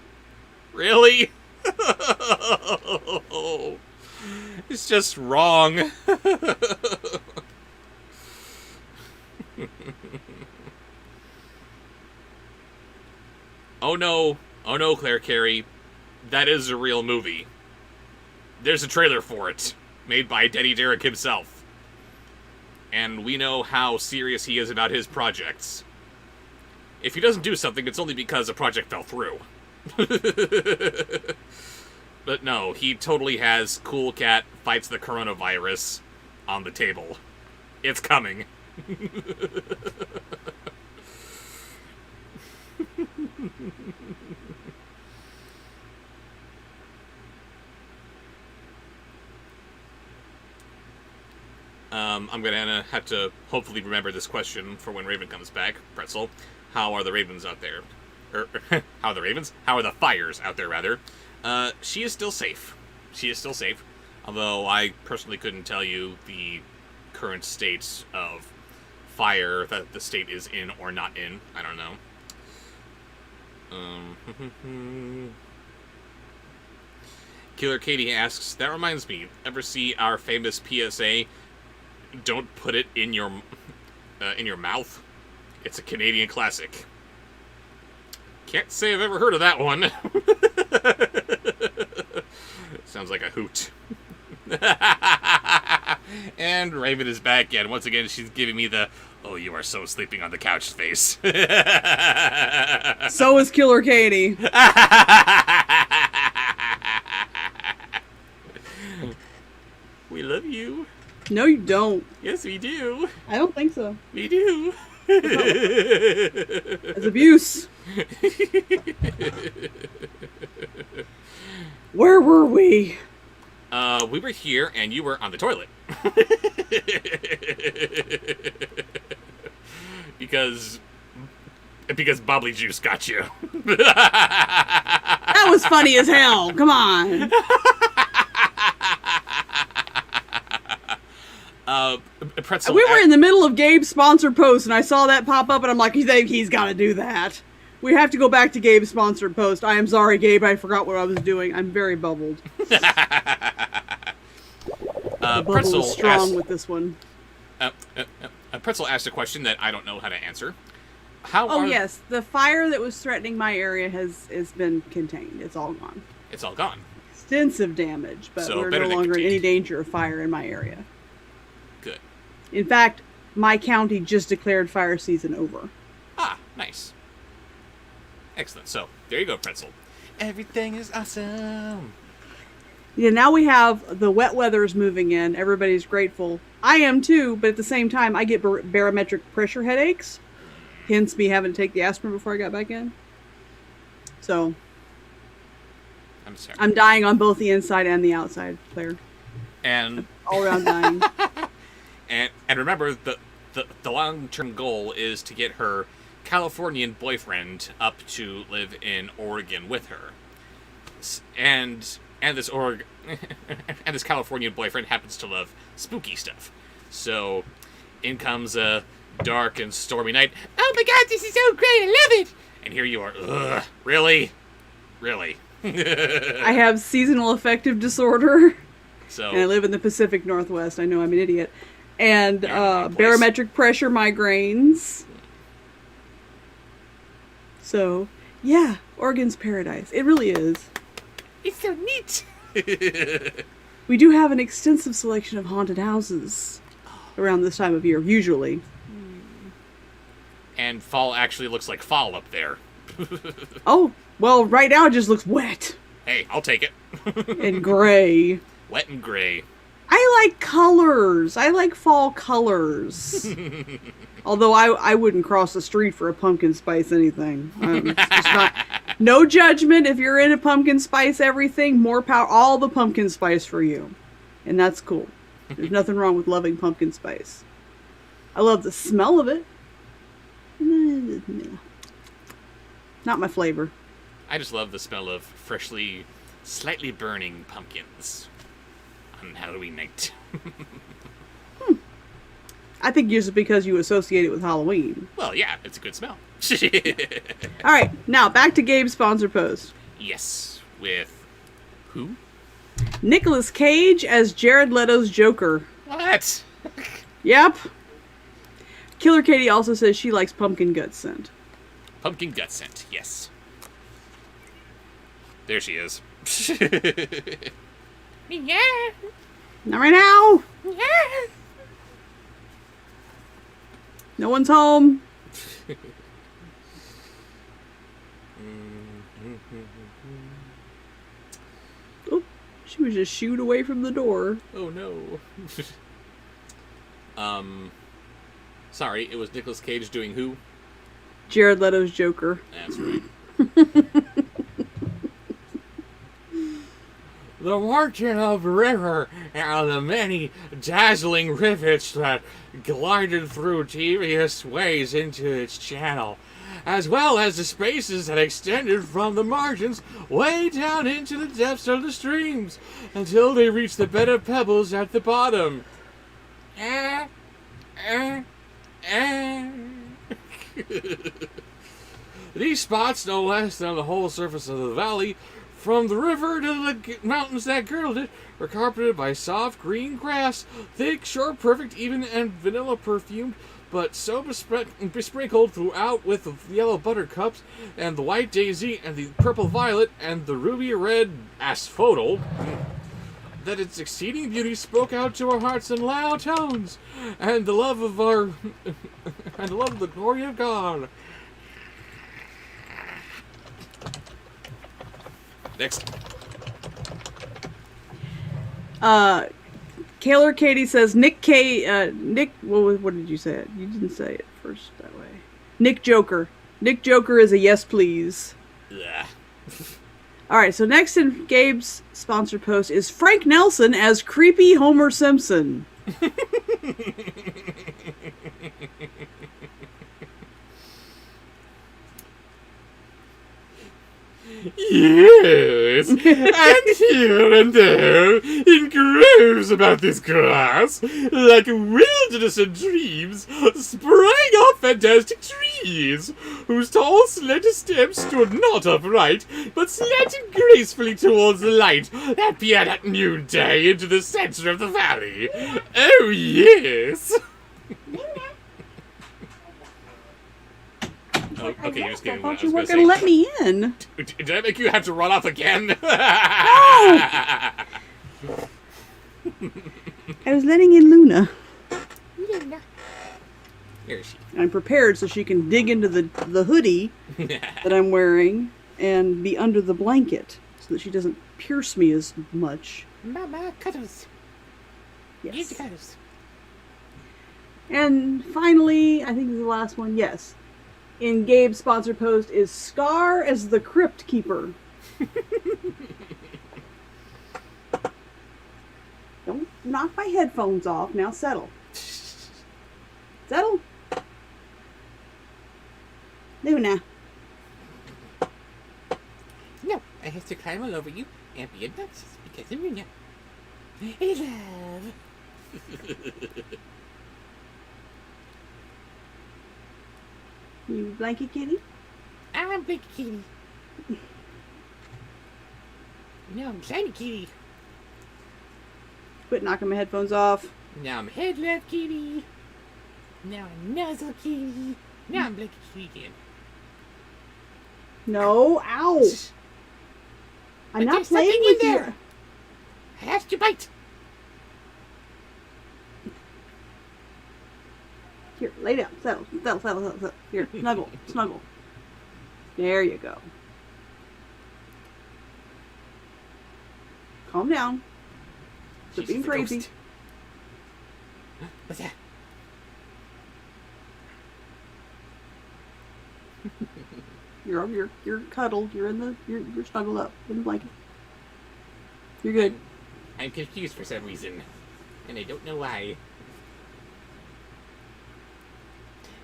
Really? It's just wrong. Oh no, Claire Carey. That is a real movie. There's a trailer for it, made by Daddy Derek himself. And we know how serious he is about his projects. If he doesn't do something, it's only because a project fell through. But no, he totally has Cool Cat Fights the Coronavirus on the table. It's coming. I'm gonna have to hopefully remember this question for when Raven comes back. Pretzel, how are the ravens out there? How are the ravens? How are the fires out there, rather? She is still safe. She is still safe. Although I personally couldn't tell you the current state of fire that the state is in or not in. I don't know. Killer Katie asks, that reminds me, ever see our famous PSA, don't put it in your mouth? It's a Canadian classic. Can't say I've ever heard of that one. Sounds like a hoot. And Raven is back, and once again she's giving me the, oh, you are so sleeping on the couch face. So is Killer Katie. We love you. No, you don't. Yes, we do. I don't think so. We do. It's abuse. Where were we? We were here, and you were on the toilet. because Bobbly Juice got you. That was funny as hell. Come on. Pretzel. We were in the middle of Gabe's sponsored post, and I saw that pop up, and I'm like, he's got to do that. We have to go back to Gabe's sponsored post. I am sorry, Gabe. I forgot what I was doing. I'm very bubbled. The bubble Pretzel is strong asked, with this one. Pretzel asked a question that I don't know how to answer. Yes, the fire that was threatening my area has been contained. It's all gone. It's all gone. Extensive damage, but So we're better no than longer in contained. any danger of fire in my area. Good. In fact, my county just declared fire season over. Ah, nice. Excellent. So, there you go, Pretzel. Everything is awesome. Yeah, now we have the wet weather's moving in. Everybody's grateful. I am too, but at the same time, I get barometric pressure headaches. Hence me having to take the aspirin before I got back in. So, I'm sorry. I'm dying on both the inside and the outside, Claire. And All around dying. and remember, the long-term goal is to get her Californian boyfriend up to live in Oregon with her. And this and this Californian boyfriend happens to love spooky stuff. So, in comes a dark and stormy night. Oh my god, this is so great, I love it! And here you are. Ugh, really? Really? I have seasonal affective disorder, So, and I live in the Pacific Northwest. I know I'm an idiot. And You're in the wrong place. barometric pressure migraines. So, yeah, Oregon's paradise. It really is. It's so neat! We do have an extensive selection of haunted houses around this time of year, usually. and fall actually looks like fall up there. Oh, well, right now it just looks wet Hey, I'll take it. and gray. Wet and gray. I like colors. I like fall colors. Although I wouldn't cross the street for a pumpkin spice anything. It's just not, no judgment if you're into pumpkin spice everything. More power. All the pumpkin spice for you. And that's cool. There's nothing wrong with loving pumpkin spice. I love the smell of it. Not my flavor. I just love the smell of freshly, slightly burning pumpkins on Halloween night. I think just because you associate it with Halloween. Well, yeah, it's a good smell. All right, now back to Gabe's sponsor post. Yes, with who? Nicolas Cage as Jared Leto's Joker. What? Yep. Killer Katie also says she likes pumpkin gut scent. Pumpkin gut scent, yes. There she is. Yeah! Not right now. Yeah! No one's home. Oh, she was just shooed away from the door. Oh no. Sorry, it was Nicolas Cage doing who? Jared Leto's Joker. That's right. The margin of the river and the many dazzling rivets that glided through devious ways into its channel, as well as the spaces that extended from the margins way down into the depths of the streams, until they reached the bed of pebbles at the bottom. These spots, no less than the whole surface of the valley, from the river to the mountains that girdled it, were carpeted by soft green grass, thick, short, perfect, even, and vanilla perfumed, but so besprinkled throughout with the yellow buttercups, and the white daisy, and the purple violet, and the ruby red asphodel, that its exceeding beauty spoke out to our hearts in loud tones, and the love of our, and the love of the glory of God. Next. Killer Katie says Nick, what did you say? You didn't say it first that way. Nick Joker. Nick Joker is a yes please. Ugh. Alright, so next in Gabe's sponsored post is Frank Nelson as creepy Homer Simpson. Yes, and here and there, in groves about this grass, like wilderness and dreams, sprang up fantastic trees, whose tall, slender stems stood not upright, but slanted gracefully towards the light that peered at noonday into the center of the valley. Oh, yes! Oh, okay, you're just I kidding. I thought was you weren't gonna going to say- let me in. Did I make you have to run off again? No! I was letting in Luna. Luna. Here she. I'm prepared so she can dig into the hoodie that I'm wearing and be under the blanket so that she doesn't pierce me as much. Mama cuddles. Use Yes. the cuddles. And finally, I think this is the last one. Yes. In Gabe's sponsored post is Scar as the Crypt Keeper. Don't knock my headphones off. Now settle. Settle. Luna. No, I have to climb all over you and be obnoxious because of Luna. Hey, love. You blanket kitty? I'm Big Kitty. No, I'm Shiny Kitty. Quit knocking my headphones off. Now I'm Head Love Kitty. Now I'm Nuzzle Kitty. Now I'm Blanket Kitty again. No, ow. I'm But not there's playing something with in you. there. I have to bite. Here, lay down. Settle. Here, snuggle. There you go. Calm down. Quit She's being the crazy. ghost. What's that? You're cuddled. You're snuggled up in the blanket. You're good. I'm confused for some reason, and I don't know why.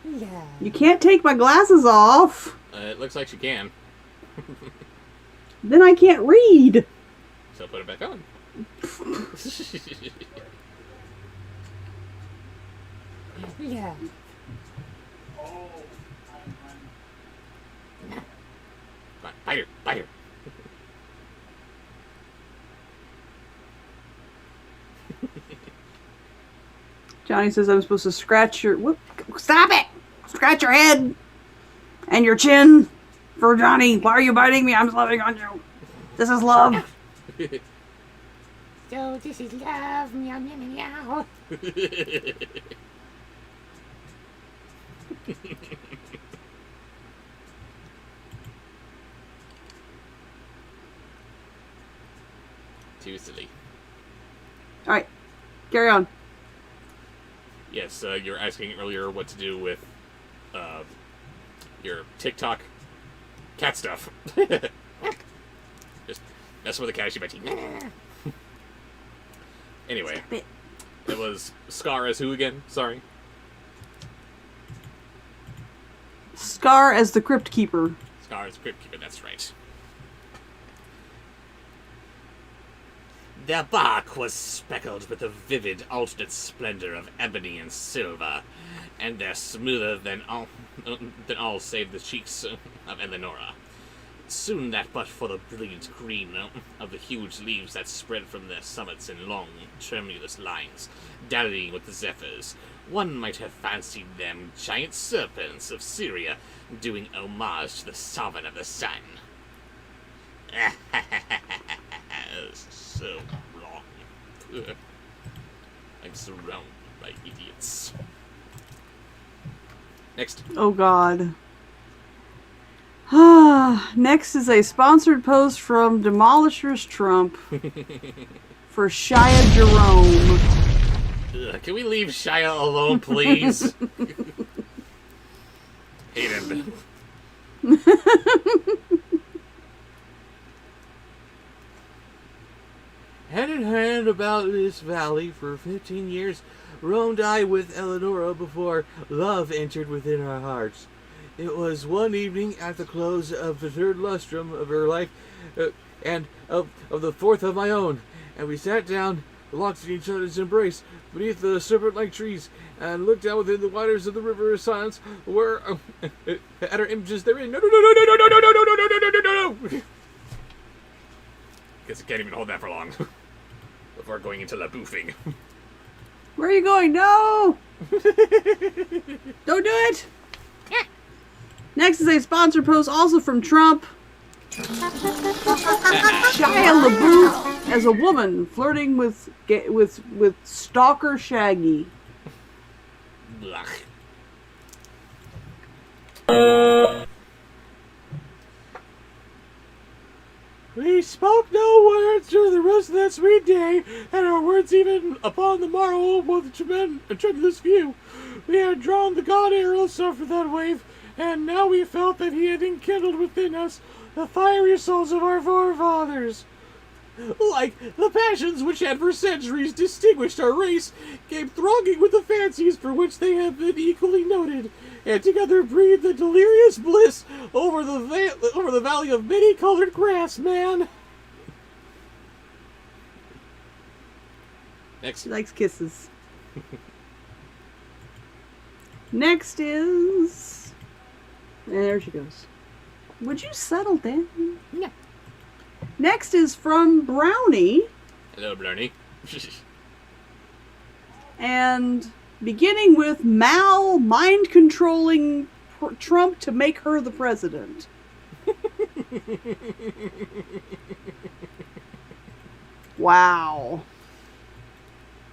Love. You can't take my glasses off. It looks like she can. Then I can't read. So put it back on. Love. Come on, bite her. Johnny says I'm supposed to scratch your... Whoop, stop it! Scratch your head and your chin for Johnny. Why are you biting me? I'm loving on you. This is love. So this is love. Meow meow meow. Too silly. Alright, carry on. Yes, you were asking earlier what to do with your TikTok cat stuff. Just mess with the cat, she might eat. Anyway, Stop it. it was Scar as who again? Sorry. Scar as the Crypt Keeper. Scar as Crypt Keeper, that's right. Their bark was speckled with the vivid alternate splendor of ebony and silver, and they're smoother than all save the cheeks of Eleonora. Soon that but for the brilliant green of the huge leaves that spread from their summits in long, tremulous lines, dallying with the zephyrs, one might have fancied them giant serpents of Syria doing homage to the sovereign of the sun. So wrong. I'm surrounded by idiots. Next. Oh god. Next is a sponsored post from Demolishers Trump for Shia Jerome. Can we leave Shia alone, please? Hate him. And in hand about this valley for 15 years, roamed I with Eleonora before love entered within our hearts. It was one evening at the close of the third lustrum of her life, and of the fourth of my own, and we sat down, locked in each other's embrace, beneath the serpent-like trees, and looked out within the waters of the river of silence, where at our images therein. No! Guess I can't even hold that for long. Before going into la boofing. Where are you going? No! Don't do it! Next is a sponsor post, also from Trump. Shia LaBeouf as a woman flirting with stalker Shaggy. Blech. We spoke no words through the rest of that sweet day, and our words even upon the morrow with a tremulous view. We had drawn the god arrow for that wave, and now we felt that he had enkindled within us the fiery souls of our forefathers. Like the passions which had for centuries distinguished our race, came thronging with the fancies for which they have been equally noted, and together breathed the delirious bliss over the valley of many-colored grass, man. Next. She likes kisses. Next is... And there she goes. Would you settle down? No. Next is from Brownie. Hello, Blarney. And beginning with Mal mind-controlling Trump to make her the president. Wow.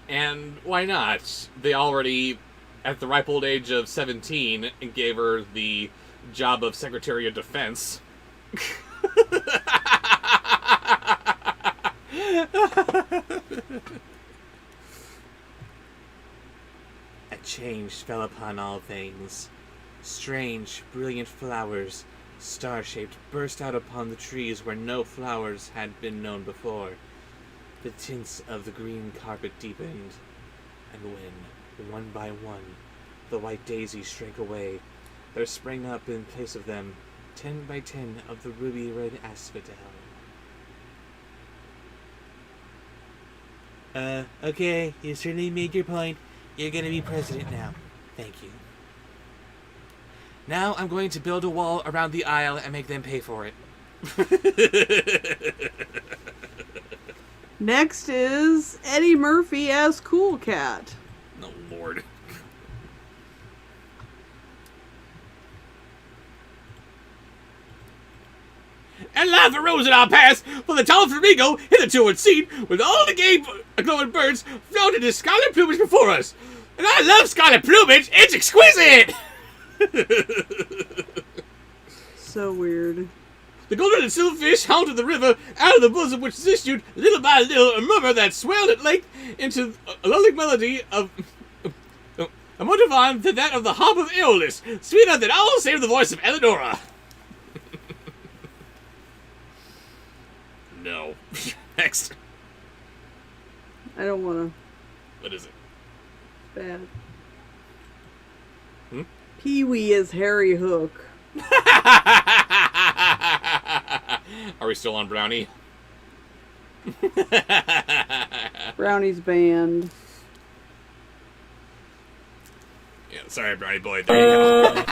And why not? They already, at the ripe old age of 17, gave her the job of Secretary of Defense. A change fell upon all things. Strange, brilliant flowers, star-shaped, burst out upon the trees where no flowers had been known before. The tints of the green carpet deepened, and when, one by one, the white daisies shrank away, there sprang up in place of them 10 by 10 of the ruby-red asphodel. Okay, you certainly made your point. You're gonna be president now. Thank you. Now I'm going to build a wall around the aisle and make them pay for it. Next is Eddie Murphy as Cool Cat. Oh, Lord. And laugh arose in our pass, for the tall flamingo, hitherto unseen, with all the gay glowing birds, floated his scarlet plumage before us. And I love scarlet plumage, it's exquisite! So weird. The golden and silver fish haunted the river, out of the bosom which issued, little by little, a murmur that swelled at length into a lulling melody of... a more divine than that of the harp of Aeolus, sweeter than all save the voice of Eleonora. No. Next. I don't want to. What is it? It's bad. Hmm? Pee-wee is Harry Hook. Are we still on Brownie? Brownie's band. Yeah, sorry, Brownie boy. There you go.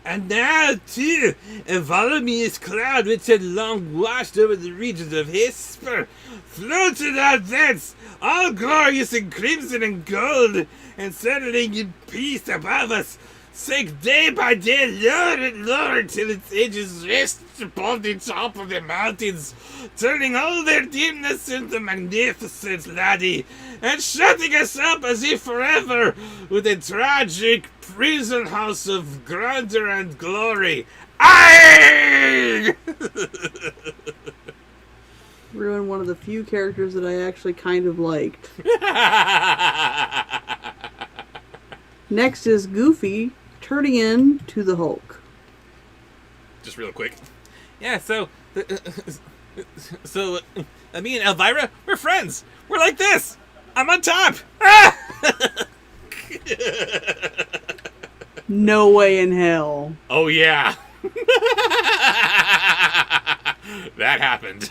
And now, too, a voluminous cloud which had long washed over the regions of Hesper floated out thence, all glorious in crimson and gold, and settling in peace above us, sank day by day lower and lower till its edges rested upon the top of the mountains, turning all their dimness into magnificent laddie, and shutting us up as if forever with a tragic prison house of grandeur and glory. Aye! Ruined one of the few characters that I actually kind of liked. Next is Goofy turning into the Hulk. just real quick. Yeah, so me and Elvira, we're friends. We're like this. I'm on top. Ah! No way in hell. Oh yeah. That happened.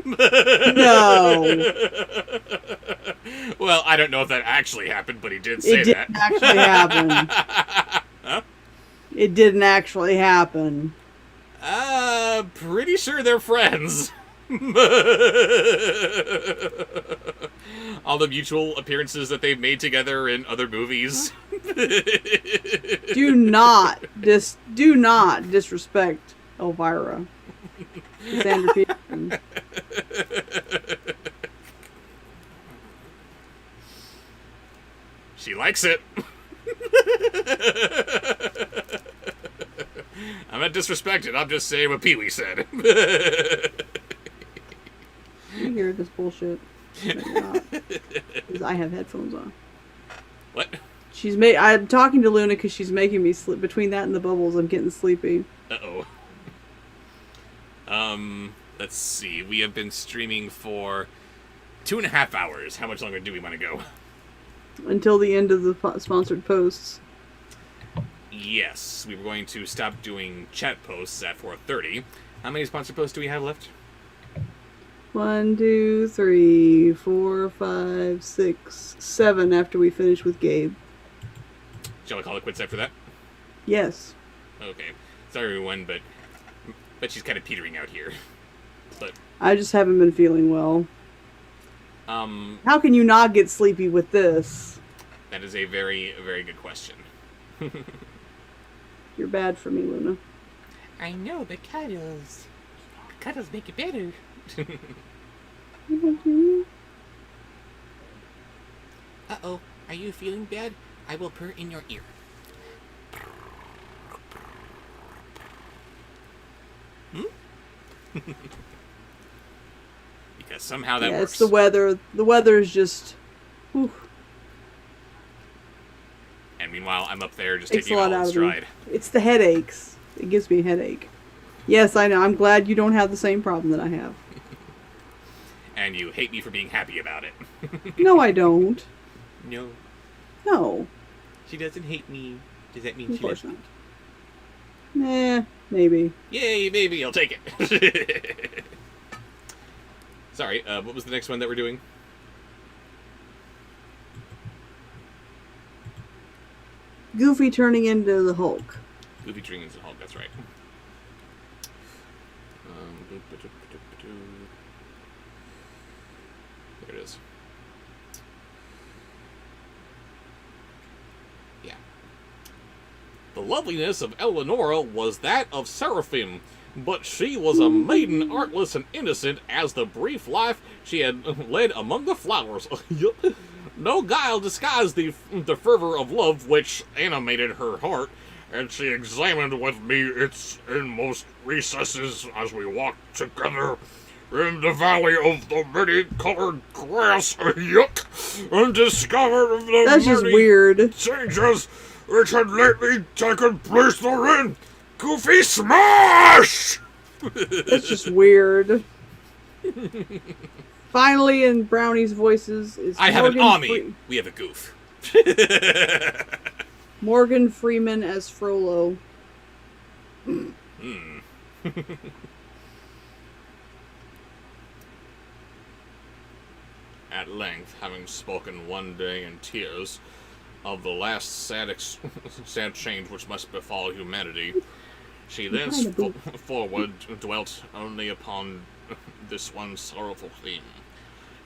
No. Well, I don't know if that actually happened, but he did say It that. didn't actually happen. Huh? It didn't actually happen. Pretty sure they're friends. All the mutual appearances that they've made together in other movies. Do not disrespect Elvira. Cassandra Peterson. She likes it. I'm not disrespecting. I'm just saying what Pee-wee said. You hear this bullshit. Because I have headphones on. What? I'm talking to Luna because she's making me sleep. Between that and the bubbles, I'm getting sleepy. Uh-oh. Let's see. We have been streaming for 2.5 hours. How much longer do we want to go? Until the end of the sponsored posts. Yes, we were going to stop doing chat posts at 4:30. How many sponsored posts do we have left? 1, 2, 3, 4, 5, 6, 7 after we finish with Gabe. Shall I call it quits after that? Yes. Okay. Sorry, everyone, but she's kind of petering out here. But I just haven't been feeling well. How can you not get sleepy with this? that is a very, very good question. You're bad for me, Luna. I know, but cuddles. Cuddles make it better. Uh-oh, are you feeling bad? I will purr in your ear. Because somehow that Yeah, works. it's the weather. The weather is just... Whew, And meanwhile, I'm up there just takes a taking it lot all in out of me. stride. It's the headaches. It gives me a headache. Yes, I know. I'm glad you don't have the same problem that I have. And you hate me for being happy about it. No, I don't. No, No, she doesn't hate me. Does that mean of she course loves not. me? Nah, maybe. Yay, maybe I'll take it. Sorry, what was the next one that we're doing? Goofy turning into the Hulk. Goofy Dreams and Hulk, that's right. There it is. Yeah. The loveliness of Eleonora was that of Seraphim, but she was a maiden artless and innocent as the brief life she had led among the flowers. Yup. No guile disguised the fervor of love which animated her heart, and she examined with me its inmost recesses as we walked together in the valley of the many-colored grass, yuck, and discovered of the That's just many weird. changes which had lately taken place therein. Goofy smash! That's just weird. Finally, in Brownie's voices, is I have an Morgan Ami. We have a goof. Morgan Freeman as Frollo. At length, having spoken one day in tears of the last sad change which must befall humanity, she thenceforward dwelt only upon this one sorrowful theme,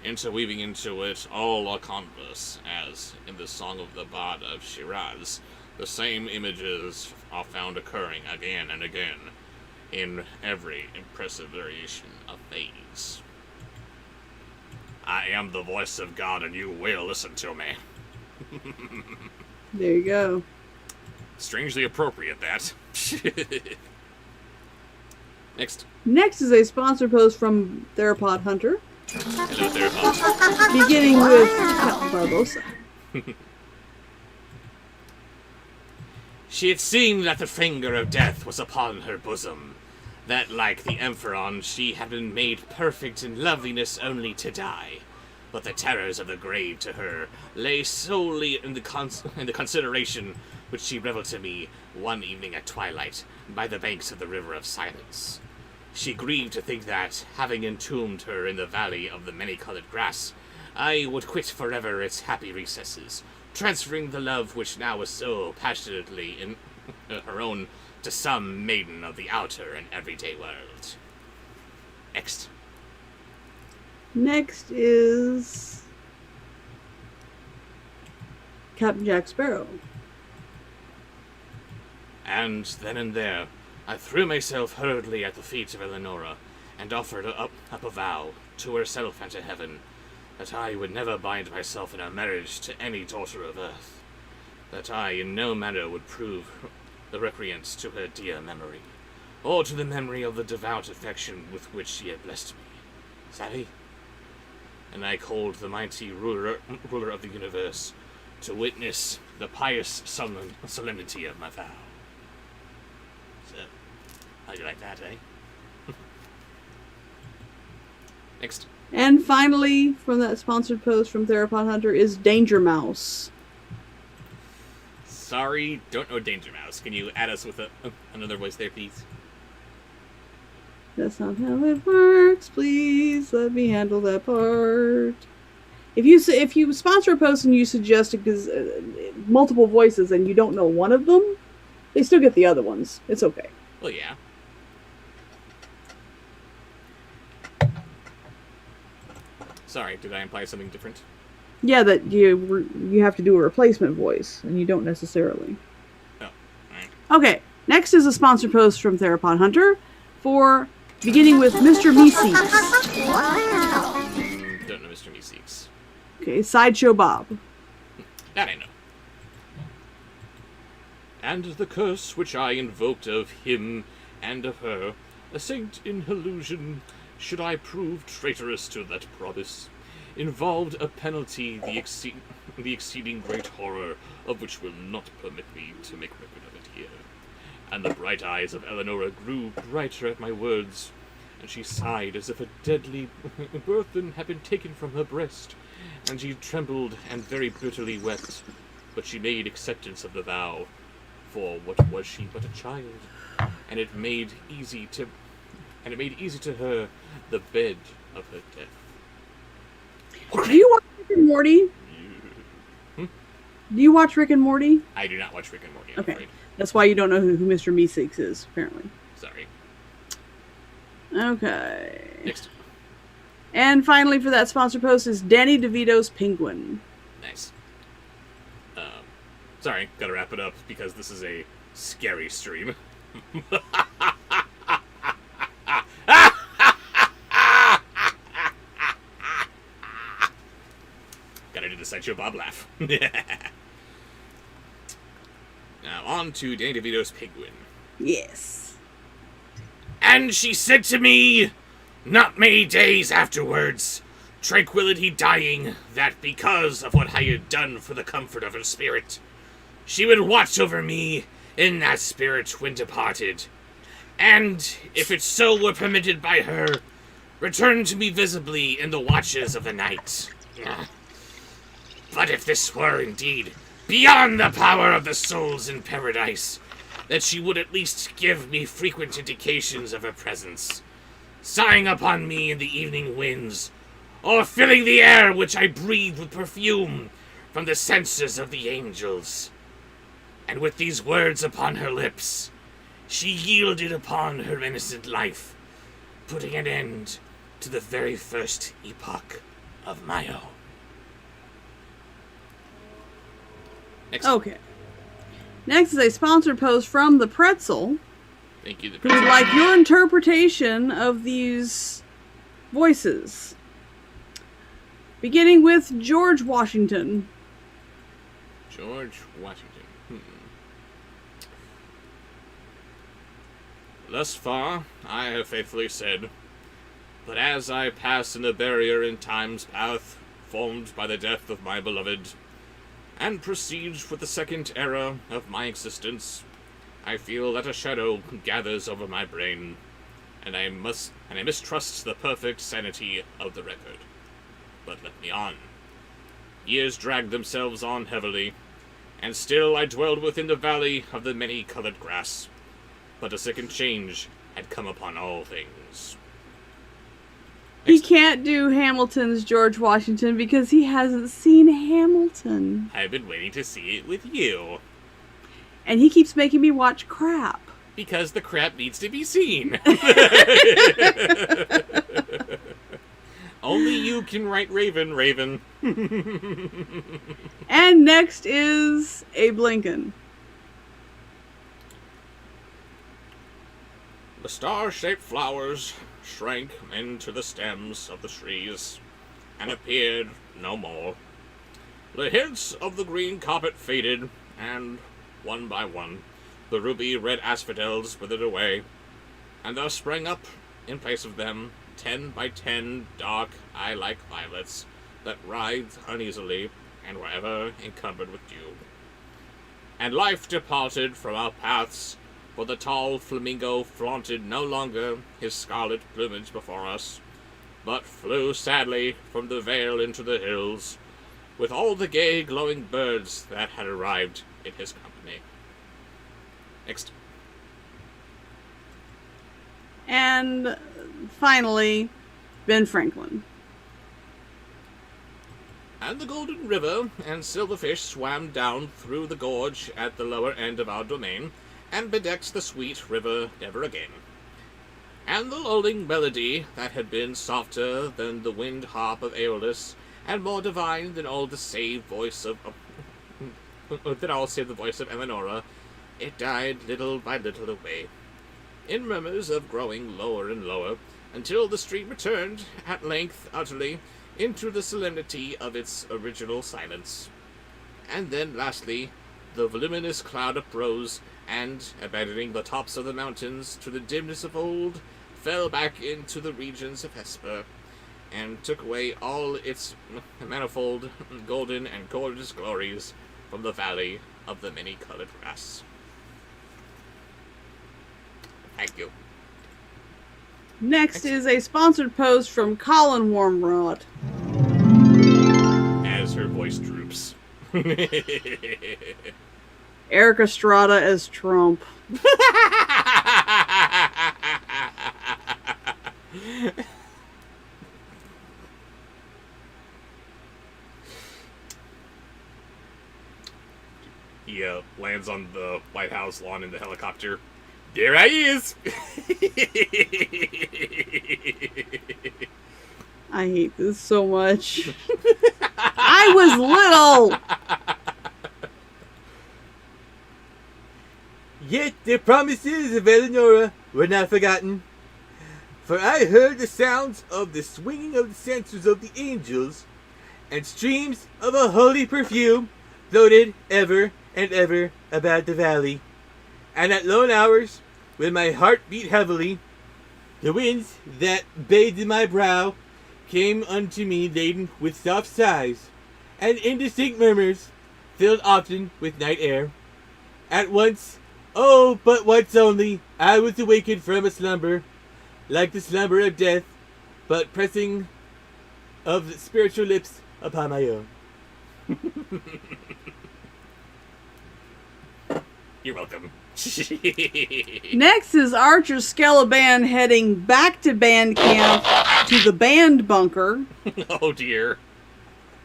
interweaving into it all a converse, as, in the Song of the Bard of Shiraz, the same images are found occurring again and again, in every impressive variation of phase. I am the voice of God, and you will listen to me. There you go. Strangely appropriate, that. Next. Next is a sponsor post from Therapod Hunter, Hello, Therapod. beginning with Captain Barbosa. She had seen that the finger of death was upon her bosom, that, like the Amphiron, she had been made perfect in loveliness only to die. But the terrors of the grave to her lay solely in the consideration which she revealed to me one evening at twilight by the banks of the River of Silence. She grieved to think that, having entombed her in the valley of the many-colored grass, I would quit forever its happy recesses, transferring the love which now was so passionately in her own to some maiden of the outer and everyday world. Next. Next is Captain Jack Sparrow. And then and there, I threw myself hurriedly at the feet of Eleonora, and offered up a vow, to herself and to heaven, that I would never bind myself in a marriage to any daughter of earth, that I in no manner would prove the recreant to her dear memory, or to the memory of the devout affection with which she had blessed me. Savvy? And I called the mighty ruler of the universe to witness the pious solemnity of my vow. So, how do you like that, eh? Next. And finally, from that sponsored post from Therapod Hunter is Danger Mouse. Sorry, don't know Danger Mouse. Can you add us with another voice there, please? That's not how it works. Please let me handle that part. If you sponsor a post and you suggest multiple voices and you don't know one of them, they still get the other ones. It's okay. Well, yeah. Sorry, did I imply something different? Yeah, that you have to do a replacement voice, and you don't necessarily. Oh, alright. Okay, next is a sponsored post from Therapod Hunter for beginning with Mr. Meeseeks. Don't know Mr. Meeseeks. Okay, Sideshow Bob. That I know. And the curse which I invoked of him and of her, a saint in illusion, should I prove traitorous to that promise, involved a penalty the exceeding great horror of which will not permit me to make record of it here. And the bright eyes of Eleonora grew brighter at my words, and she sighed as if a deadly burthen had been taken from her breast, and she trembled and very bitterly wept, but she made acceptance of the vow, for what was she but a child, and it made easy to her the bed of her death. Do you watch Rick and Morty? Do you watch Rick and Morty? I do not watch Rick and Morty, I'm Okay. afraid. That's why you don't know who Mr. Meeseeks is, apparently. Sorry. Okay. Next. And finally, for that sponsor post is Danny DeVito's Penguin. Nice. Sorry, gotta wrap it up because this is a scary stream. Gotta do the Sideshow Bob laugh. Now, on to Danny DeVito's Penguin. Yes. And she said to me, not many days afterwards, tranquility dying, that because of what I had done for the comfort of her spirit, she would watch over me in that spirit when departed, and, if it so were permitted by her, return to me visibly in the watches of the night. But if this were indeed beyond the power of the souls in paradise, that she would at least give me frequent indications of her presence, sighing upon me in the evening winds, or filling the air which I breathe with perfume from the senses of the angels. And with these words upon her lips, she yielded upon her innocent life, putting an end to the very first epoch of my own. Next. Okay. Next is a sponsored post from The Pretzel, Thank you, the who would like your interpretation of these voices. Beginning with George Washington. George Washington. Thus far, I have faithfully said, but as I pass in the barrier in time's path, formed by the death of my beloved, and proceed with the second era of my existence, I feel that a shadow gathers over my brain, and I mistrust the perfect sanity of the record. But let me on. Years dragged themselves on heavily, and still I dwelled within the valley of the many-colored grass. But a second change had come upon all things. He can't do Hamilton's George Washington because he hasn't seen Hamilton. I've been waiting to see it with you. And he keeps making me watch crap. Because the crap needs to be seen. Only you can write Raven. And next is Abe Lincoln. The star-shaped flowers shrank into the stems of the trees and appeared no more. The hints of the green carpet faded, and one by one, the ruby-red asphodels withered away, and there sprang up, in place of them, 10 by 10 dark, eye-like violets that writhed uneasily and were ever encumbered with dew. And life departed from our paths, for the tall flamingo flaunted no longer his scarlet plumage before us, but flew sadly from the vale into the hills, with all the gay glowing birds that had arrived in his company. Next. And finally, Ben Franklin. And the Golden River and Silverfish swam down through the gorge at the lower end of our domain, and bedecked the sweet river never again. And the lulling melody that had been softer than the wind harp of Aeolus, and more divine than all the save voice of than all save the voice of Eleonora, it died little by little away, in murmurs of growing lower and lower, until the stream returned, at length utterly, into the solemnity of its original silence. And then, lastly, the voluminous cloud uprose, and, abandoning the tops of the mountains to the dimness of old, fell back into the regions of Hesper, and took away all its manifold, golden, and gorgeous glories from the valley of the many-colored grass. Thank you. Next is a sponsored post from Colin Warmrod. As her voice droops. Eric Estrada as Trump. He lands on the White House lawn in the helicopter. There I is! I hate this so much. I was little! Yet the promises of Eleonora were not forgotten. For I heard the sounds of the swinging of the censers of the angels, and streams of a holy perfume floated ever and ever about the valley. And at lone hours, when my heart beat heavily, the winds that bathed my brow came unto me laden with soft sighs, and indistinct murmurs, filled often with night air. At once, oh, but once only, I was awakened from a slumber, like the slumber of death, but pressing of spiritual lips upon my own. You're welcome. Next is Archer Skeleban heading back to band camp to the band bunker, Oh dear.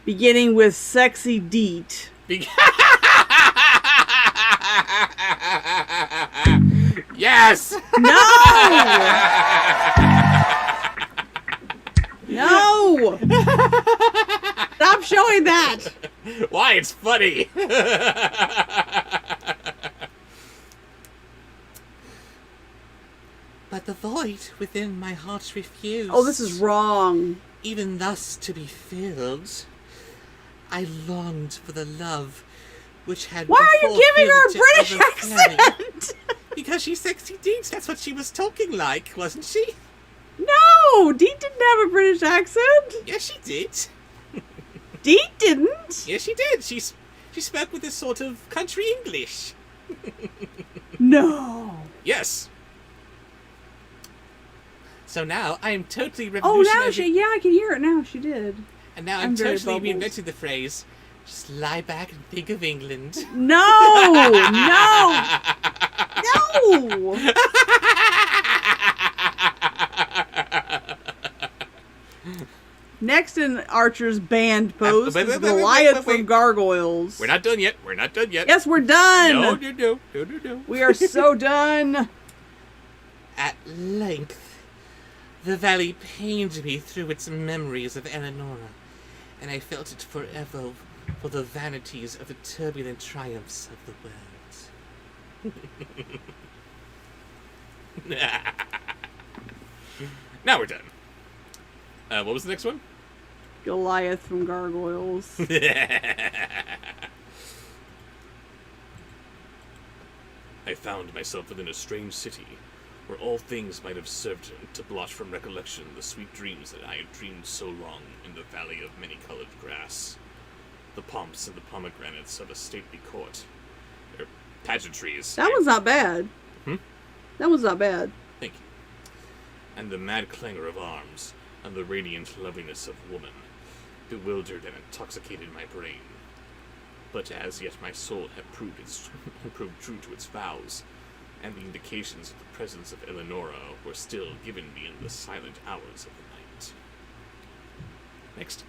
beginning with Sexy Deet. Yes! No! No! Stop showing that! Why? It's funny. But the void within my heart refused. Oh, this is wrong. Even thus to be filled. I longed for the love which had Why are you before giving her a filled to British overflowing. accent? Because she's Sexy Deeds, that's what she was talking like, wasn't she? No! Deet didn't have a British accent. Yes, she did. Deet didn't. Yes, she did. She spoke with this sort of country English. No. Yes. So now I am totally Oh, revolutionizing. I can hear it now. She did. And now I'm I'm very totally bubbles. reinventing the phrase, just lie back and think of England. No! No! Next in Archer's band post wait, is wait, wait, Goliath wait. from Gargoyles. We're not done yet. Yes, we're done! No. We are so done! At length, the valley pained me through its memories of Eleonora, and I felt it forever for the vanities of the turbulent triumphs of the world. Now we're done. What was the next one? Goliath from Gargoyles. I found myself within a strange city, where all things might have served to blot from recollection the sweet dreams that I had dreamed so long in the valley of many-colored grass. The pomps and the pomegranates of a stately court. Their pageantries. That was not bad. That was not bad. Thank you. And the mad clangor of arms, and the radiant loveliness of woman, bewildered and intoxicated my brain. But as yet my soul had proved true to its vows, and the indications of the presence of Eleonora were still given me in the silent hours of the night. Next.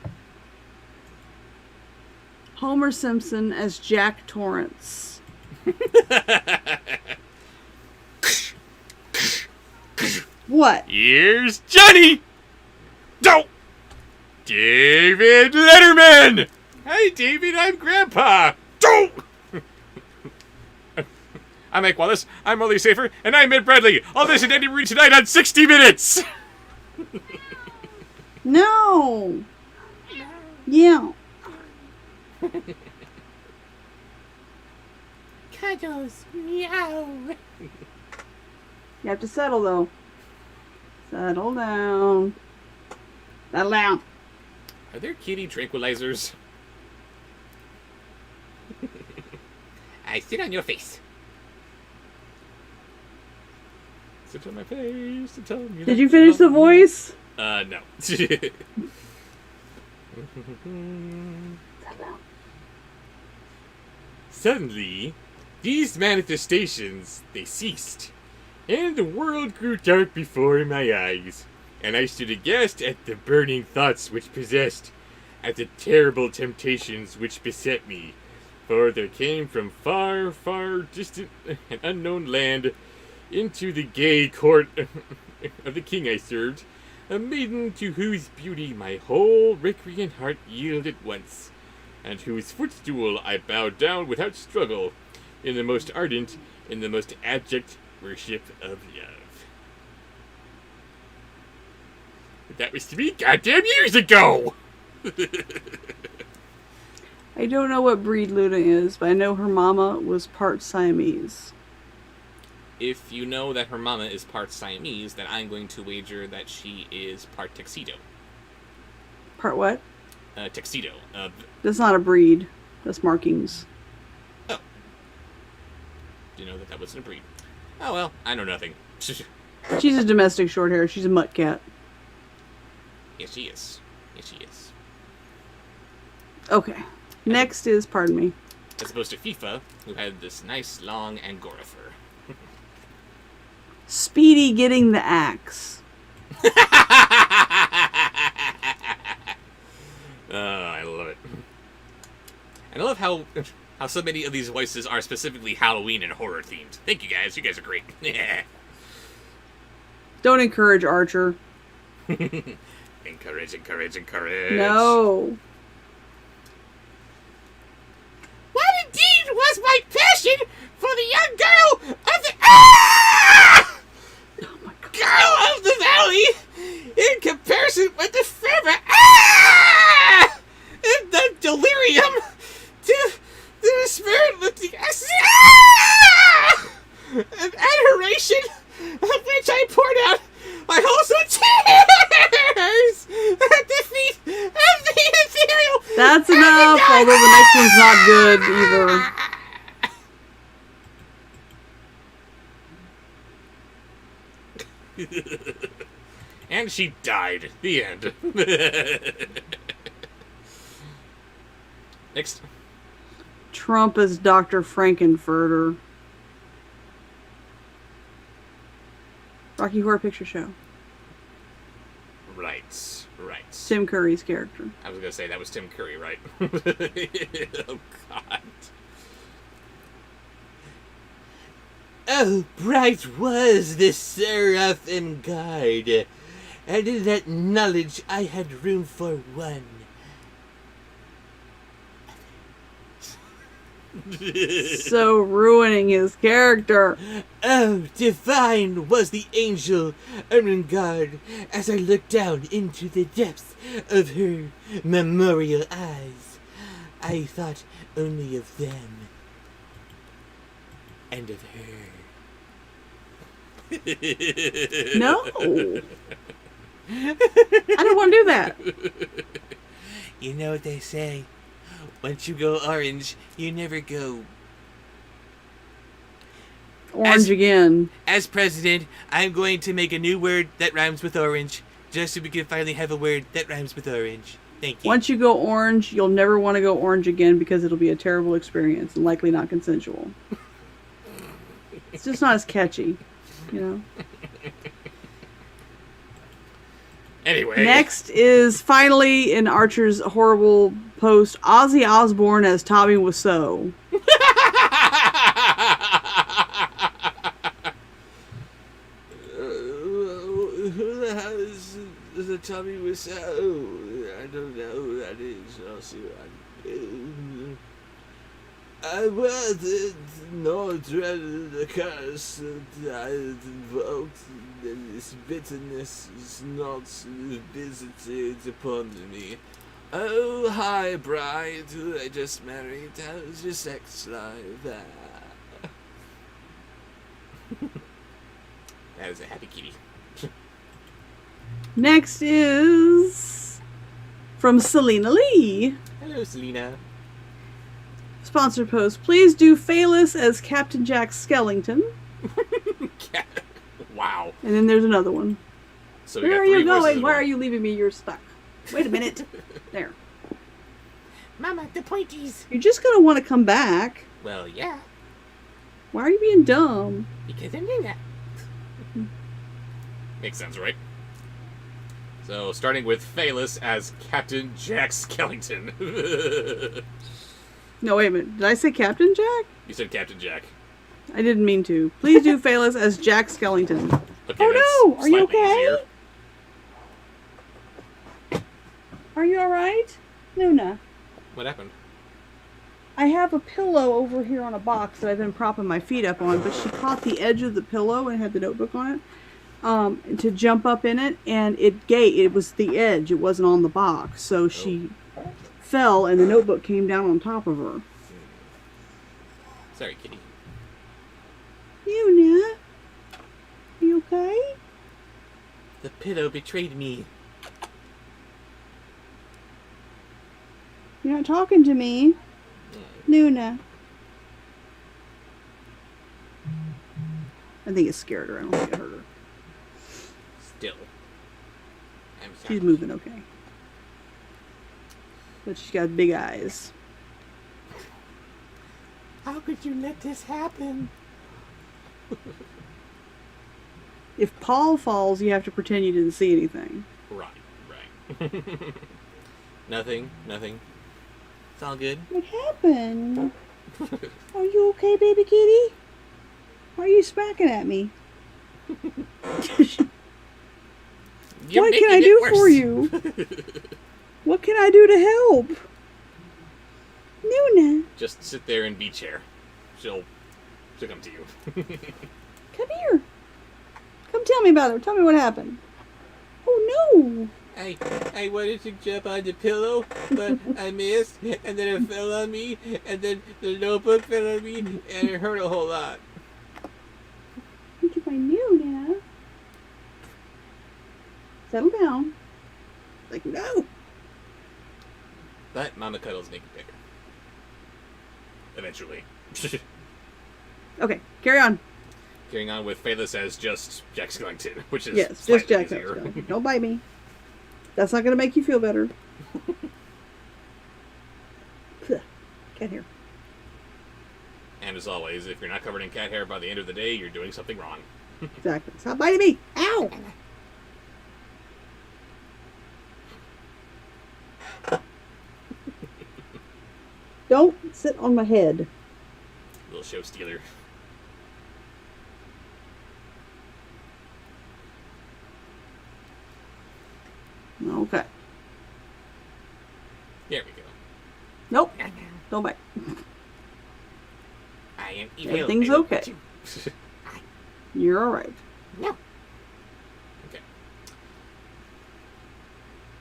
Homer Simpson as Jack Torrance. What? Here's Johnny! Don't! David Letterman! Hey, David, I'm Grandpa! Don't! I'm Mike Wallace, I'm Molly Safer, and I'm Ed Bradley. All this and Andy Reid tonight on 60 Minutes! No! Yeah. Cuddles, meow. You have to settle, though. Settle down. Settle down. Are there kitty tranquilizers? I sit on your face. Sit on my face and tell me. Did you finish the voice? No. Suddenly, these manifestations, they ceased, and the world grew dark before my eyes, and I stood aghast at the burning thoughts which possessed, at the terrible temptations which beset me, for there came from far, far distant and unknown land into the gay court of the king I served, a maiden to whose beauty my whole recreant heart yielded at once, and whose footstool I bowed down without struggle, in the most ardent, in the most abject worship of love. But that was 3 goddamn years ago! I don't know what breed Luna is, but I know her mama was part Siamese. If you know that her mama is part Siamese, then I'm going to wager that she is part tuxedo. Part what? Tuxedo. That's not a breed. That's markings. Do you know that that wasn't a breed? Oh well, I know nothing. She's a domestic short hair. She's a mutt cat. Yes, she is. Yes, she is. Okay. Next is, pardon me. As opposed to FIFA, who had this nice long Angora fur. Speedy getting the axe. I love it. And I love how so many of these voices are specifically Halloween and horror themed. Thank you guys. You guys are great. Don't encourage Archer. Encourage. No. What indeed was my passion for the young girl of the girl of the valley in comparison with the fervor and the delirium to the spirit lifting and adoration of which I poured out my wholesome tears at the feet of the ethereal. That's enough, although the next one's not good either. And she died. The end. Next. Trump as Dr. Frankenfurter. Rocky Horror Picture Show. Right. Tim Curry's character. I was gonna say that was Tim Curry, right? Oh God. Oh, bright was the seraphim guide, and in that knowledge I had room for one. So ruining his character. Oh, divine was the angel Ermengarde as I looked down into the depths of her memorial eyes. I thought only of them and of her. No. I don't want to do that. You know what they say? Once you go orange, you never go. Orange again. As president, I'm going to make a new word that rhymes with orange, just so we can finally have a word that rhymes with orange. Thank you. Once you go orange, you'll never want to go orange again because it'll be a terrible experience and likely not consensual. It's just not as catchy, you know? Anyway. Next is finally in Archer's horrible post, Ozzy Osbourne as Tommy Wiseau. Who the hell is the Tommy Wiseau? I don't know who that is. I'll see what I can do. I was no dread of the curse that I invoked, and this bitterness is not visited upon me. Oh, hi, bride, who I just married. How's your sex life? That is a happy kitty. Next is from Selena Lee. Hello, Selena. Sponsored post. Please do Phaelus as Captain Jack Skellington. Wow. And then there's another one. So we Where got are three you voices going? in Why one. are you leaving me? You're stuck. Wait a minute. There. Mama, the pointies. You're just going to want to come back. Well, yeah, Why are you being dumb? because I'm doing that. Makes sense, right? So, starting with Phaelus as Captain Jack Skellington. No, wait a minute. Did I say Captain Jack? You said Captain Jack. I didn't mean to. Please do Phaelus as Jack Skellington. Okay, Oh, that's no! Are you slightly okay? easier. Are you alright? Luna. What happened? I have a pillow over here on a box that I've been propping my feet up on, but she caught the edge of the pillow and had the notebook on it to jump up in it, and it was the edge. It wasn't on the box, so she fell, and the notebook came down on top of her. Sorry, kitty. Luna, are you okay? The pillow betrayed me. You're not talking to me. Luna. I think it scared her. I don't think it hurt her. Still. I'm She's sorry. moving okay. But she's got big eyes. How could you let this happen? If Paul falls, you have to pretend you didn't see anything. Right. Nothing. It's all good. What happened? Are you okay, baby kitty? Why are you smacking at me? You're What can making I it do worse. for you? What can I do to help? Luna, Just sit there and be chair. She'll come to you. come here. Come tell me about it. Tell me what happened. Oh no. I wanted to jump on the pillow, but I missed, and then it fell on me, and then the notebook fell on me, and it hurt a whole lot. Look at my Luna. Settle down. Like, no. But Mama Cuddles make it bigger. Eventually. Okay, carry on. Carrying on with Phaelus as just Jack Skellington, which is Yes, slightly just Jack easier. Skellington. Don't bite me. That's not going to make you feel better. Cat hair. And as always, if you're not covered in cat hair by the end of the day, you're doing something wrong. Exactly. Stop biting me. Ow! Don't sit on my head. Little show stealer. Okay. There we go. Nope. Don't bite. I am evil. Everything's I will okay. get you. You're alright. No. Okay.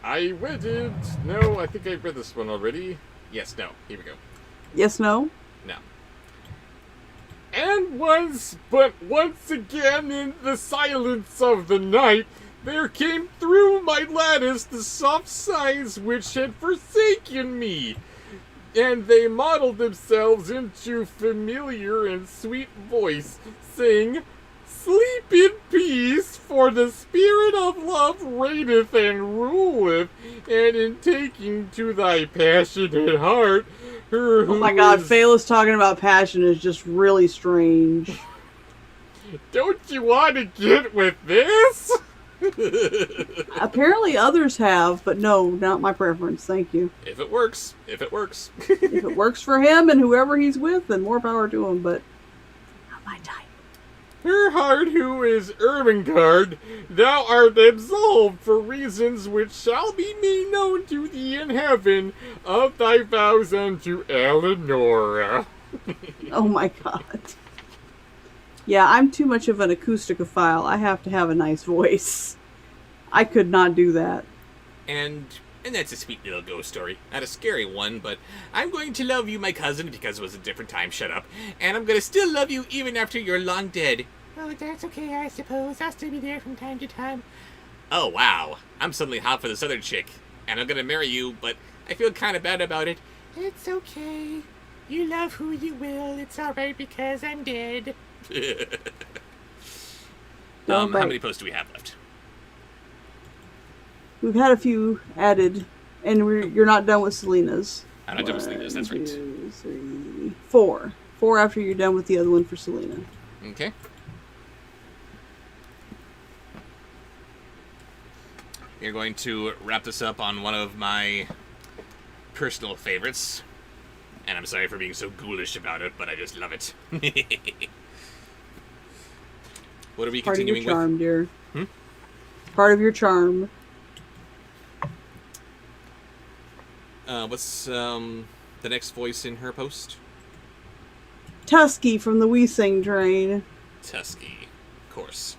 I read it. No, I think I read this one already. Yes, no. Here we go. Yes, no? No. And once again in the silence of the night, there came through my lattice the soft sighs which had forsaken me, and they modeled themselves into familiar and sweet voice, saying, "Sleep in peace, for the spirit of love reigneth and ruleth, and in taking to thy passionate heart, her who Oh my god, is..." Phaelus talking about passion is just really strange. Don't you want to get with this? Apparently others have, but no, not my preference. Thank you. If it works. If it works. If it works for him and whoever he's with, then more power to him, but not my type. Her heart who is Ermengarde, thou art absolved for reasons which shall be made known to thee in heaven of thy vows unto Eleonora. Oh my god. Yeah, I'm too much of an acousticophile. I have to have a nice voice. I could not do that. And that's a sweet little ghost story. Not a scary one, but I'm going to love you, my cousin, because it was a different time. Shut up. And I'm going to still love you even after you're long dead. Oh, that's okay, I suppose. I'll still be there from time to time. Oh, wow. I'm suddenly hot for this other chick. And I'm going to marry you, but I feel kind of bad about it. It's okay. You love who you will. It's alright because I'm dead. How many posts do we have left? We've had a few added, and you're not done with Selena's. I'm not done with Selena's, that's right. 2, 3, 4. 4 after you're done with the other one for Selena. Okay. We're going to wrap this up on one of my personal favorites. And I'm sorry for being so ghoulish about it, but I just love it. What are we Part of your continuing charm, with? dear. Part of your charm. What's the next voice in her post? Tusky from the We Sing train. Tusky, of course.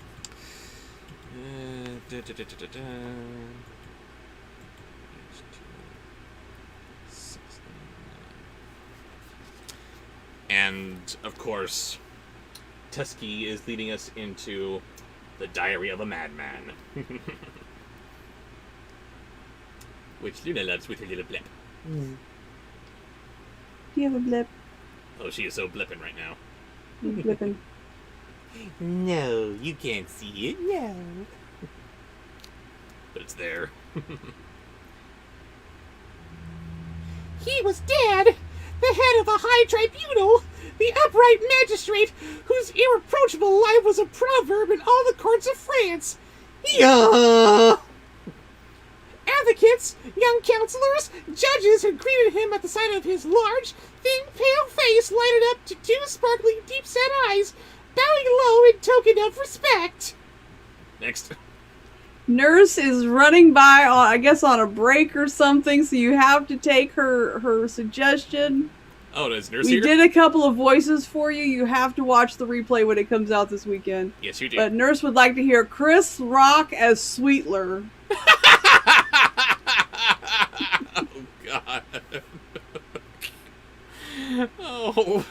And, of course, Tusky is leading us into The Diary of a Madman. Which Luna loves with her little blip. Do you have a blip? Oh, she is so blipping right now. You blipping. No, you can't see it. No. But it's there. He was dead! The head of a high tribunal! The upright magistrate whose irreproachable life was a proverb in all the courts of France! Yeah. Advocates, young counselors, judges who greeted him at the sight of his large, thin, pale face lighted up to 2 sparkling, deep-set eyes, bowing low in token of respect. Next. Nurse is running by, I guess, on a break or something, so you have to take her suggestion. Oh, is Nurse We here? did a couple of voices for you. You have to watch the replay when it comes out this weekend. Yes, you do. But Nurse would like to hear Chris Rock as Sweetler. Oh, God. Oh.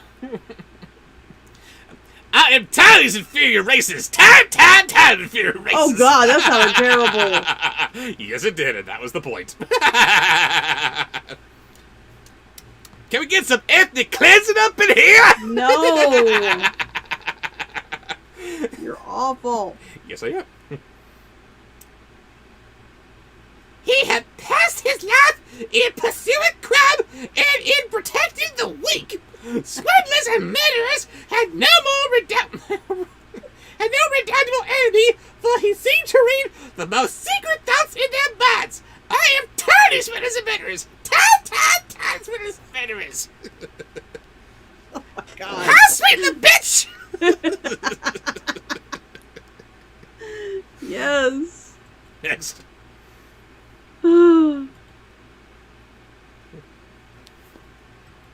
I am tired of these inferior races. Tired of inferior races. Oh God, that sounded terrible. Yes, it did, and that was the point. Can we get some ethnic cleansing up in here? No. You're awful. Yes, I am. He had passed his life in pursuing crime and in protecting the weak. Swindlers and murderers had no redoubtable enemy, for he seemed to read the most secret thoughts in their minds. I am tired of swindlers and murderers. Tired swindlers and murderers. Oh my god. How sweet the bitch! Yes. Next.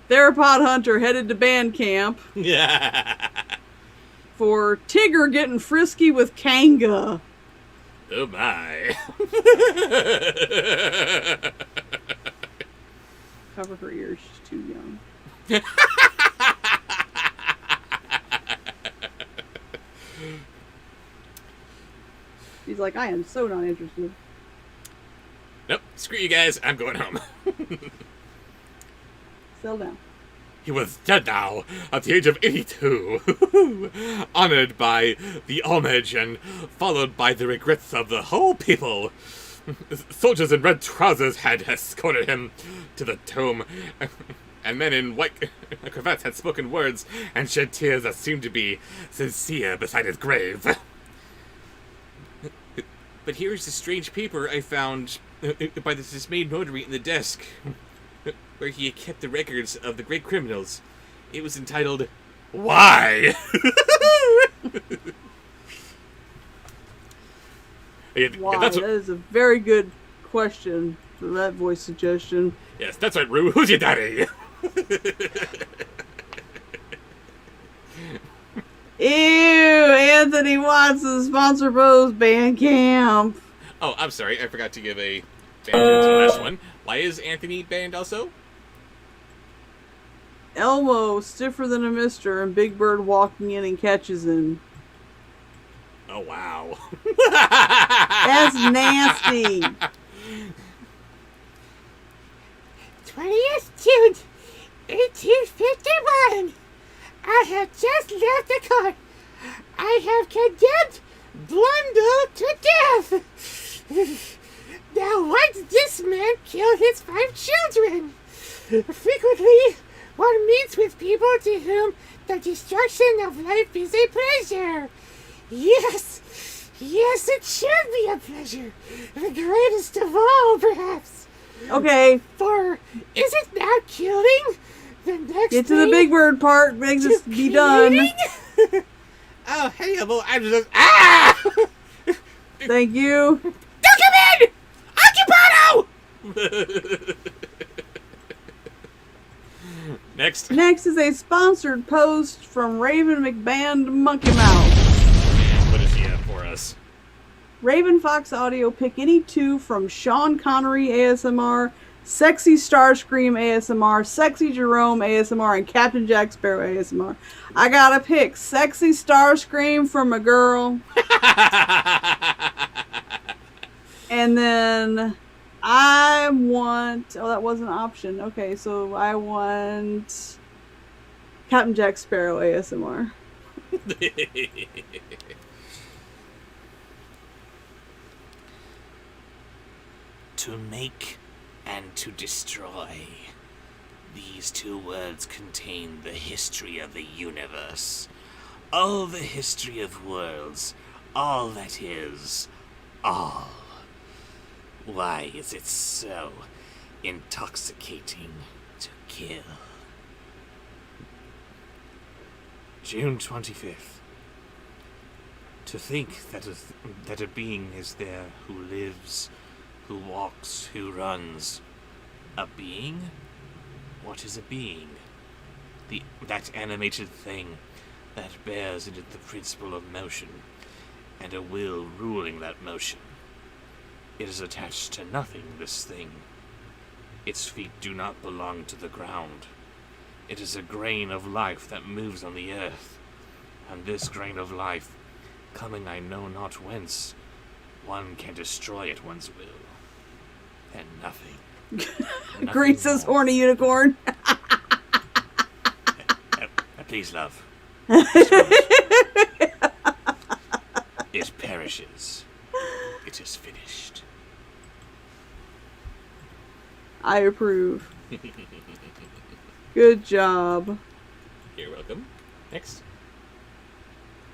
Theropod Hunter headed to band camp for Tigger getting frisky with Kanga. Oh my. Cover her ears, she's too young. He's like, I am so not interested. Nope. Screw you guys. I'm going home. Settle down. He was dead now, at the age of 82, honored by the homage and followed by the regrets of the whole people. Soldiers in red trousers had escorted him to the tomb, and men in white cravats had spoken words and shed tears that seemed to be sincere beside his grave. But here is the strange paper I found by the dismayed notary in the desk, where he had kept the records of the great criminals. It was entitled, Why? Why? That's That is a very good question for that voice suggestion. yes, that's right, Rue. Who's your daddy? Ew, Anthony Watson sponsor Bo's band camp. Oh, I'm sorry. I forgot to give a band to the last one. Why is Anthony banned also? Elmo stiffer than a mister, and Big Bird walking in and catches him. Oh, wow. That's nasty. 20th June, 1851. I have just left the court. I have condemned Blundell to death. Now once this man killed his 5 children. Frequently, one meets with people to whom the destruction of life is a pleasure. Yes, it should be a pleasure. The greatest of all, perhaps. Okay, For is it not killing? The next get to the thing Big Bird part, makes to us be done. killing? Oh, hey, Elmo, I'm just... Ah! Thank you. Don't come in! Occupado! Next. Next is a sponsored post from Raven McBand Monkey Mouth. What does he have for us? Raven Fox Audio, pick any 2 from Sean Connery ASMR, Sexy Starscream ASMR, Sexy Jerome ASMR, and Captain Jack Sparrow ASMR. I gotta pick Sexy Starscream from a girl. And then I want... Oh, that was an option. Okay, so I want Captain Jack Sparrow ASMR. To make and to destroy. These 2 words contain the history of the universe. All the history of worlds. All that is. All. Why is it so intoxicating to kill? June 25th. To think that a being is there who lives, who walks, who runs. A being? What is a being? That animated thing that bears in it the principle of motion, and a will ruling that motion. It is attached to nothing, this thing. Its feet do not belong to the ground. It is a grain of life that moves on the earth, and this grain of life, coming I know not whence, one can destroy at one's will. And nothing. Green says horny unicorn. Please, love. flourishes. It is finished. I approve. Good job. You're welcome. Next.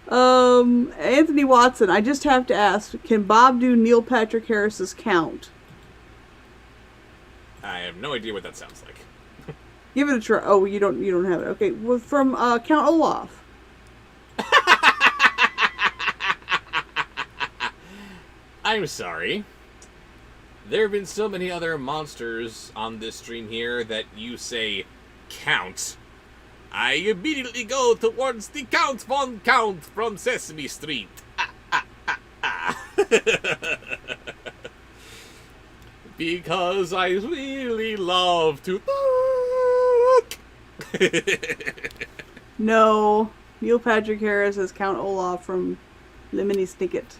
Anthony Watson, I just have to ask, can Bob do Neil Patrick Harris's Count? I have no idea what that sounds like. Give it a try. Oh, you don't have it. Okay, well, from Count Olaf. I'm sorry. There have been so many other monsters on this stream here that you say Count. I immediately go towards the Count von Count from Sesame Street. Because I really love to book. No, Neil Patrick Harris is Count Olaf from Lemony Snicket.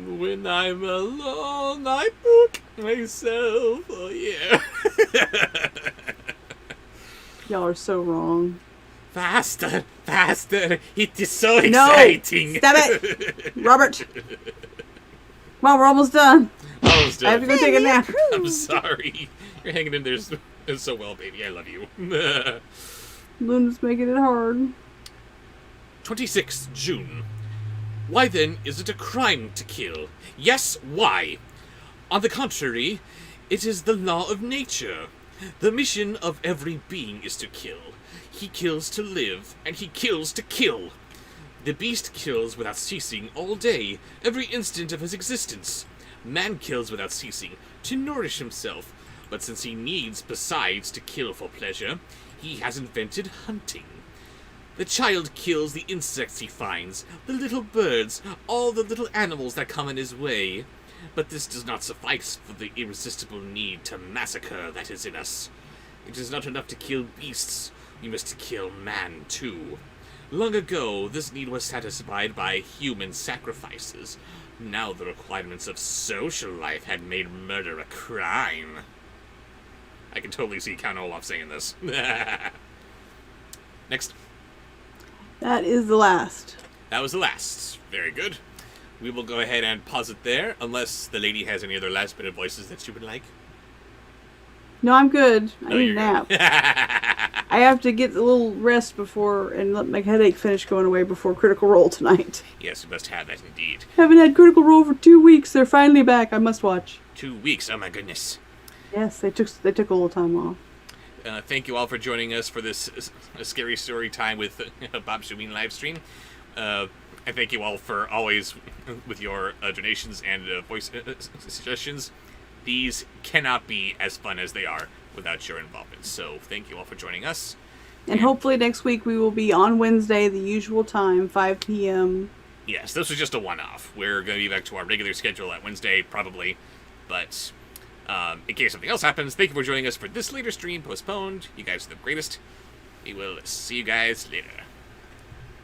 When I'm alone, I book myself. Oh, yeah. Y'all are so wrong. Faster, faster. It is so exciting. No, stop it. Robert. Come on, we're almost done. Almost done. I have to go take a nap. I'm sorry. You're hanging in there so well, baby. I love you. Luna's making it hard. 26th June. Why then is it a crime to kill? Yes, why? On the contrary, it is the law of nature. The mission of every being is to kill. He kills to live, and he kills to kill. The beast kills without ceasing all day, every instant of his existence. Man kills without ceasing, to nourish himself. But since he needs, besides, to kill for pleasure, he has invented hunting. The child kills the insects he finds, the little birds, all the little animals that come in his way. But this does not suffice for the irresistible need to massacre that is in us. It is not enough to kill beasts, we must kill man too. Long ago, this need was satisfied by human sacrifices. Now the requirements of social life had made murder a crime. I can totally see Count Olaf saying this. Next. That is the last. That was the last. Very good. We will go ahead and pause it there, unless the lady has any other last minute voices that she would like. No, I'm good. I No, need a you're nap. good. I have to get a little rest before and let my headache finish going away before Critical Role tonight. Yes, we must have that indeed. Haven't had Critical Role for 2 weeks. They're finally back. I must watch. 2 weeks, oh my goodness. Yes, they took a little time off. Thank you all for joining us for this scary story time with Bobsheauxween live stream. I thank you all for always with your donations and voice suggestions. These cannot be as fun as they are without your involvement. So thank you all for joining us. And hopefully next week we will be on Wednesday, the usual time, 5 p.m. Yes, this was just a one-off. We're going to be back to our regular schedule at Wednesday, probably. But in case something else happens, thank you for joining us for this later stream, postponed. You guys are the greatest. We will see you guys later.